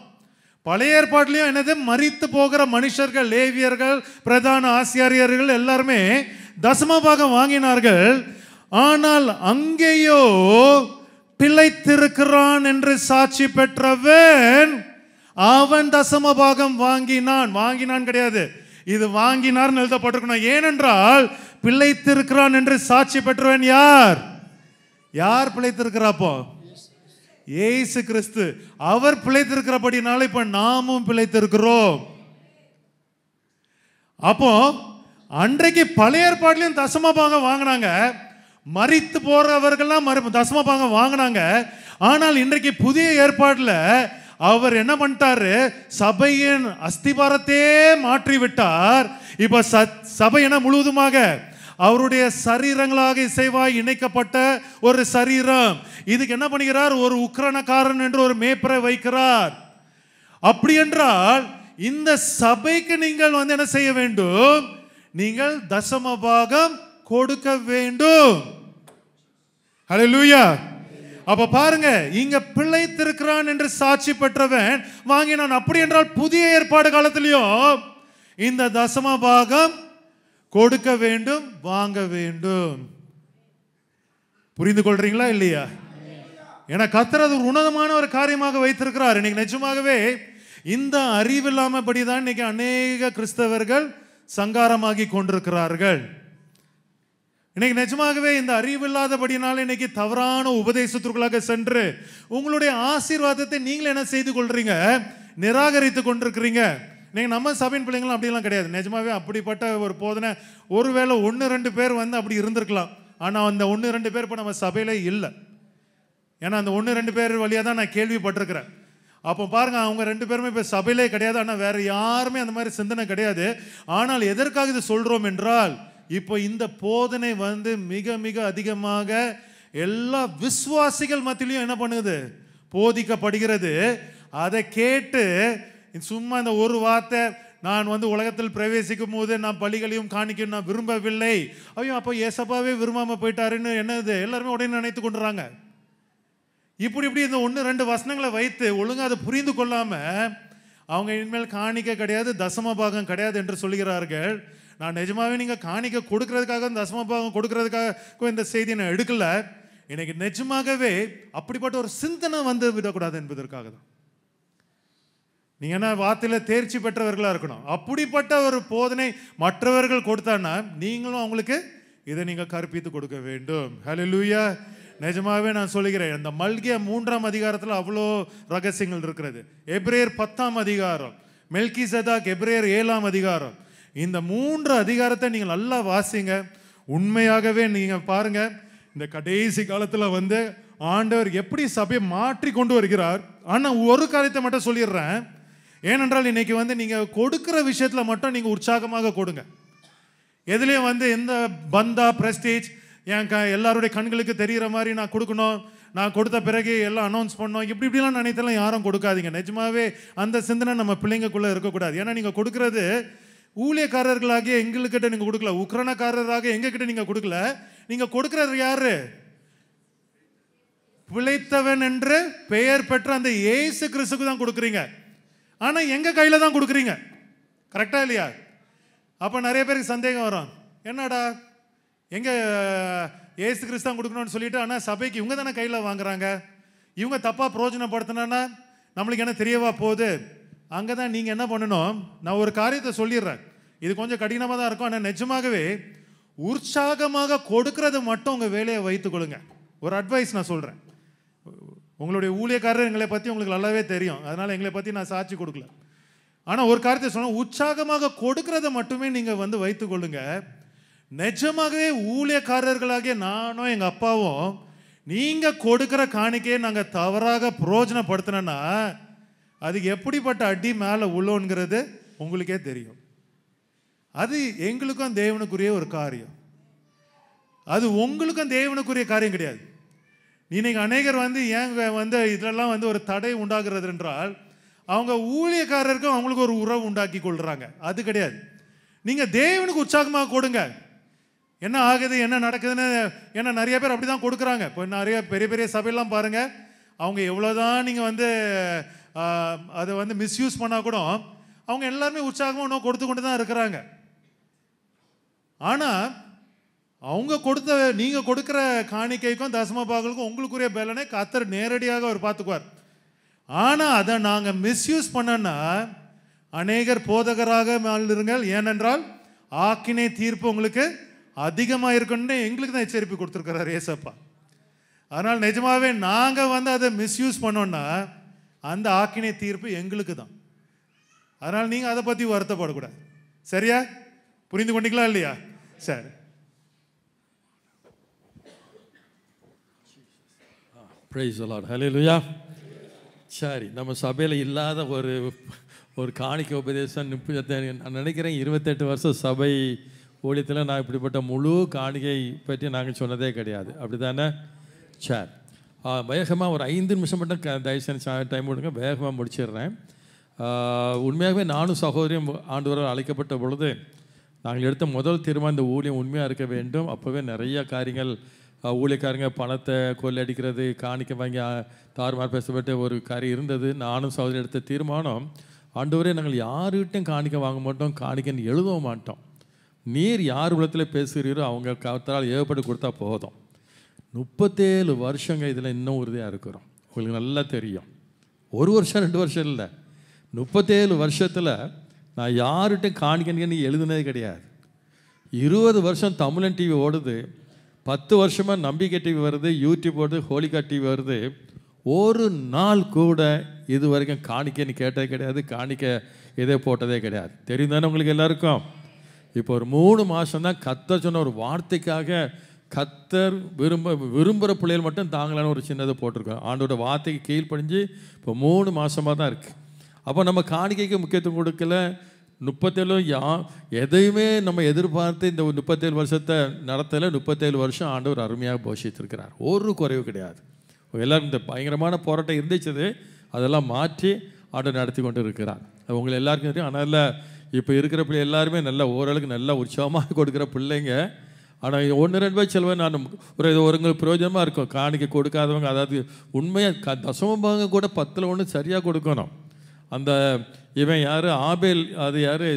பழைய ஏற்பாட்டிலையும் என்னது, மரித்து போகிற மனுஷர்கள், லேவியர்கள், பிரதான ஆசாரியர்கள் எல்லாருமே தசம பாகம் வாங்கினார்கள். ஆனால் அங்கேயோ பிழைத்திருக்கிறான் என்று சாட்சி பெற்றவன் அவன் தசம பாகம் வாங்கினான். வாங்கினான் கிடையாது, இது வாங்கினார் எழுதப்பட்டிருக்கணும். ஏனென்றால் பிழைத்திருக்கிறான் என்று சாட்சி பெற்றவன் யார்? யார் பிழைத்திருக்கிறாப்போ? இயேசு கிறிஸ்து. அவர் பிழைத்திருக்கிறபடினால இப்ப நாமும் பிழைத்திருக்கிறோம். அப்போ அன்றைக்கு பழைய ஏற்பாட்டிலையும் தசம பாகம் வாங்கினாங்க, மரித்து போறவர்கள்லாம் தசம பாகம் வாங்கினாங்க. ஆனால் இன்றைக்கு புதிய ஏற்பாடுல அவர் என்ன பண்ணிட்டாரு? சபையின் அஸ்திபாரத்தையே மாற்றி விட்டார். இப்ப சபை என்ன முழுவதுமாக அவருடைய சரீரங்களாக இசைவாய் இணைக்கப்பட்ட ஒரு சரீரம். இதுக்கு என்ன பண்ணுகிறார்? ஒரு உக்கிரணக்காரன் என்று ஒரு மேய்ப்பரை வைக்கிறார். அப்படி என்றால் இந்த சபைக்கு நீங்கள் வந்து என்ன செய்ய வேண்டும்? நீங்கள் தசம பாகம் கொடுக்க வேண்டும். ஹல்லேலூயா. அப்ப பாருங்க, இங்க பிழைத்திருக்கிறான் என்று சாட்சி பெற்றவன் வாங்கினான். அப்படி என்றால் புதிய ஏற்பாடு காலத்திலையும் இந்த தசம பாகம் கொடுக்க வேண்டும், வாங்க வேண்டும். புரிந்து கொள்றீங்களா இல்லையா? ஏன்னா கர்த்தர் அது ஒரு உன்னதமான ஒரு காரியமாக வைத்திருக்கிறார். இன்னைக்கு நிஜமாகவே இந்த அறிவில்லாமபடிதான் இன்னைக்கு அநேக கிறிஸ்தவர்கள் சங்காரமாகி கொண்டிருக்கிறார்கள். இன்னைக்கு நிஜமாகவே இந்த அறிவில்லாதபடினால இன்னைக்கு தவறான உபதேசத்திற்குள்ளாக சென்று உங்களுடைய ஆசீர்வாதத்தை நீங்களே என்ன செய்து கொள்றீங்க? நிராகரித்து கொண்டிருக்கிறீங்க. நீங்க நம்ம சபையின் பிள்ளைங்களும் அப்படிலாம் கிடையாது. நிஜமாவே அப்படிப்பட்ட ஒரு போதனை ஒருவேளை 1-2 பேர் வந்து அப்படி இருந்திருக்கலாம். ஆனால் அந்த 1-2 பேர் இப்போ நம்ம சபையிலே இல்லை. ஏன்னா அந்த 1-2 பேர் வழியாக தான் நான் கேள்விப்பட்டிருக்கிறேன். அப்போ பாருங்க, அவங்க 2 பேருமே இப்போ சபையிலே கிடையாது. ஆனால் வேற யாருமே அந்த மாதிரி சிந்தனை கிடையாது. ஆனால் எதற்காக இது சொல்றோம் என்றால், இப்போ இந்த போதனை வந்து மிக மிக அதிகமாக எல்லா விசுவாசிகள் மத்தியிலையும் என்ன பண்ணுது? போதிக்கப்படுகிறது. அதை கேட்டு சும்மா இந்த ஒரு வார்த்தை, நான் வந்து உலகத்தில் பிரவேசிக்கும் போது நான் பலிகளையும் காணிக்கையும் நான் விரும்பவில்லை, ஐயோ அப்போ ஏசப்பாவே விரும்பாம போயிட்டாருன்னு என்னது எல்லாருமே உடனே நினைத்து கொண்டுறாங்க. இப்படி இந்த 1-2 வசனங்களை வைத்து ஒழுங்காக அதை புரிந்து கொள்ளாம அவங்க இனிமேல் காணிக்கை கிடையாது, தசம பாகம் கிடையாது என்று சொல்கிறார்கள். நான் நிஜமாவே நீங்க காணிக்கை கொடுக்கறதுக்காக, தசம பாகம் கொடுக்கறதுக்காக இந்த செய்தியை நான் எடுக்கல. இன்னைக்கு நிஜமாகவே அப்படிப்பட்ட ஒரு சிந்தனை வந்து விடக்கூடாது என்பதற்காக தான். நீங்க என்ன வார்த்தையில தேர்ச்சி பெற்றவர்களா இருக்கணும். அப்படிப்பட்ட ஒரு போதனை மற்றவர்கள் கொடுத்தான்னா நீங்களும் அவங்களுக்கு இதை நீங்க கற்பித்து கொடுக்க வேண்டும். ஹல்லேலூயா. நிஜமாவே நான் சொல்லுகிறேன், இந்த மல்கியா 3ஆம் அதிகாரத்தில் அவ்வளோ ரகசியங்கள் இருக்கிறது. எபிரேயர் 10ஆம் அதிகாரம், மெல்கிசேதேக் எபிரேயர் 7ஆம் அதிகாரம், இந்த 3 அதிகாரத்தை நீங்கள் நல்லா வாசிங்க. உண்மையாகவே நீங்க பாருங்க, இந்த கடைசி காலத்தில் வந்து ஆண்டவர் எப்படி சபையை மாற்றி கொண்டு வருகிறார். ஆனால் ஒரு காரியத்தை மட்டும் சொல்லிடுறேன். ஏனென்றால் இன்னைக்கு வந்து நீங்க கொடுக்கிற விஷயத்துல மட்டும் நீங்க உற்சாகமாக கொடுங்க. எதுலேயும் வந்து எந்த பந்தா பிரஸ்டேஜ் எல்லாருடைய கண்களுக்கு தெரிகிற மாதிரி நான் கொடுக்கணும், நான் கொடுத்த பிறகு எல்லாம் அனௌன்ஸ் பண்ணோம், இப்படிலாம் நினைத்தெல்லாம் யாரும் கொடுக்காதீங்க. நிஜமாவே அந்த சிந்தனை நம்ம பிள்ளைங்களுக்குள்ள இருக்கக்கூடாது. ஏன்னா நீங்க கொடுக்கறது ஊழியக்காரர்களாகிய எங்ககிட்ட நீங்க கொடுக்கல, உக்ரைனக்காரராக எங்ககிட்ட நீங்க கொடுக்கல. நீங்க கொடுக்கறது யாரு? பிழைத்தவன் என்று பெயர் பெற்ற அந்த இயேசு கிறிஸ்துக்கு தான் கொடுக்குறீங்க. ஆனா எங்க கையில தான் கொடுக்குறீங்க. கரெக்டா இல்லையா? அப்ப நிறைய பேருக்கு சந்தேகம் வரும், என்னடா எங்க இயேசு கிறிஸ்து தான் கொடுக்கணும்னு சொல்லிட்டு, ஆனா சபைக்கு இவங்க தானே கையில வாங்குறாங்க, இவங்க தப்பா பிரயோஜனப்படுத்தினா நம்மளுக்கு என்ன தெரியவா போகுது? அங்கதான் நீங்க என்ன பண்ணணும். நான் ஒரு காரியத்தை சொல்லிடுறேன், இது கொஞ்சம் கடினமா தான் இருக்கும். ஆனா நிஜமாகவே உற்சாகமாக கொடுக்கறது மட்டும் உங்க வேலையை வைத்துக் கொள்ளுங்க. ஒரு அட்வைஸ் நான் சொல்றேன். உங்களுடைய ஊழியக்காரர் எங்களை பற்றி உங்களுக்கு நல்லாவே தெரியும், அதனால் எங்களை பற்றி நான் சாட்சி கொடுக்கல. ஆனால் ஒரு காரியத்தை சொன்னால், உற்சாகமாக கொடுக்கறத மட்டுமே நீங்கள் வந்து வைத்துக் கொள்ளுங்க. நிஜமாகவே ஊழியக்காரர்களாகிய நானும் எங்கள் அப்பாவும் நீங்கள் கொடுக்குற காணிக்கையை நாங்கள் தவறாக பிரயோஜனப்படுத்தினா அது எப்படிப்பட்ட அடி மேலே உள்ளோங்கிறது உங்களுக்கே தெரியும். அது எங்களுக்கும் தேவனுக்குரிய ஒரு காரியம், அது உங்களுக்கும் தேவனுக்குரிய காரியம் கிடையாது. இன்னைக்கு அநேகர் வந்து ஏன் வந்து இதெல்லாம் வந்து ஒரு தடை உண்டாகிறது என்றால், அவங்க ஊழியக்காரருக்கும் அவங்களுக்கு ஒரு உறவு உண்டாக்கி கொள்றாங்க. அது கிடையாது. நீங்க தேவனுக்கு உற்சாகமாக கொடுங்க. என்ன ஆகுது என்ன நடக்குதுன்னு, ஏன்னா நிறைய பேர் அப்படி தான் கொடுக்குறாங்க. இப்போ நிறைய பெரிய பெரிய சபையெல்லாம் பாருங்க, அவங்க எவ்வளோதான் நீங்கள் வந்து அதை வந்து மிஸ்யூஸ் பண்ணால் கூட அவங்க எல்லாருமே உற்சாகமாக இன்னும் கொடுத்து கொண்டு தான் இருக்கிறாங்க. ஆனால் அவங்க கொடுத்த நீங்கள் கொடுக்குற காணிக்கைக்கும் தசம பாகங்களுக்கும் உங்களுக்குரிய பலனை கர்த்தர் நேரடியாக அவர் பார்த்துக்குவார். ஆனால் அதை நாங்கள் மிஸ்யூஸ் பண்ணோன்னா அநேகர் போதகராக இருங்கள், ஏனென்றால் ஆக்கினை தீர்ப்பு உங்களுக்கு அதிகமாக இருக்குன்னு எங்களுக்கு தான் எச்சரிப்பு கொடுத்துருக்கிறார் ஏசப்பா. அதனால் நிஜமாவே நாங்கள் வந்து அதை மிஸ்யூஸ் பண்ணோன்னா அந்த ஆக்கினை தீர்ப்பு எங்களுக்கு தான். அதனால் நீங்கள் அதை பற்றி வருத்தப்படக்கூடாது. சரியா? புரிந்து கொண்டீங்களா இல்லையா? சரி. Praise the lord. ஹல்லேலூயா. சரி, நம்ம சபையில் இல்லாத ஒரு காணிக்கை உபதேசம் நான் நினைக்கிறேன் 28 வருஷம் சபை ஊழியத்தில் நான் இப்படிப்பட்ட முழு காணிக்கை பற்றி நாங்கள் சொன்னதே கிடையாது. அப்படி தானே? சரி, வேகமாக ஒரு 5 நிமிஷம் மட்டும் தயவுசெய்து டைம் கொடுங்க, வேகமாக முடிச்சிடுறேன். உண்மையாகவே நானும் சகோதரியும் ஆண்டவரால் அழைக்கப்பட்ட பொழுது நாங்கள் எடுத்த முதல் தீர்மானம் இந்த ஊழியம் உண்மையாக இருக்க வேண்டும். அப்போவே நிறைய காரியங்கள் ஊழியக்காரங்க பணத்தை கொள்ளடிக்கிறது, காணிக்க வாங்கி தாறுமாறு பேசப்பட்டு ஒரு காரியம் இருந்தது. நானும் சகோதரி எடுத்த தீர்மானம், ஆண்டவரே நாங்கள் யாருக்கிட்டையும் காணிக்க வாங்க மாட்டோம், காணிக்கன்னு எழுதவும் மாட்டோம். நீர் யார் உள்ளத்தில் பேசுகிறீரோ அவங்க கர்த்தரால் ஏவப்பட்டு கொடுத்தா போதும். 37 வருஷங்க இதில் இன்னும் உறுதியாக இருக்கிறோம். உங்களுக்கு நல்லா தெரியும். 1 வருஷம் 2 வருஷம் இல்லை, 37 வருஷத்தில் நான் யார்கிட்டையும் காணிக்கன்னு எழுதுனதே கிடையாது. 20 வருஷம் தமிழன் டிவி ஓடுது, 10 வருஷமாக நம்பிக்கை டிவி வருது, யூடியூப் ஓடுது, ஹோலிகா டிவி வருது. ஒரு நாள் கூட இது வரைக்கும் காணிக்கைன்னு கேட்டதே கிடையாது, காணிக்க இதே போட்டதே கிடையாது. தெரியும் தானே உங்களுக்கு எல்லாருக்கும்? இப்போ ஒரு 3 மாதம் தான் கர்த்தர் சொன்ன ஒரு வார்த்தைக்காக கர்த்தர் விரும்புகிற பிள்ளைகள் மட்டும் தாங்களான ஒரு சின்னதை போட்டிருக்கோம். ஆண்டோட வார்த்தைக்கு கீழ்ப்படிஞ்சு இப்போ 3 மாதமாக தான் இருக்குது. அப்போ நம்ம காணிக்கைக்கு முக்கியத்துவம் கொடுக்கல. 37 எதையுமே நம்ம எதிர்பார்த்து இந்த 37 வருஷத்தை நடத்தலை. 37 வருஷம் ஆண்டவர் அருமையாக போஷித்திருக்கிறார், ஒரு குறைவு கிடையாது. எல்லோரும் இந்த பயங்கரமான போராட்டம் இருந்துச்சு, அதெல்லாம் மாற்றி ஆண்டவர் நடத்தி கொண்டு இருக்கிறார். அது உங்களை எல்லாருக்கும் தெரியும். அதனால் இப்போ இருக்கிற பிள்ளை எல்லாருமே நல்லா ஓரளவுக்கு நல்லா உற்சாகமாக கொடுக்குற பிள்ளைங்க. ஆனால் 1-2 பேர் செலவு நான் ஒரு பிரயோஜனமாக இருக்கும். காணிக்க கொடுக்காதவங்க, அதாவது உண்மையாக தசமபாகம் கூட 10ல் 1 சரியாக கொடுக்கணும். அந்த இவன் யார், ஆபேல், அது யார்,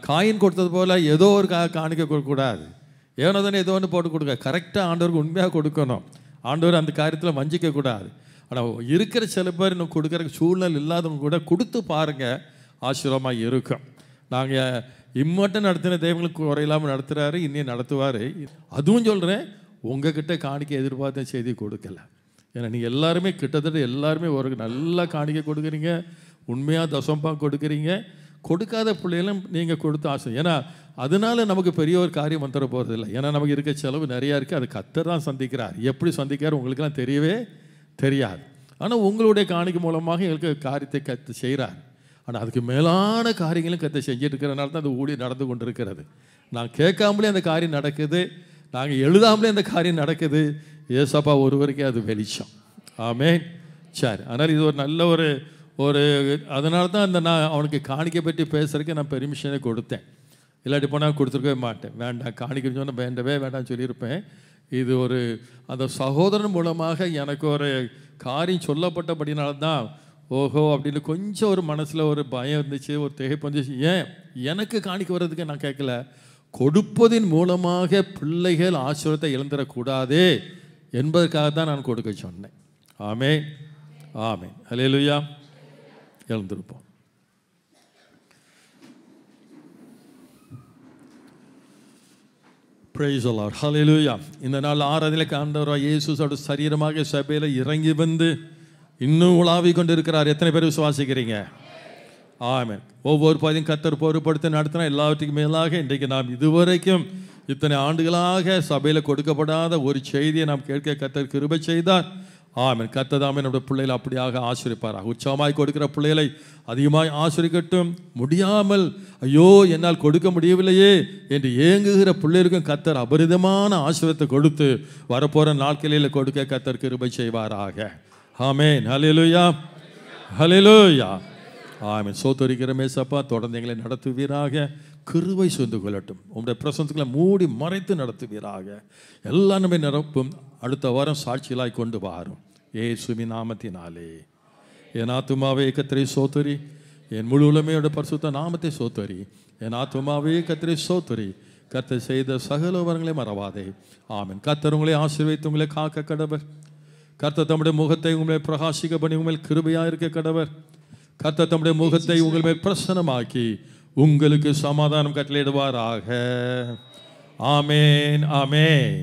காயின் கொடுத்தது போல் ஏதோ ஒரு காணிக்க கொடுக்கக்கூடாது. ஏனோ தானே ஏதோ ஒன்று போட்டு கொடுக்க, கரெக்டாக ஆண்டவருக்கு உண்மையாக கொடுக்கணும். ஆண்டவர் அந்த காரியத்தில் வஞ்சிக்கக்கூடாது. ஆனால் இருக்கிற சில பேர் இன்னும் கொடுக்குற சூழ்நிலை இல்லாதவங்க கூட கொடுத்து பாருங்கள், ஆசீர்வாதமாக இருக்கும். நாங்கள் இம்மட்டும் நடத்தின தெய்வங்களுக்கு குறையில்லாமல் நடத்துகிறாரு, இன்னும் நடத்துவார். அதுவும் சொல்கிறேன், உங்ககிட்ட காணிக்க எதிர்பார்த்த செய்தி கொடுக்கல. ஏன்னா நீங்கள் எல்லாருமே கிட்டத்தட்ட எல்லாருமே ஒரு நல்லா காணிக்க கொடுக்குறீங்க, உண்மையாக தசம்பா கொடுக்குறீங்க. கொடுக்காத பிள்ளைகளும் நீங்கள் கொடுத்து ஆசை. ஏன்னா அதனால நமக்கு பெரிய ஒரு காரியம் வந்துட போகிறதில்லை. ஏன்னா நமக்கு இருக்க செலவு நிறையா இருக்குது. அது கர்த்தர் தான் சந்திக்கிறார். எப்படி சந்திக்கிறார் உங்களுக்கெல்லாம் தெரியவே தெரியாது. ஆனால் உங்களுடைய காணிக்கை மூலமாக எங்களுக்கு காரியத்தை கற்று செய்கிறார். ஆனால் அதுக்கு மேலான காரியங்களும் கற்று செஞ்சுட்டு இருக்கிறனால தான் அந்த ஊழியம் நடந்து கொண்டு இருக்கிறது. நான் கேட்காமலே அந்த காரியம் நடக்குது, நாங்கள் எழுதாமலே அந்த காரியம் நடக்குது. ஏசப்பா ஒருவருக்கே அது வெளிச்சம். ஆமென். சரி, அதனால் இது ஒரு நல்ல ஒரு அதனால தான் அந்த நான் அவனுக்கு காணிக்கை பற்றி பேசுறதுக்கு நான் பெர்மிஷனே கொடுத்தேன். இல்லாட்டி போனால் கொடுத்துருக்கவே மாட்டேன். வேண்டாம் காணிக்கைன்னு சொன்னால் வேண்டவே வேண்டாம்னு சொல்லியிருப்பேன். இது ஒரு அந்த சகோதரன் மூலமாக எனக்கு ஒரு காரியம் சொல்லப்பட்டபடினால தான் ஓஹோ அப்படின்னு கொஞ்சம் ஒரு மனசில் ஒரு பயம் இருந்துச்சு, ஒரு திகைப்பு வந்துச்சு. ஏன் எனக்கு காணிக்க வர்றதுக்கு நான் கேட்கல, கொடுப்பதின் மூலமாக பிள்ளைகள் ஆசீர்வாதத்தை இழந்துடக்கூடாதே என்பதற்காக தான் நான் கொடுக்க சொன்னேன். ஆமென், ஆமென், ஹல்லேலூயா. எழுந்திருப்போம். Praise the Lord. Hallelujah. இந்த நாள் ஆராதனையில் ஆண்டவராகிய இயேசுவோட சரீரமாக சபையில் இறங்கி வந்து இன்னும் உலாவி கொண்டு இருக்கிறார். எத்தனை பேர் விசுவாசிக்கிறீங்க? ஆமென். ஒவ்வொரு பதியும் கர்த்தர் பொறுப்படுத்தி நடத்தினா எல்லாவற்றுக்கும் மேலாக இன்றைக்கு நாம் இதுவரைக்கும் இத்தனை ஆண்டுகளாக சபையில் கொடுக்கப்படாத ஒரு செய்தியை நாம் கேட்க கர்த்தர் கிருபை செய்தார். ஆமென். கர்த்தர் தாமே நம்முடைய பிள்ளைகளை அப்படியாக ஆசீர்வதிப்பாராக. உற்சாகமாய் கொடுக்கிற பிள்ளைகளை அதிகமாய் ஆசீர்வதிக்கட்டும். முடியாமல் ஐயோ என்னால் கொடுக்க முடியவில்லையே என்று ஏங்குகிற பிள்ளைகளுக்கும் கர்த்தர் அபரிதமான ஆசீர்வாதத்தை கொடுத்து வரப்போகிற நாட்களில் கொடுக்க கர்த்தர் கிருபை செய்வாராக. ஆமென். ஹல்லேலூயா, ஹல்லேலூயா. ஆமென். சோத்தரிக்கிற மேசப்பா தொடர்ந்து எங்களை நடத்துவீராக. கிருபை சொந்து கொள்ளட்டும். உங்களுடைய பிரசனத்துக்களை மூடி மறைத்து நடத்துவீராக. எல்லாம் நம்மை நிரப்பும். அடுத்த வாரம் சாட்சிகளாய் கொண்டு வாரும் இயேசுவின் நாமத்தினாலே. என் ஆத்துமாவே கர்த்தரை சோத்தரி, என் முழு உலமையோட பரிசுத்த நாமத்தை சோத்தரி. என் ஆத்துமாவே கர்த்தரை சோத்தரி, கர்த்தர் செய்த சகல வரங்களை மறவாதே. ஆமென். கர்த்தர் உங்களை ஆசீர்வதித்து உங்களை காக்க கடவர். கர்த்தர் தம்முடைய முகத்தை உங்களை பிரகாசிக்க பண்ணி உங்கள் கிருபையாக இருக்க கடவர். கர்த்தர் தம்முடைய முகத்தை உங்கள் மேல் பிரசன்னமாக்கி உங்களுக்கு சமாதானம் கட்டளையிடுவாராக. ஆமென், ஆமென்.